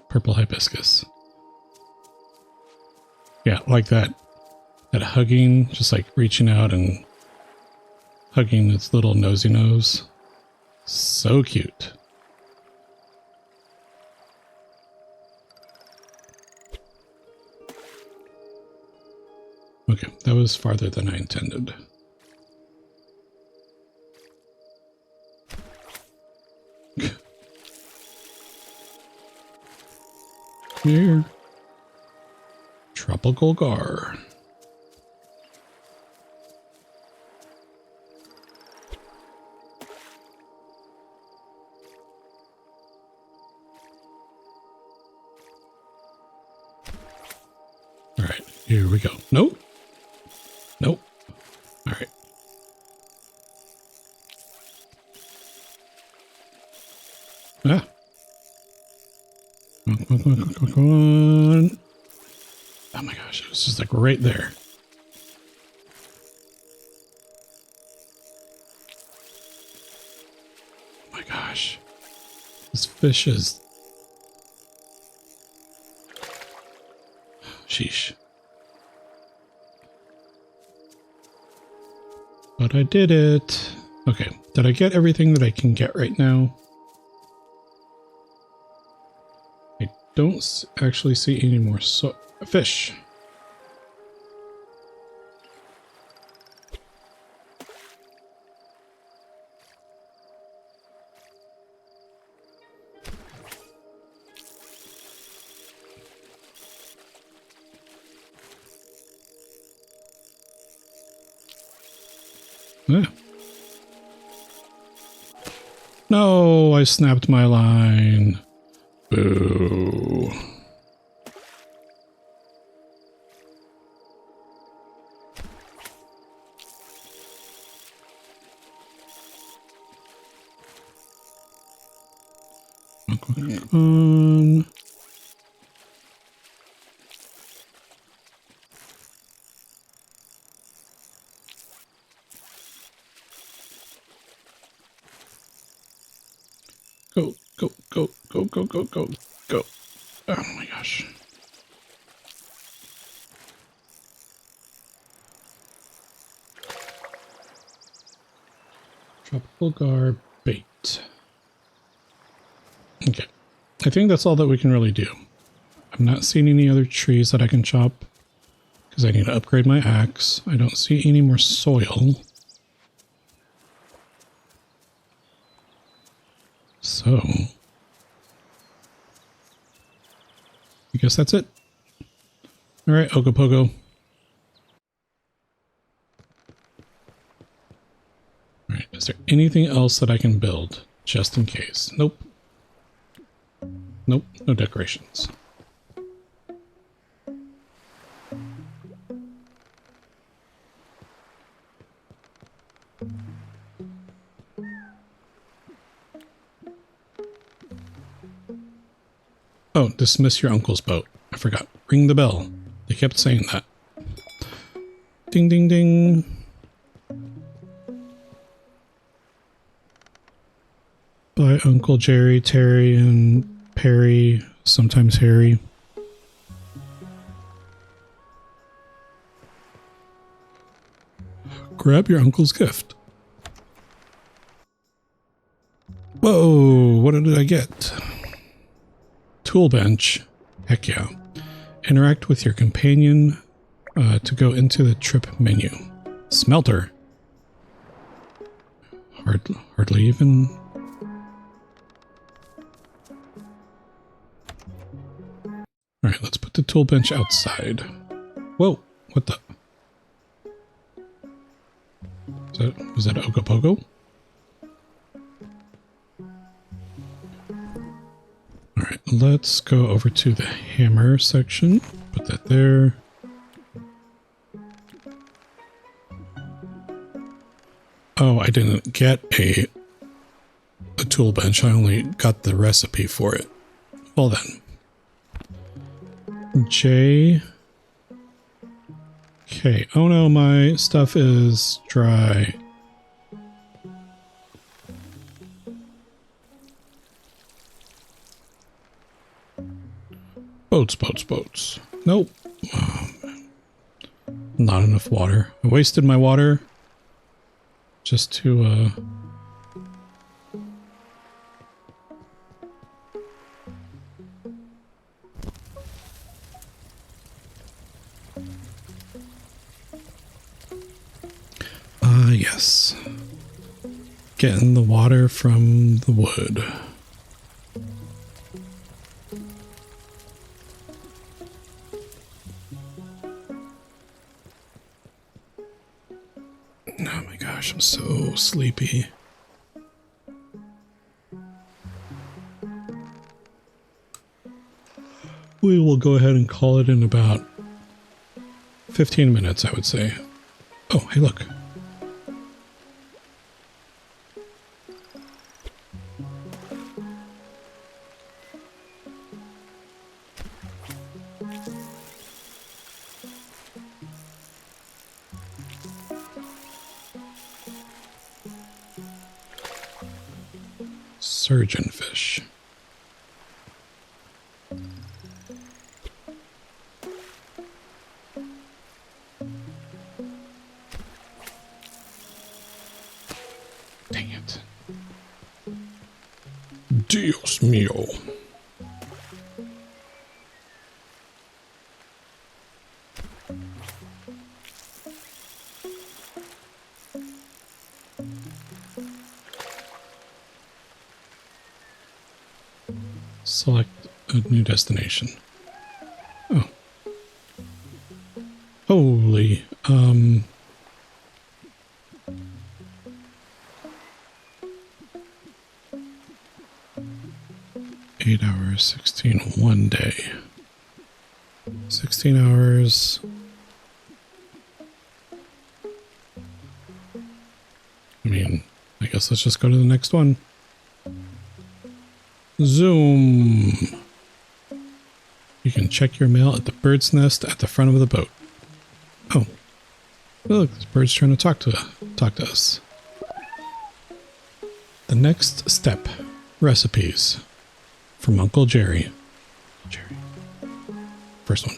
Purple hibiscus. Yeah, like that. That hugging, just like reaching out and hugging its little nosy nose. So cute. Okay, that was farther than I intended. Here. Tropical gar. All right, here we go. Nope. Nope. All right. Ah. Come on. Oh my gosh, it was just like right there. Oh my gosh. This fish is... Sheesh. But I did it. Okay, did I get everything that I can get right now? I don't actually see any more fish. Yeah. No, I snapped my line. Boo. Come on. Go, go, go, go, go, go, go, go. Oh my gosh. Tropical gar bait. Okay. I think that's all that we can really do. I'm not seeing any other trees that I can chop because I need to upgrade my axe. I don't see any more soil. So, I guess that's it. All right, Ogopogo. All right, is there anything else that I can build just in case? Nope. Nope, no decorations. Oh, dismiss your uncle's boat. I forgot. Ring the bell. They kept saying that. Ding, ding, ding. By Uncle Jerry, Terry, and Perry, sometimes Harry. Grab your uncle's gift. Whoa, what did I get? Tool bench. Heck yeah. Interact with your companion to go into the trip menu. Smelter. Hardly even... Alright, let's put the tool bench outside. Whoa, what the... Was that Ogopogo? Alright, let's go over to the hammer section. Put that there. Oh, I didn't get a a tool bench. I only got the recipe for it. Well then. J. K. Oh no, my stuff is dry. Boats. Nope. Not enough water. I wasted my water just to, yes. Getting the water from the wood. Oh my gosh, I'm so sleepy. We will go ahead and call it in about 15 minutes, I would say. Oh, hey, look. Surgeonfish. Dang it. Dios mío. Select a new destination. Oh. Holy, 8 hours, 16, one day. 16 hours. I mean, I guess let's just go to the next one. Zoom. You can check your mail at the bird's nest at the front of the boat. Oh, look, this bird's trying to talk to us. The next step: recipes from Uncle Jerry. First one.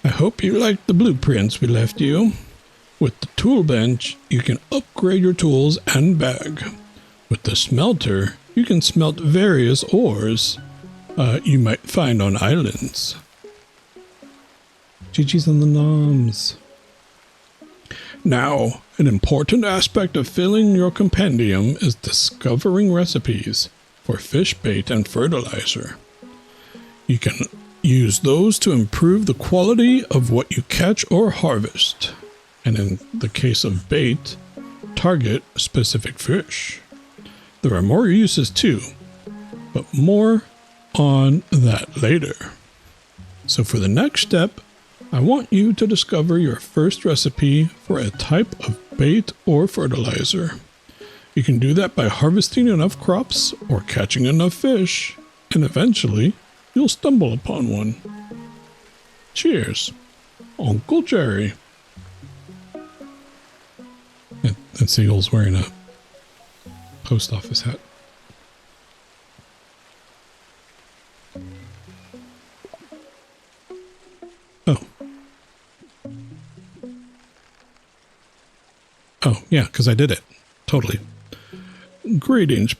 I hope you liked the blueprints we left you. With the tool bench, you can upgrade your tools and bag. With the smelter, you can smelt various ores you might find on islands. GG's on the noms. Now, an important aspect of filling your compendium is discovering recipes for fish bait and fertilizer. You can use those to improve the quality of what you catch or harvest, and in the case of bait, target specific fish. There are more uses too, but more on that later. So for the next step, I want you to discover your first recipe for a type of bait or fertilizer. You can do that by harvesting enough crops or catching enough fish, and eventually you'll stumble upon one. Cheers, Uncle Jerry. And Seagull's wearing a post office hat. Oh, yeah, because I did it. Totally. Greetings,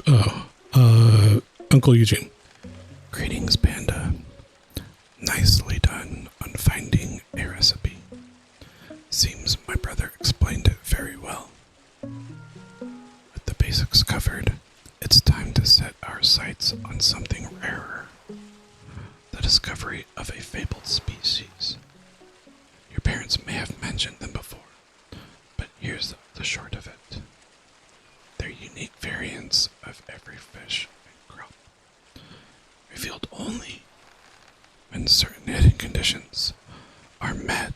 Uncle Eugene. Greetings, Panda. Nicely done on finding a recipe. Seems my brother explained it very well. With the basics covered, it's time to set our sights on something rarer. The discovery of a fabled species. Your parents may have mentioned them before, but here's the short of it. They're unique variants of every fish and crop, revealed only when certain hidden conditions are met.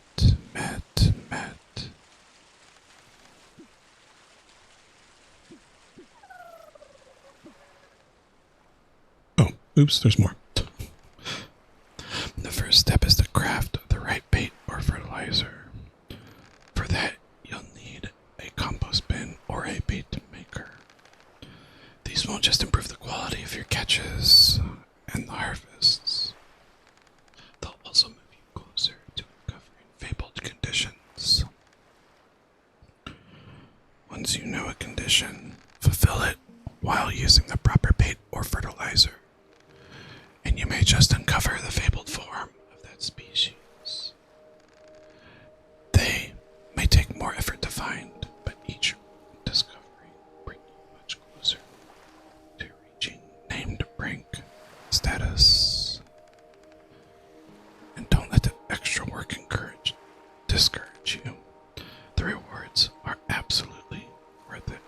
Oops, there's more. The first step is to craft the right bait or fertilizer. For that, you'll need a compost bin or a bait maker. These won't just improve the quality of your catches and the harvests. They'll also move you closer to uncovering fabled conditions. Once you know a condition, fulfill it while using the proper bait or fertilizer, and you may just uncover the fabled form of that species. They may take more effort to find, but each discovery brings you much closer to reaching named brink status. And don't let the extra work discourage you. The rewards are absolutely worth it.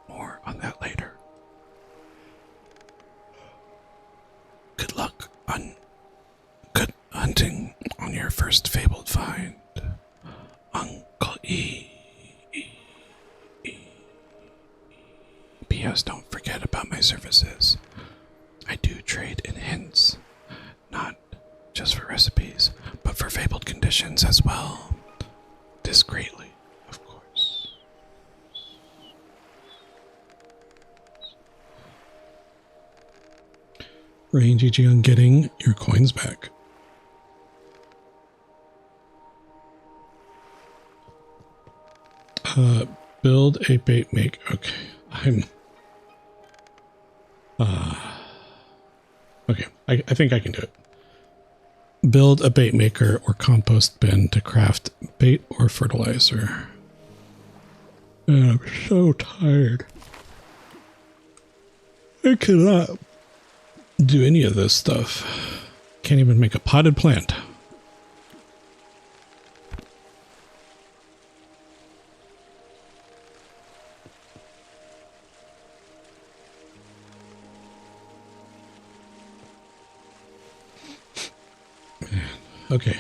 More on that later. Good luck on good hunting on your first fabled find, Uncle E. P.S. Don't forget about my services. I do trade in hints, not just for recipes, but for fabled conditions as well. Discreetly, of course. Rain GG on getting your coins back. Build a bait make. Okay, okay, I think I can do it. Build a bait maker or compost bin to craft bait or fertilizer. And I'm so tired. I cannot do any of this stuff. Can't even make a potted plant. Okay,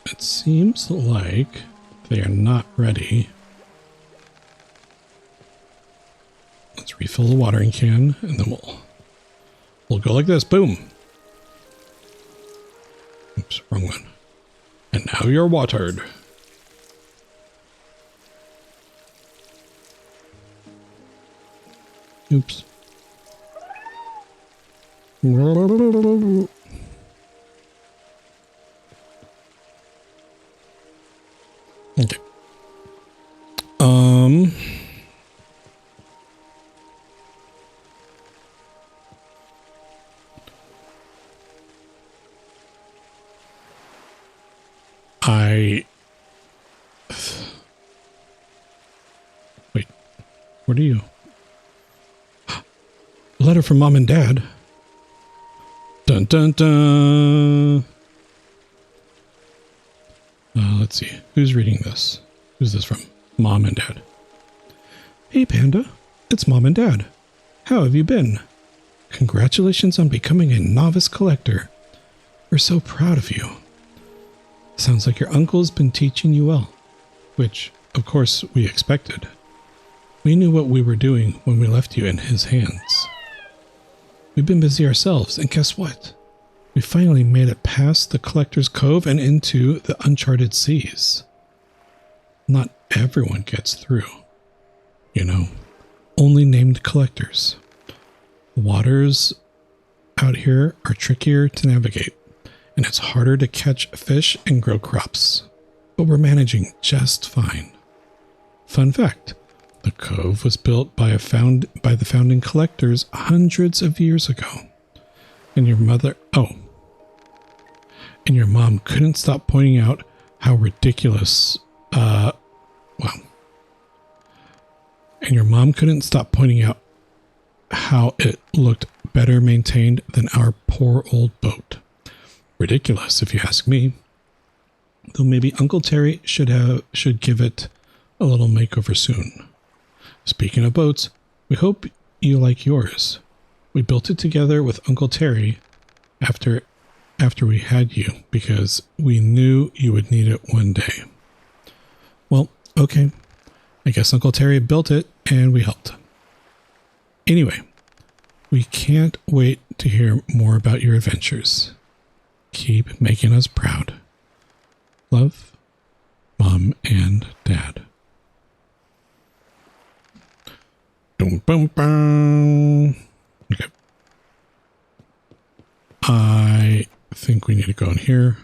it seems like they are not ready. Let's refill the watering can, and then we'll go like this. Boom. Oops, wrong one. And now you're watered. Oops. Okay. Wait, what are you? A letter from Mom and Dad. Dun dun dun. Let's see. Who's reading this? Who's this from? Mom and Dad. Hey Panda, it's Mom and Dad. How have you been? Congratulations on becoming a novice collector. We're so proud of you. Sounds like your uncle's been teaching you well, which, of course, we expected. We knew what we were doing when we left you in his hands. We've been busy ourselves, and guess what? We finally made it past the Collector's Cove and into the uncharted seas. Not everyone gets through. You know, only named collectors. The waters out here are trickier to navigate, and it's harder to catch fish and grow crops. But we're managing just fine. Fun fact. The Cove was built by the founding collectors hundreds of years ago. And your mom couldn't stop pointing out how ridiculous, and your mom couldn't stop pointing out how it looked better maintained than our poor old boat. Ridiculous, if you ask me. Though maybe Uncle Terry should give it a little makeover soon. Speaking of boats, we hope you like yours. We built it together with Uncle Terry after we had you because we knew you would need it one day. Well, okay. I guess Uncle Terry built it and we helped. Anyway, we can't wait to hear more about your adventures. Keep making us proud. Love, Mom and Dad. Dum, bum, bum. Okay. I think we need to go in here.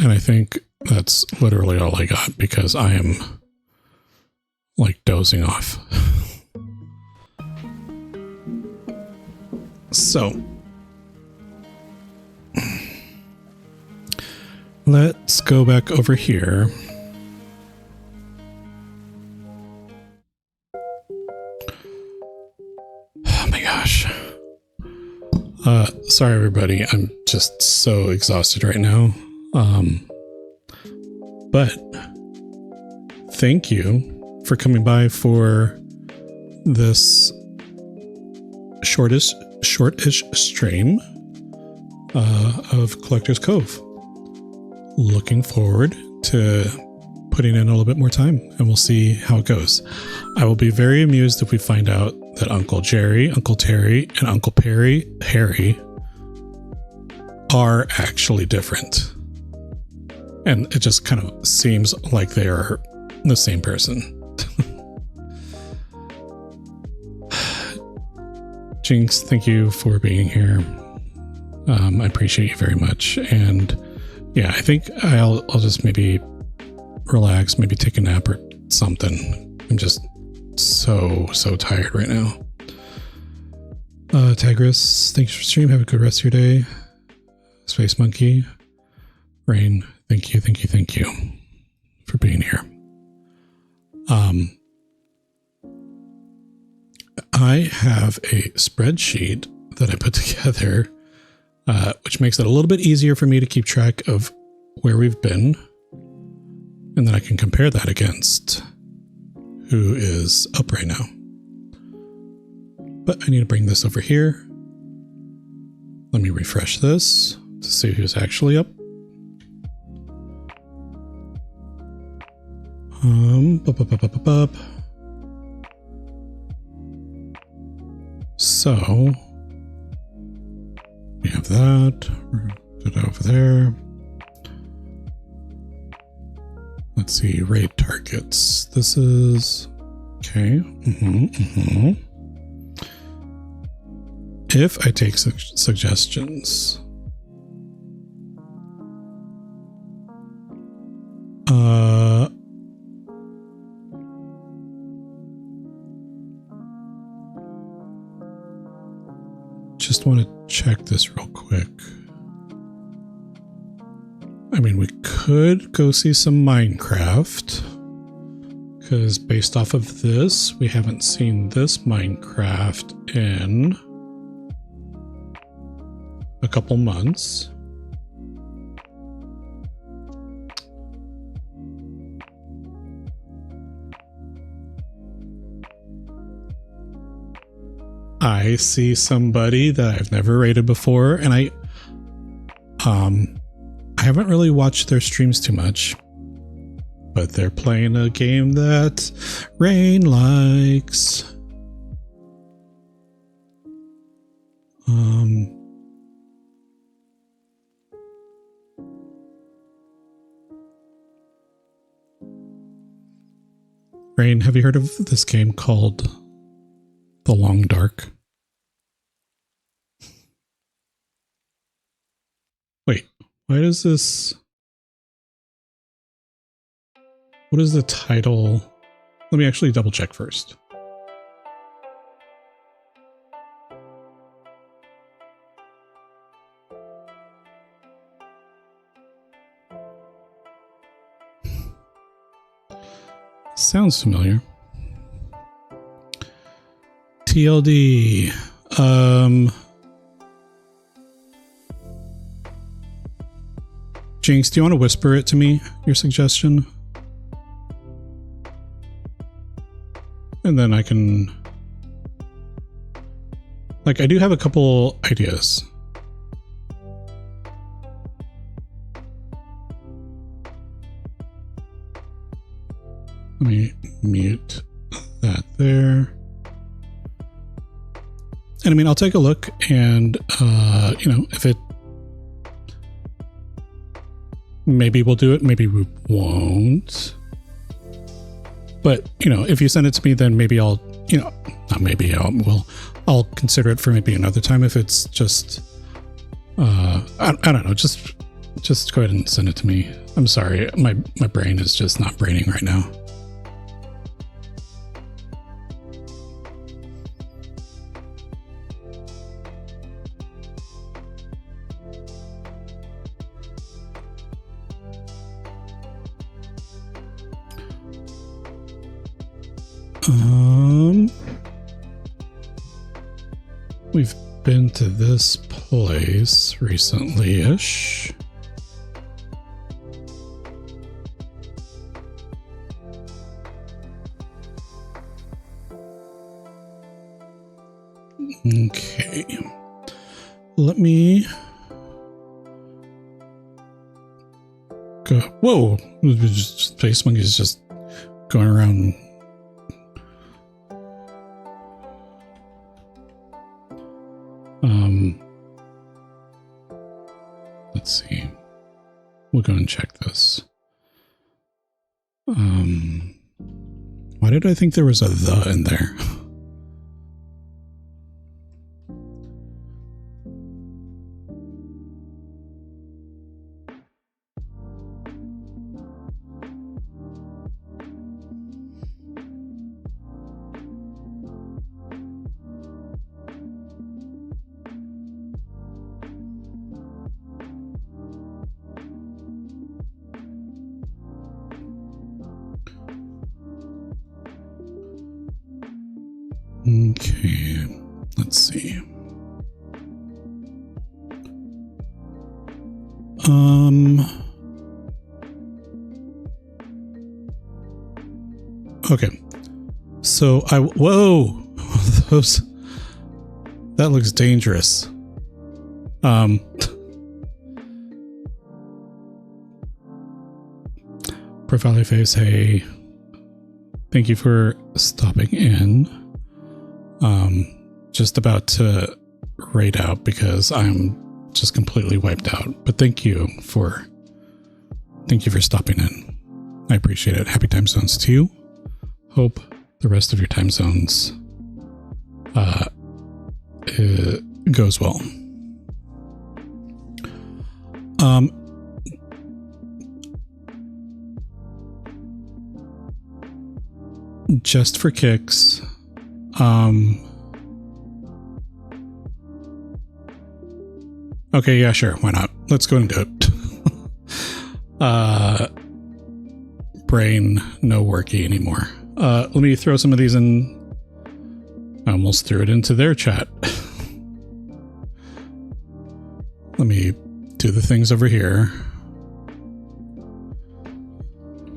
And I think that's literally all I got because I am like dozing off. So let's go back over here. Oh my gosh. Sorry everybody, I'm just so exhausted right now. But thank you for coming by for this shortish stream of Collector's Cove. Looking forward to putting in a little bit more time, and we'll see how it goes. I will be very amused if we find out that Uncle Jerry, Uncle Terry, and Uncle Harry are actually different. And it just kind of seems like they are the same person. Jinx, thank you for being here. I appreciate you very much. And yeah, I think I'll just maybe relax, maybe take a nap or something. I'm just so tired right now. Tigris, thanks for stream. Have a good rest of your day. Space Monkey, Rain, thank you for being here. I have a spreadsheet that I put together, which makes it a little bit easier for me to keep track of where we've been. And then I can compare that against who is up right now. But I need to bring this over here. Let me refresh this to see who's actually up. So we have that. Put it over there. Let's see, raid targets. This is okay. If I take suggestions, just want to check this real quick. I mean, we could go see some Minecraft, because based off of this, we haven't seen this Minecraft in a couple months. I see somebody that I've never rated before, and I haven't really watched their streams too much, but they're playing a game that Rain likes. Rain, have you heard of this game called The Long Dark? Wait, why does this... What is the title? Let me actually double check first. Sounds familiar. TLD. Jinx, do you want to whisper it to me, your suggestion? And then I can Like, I do have a couple ideas. Let me mute that there. And I mean, I'll take a look and, if it, maybe we'll do it, maybe we won't. But, if you send it to me, then maybe I'll, not maybe, I'll consider it for maybe another time if it's just, I don't know, just go ahead and send it to me. I'm sorry, my brain is just not braining right now. We've been to this place recently-ish. Okay. Let me go. Whoa! Space Monkey's just going around. Let's see. We'll go and check this. Why did I think there was a "the" in there? Okay, let's see. Okay. So whoa, that looks dangerous. Profile face, hey, thank you for stopping in. Just about to raid out because I'm just completely wiped out. But thank you for stopping in. I appreciate it. Happy time zones to you. Hope the rest of your time zones goes well. Just for kicks. Okay, yeah, sure. Why not? Let's go and do it. Brain no worky anymore. Let me throw some of these in. I almost threw it into their chat. Let me do the things over here.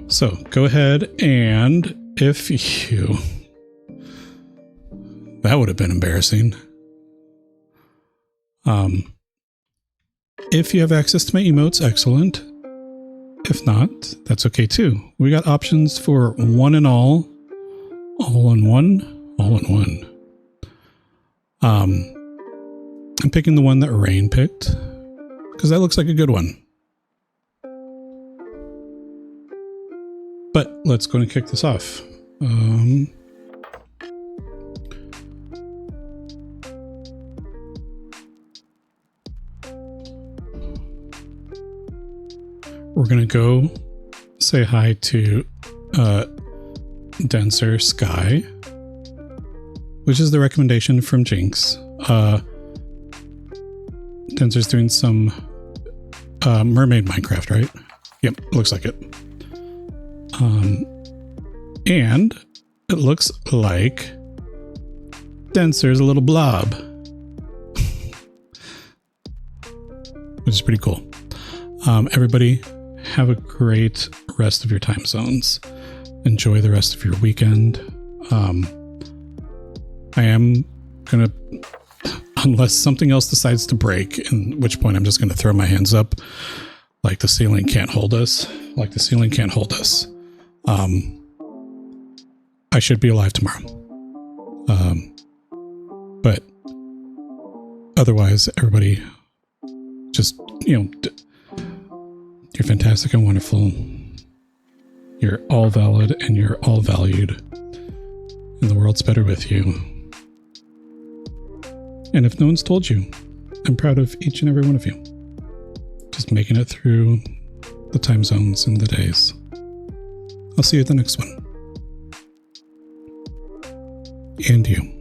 So go ahead and if you... That would have been embarrassing. If you have access to my emotes, excellent. If not, that's okay too. We got options for one and all in one, all in one. I'm picking the one that Rain picked because that looks like a good one. But let's go and kick this off. We're going to go say hi to Denser Sky, which is the recommendation from Jinx. Denser's doing some mermaid Minecraft, right? Yep, looks like it. And it looks like Denser's a little blob, which is pretty cool. Everybody, have a great rest of your time zones. Enjoy the rest of your weekend. I am gonna unless something else decides to break, in which point I'm just going to throw my hands up. Like the ceiling can't hold us. I should be alive tomorrow. But otherwise, everybody just, you're fantastic and wonderful. You're all valid and you're all valued. And the world's better with you. And if no one's told you, I'm proud of each and every one of you. Just making it through the time zones and the days. I'll see you at the next one. And you.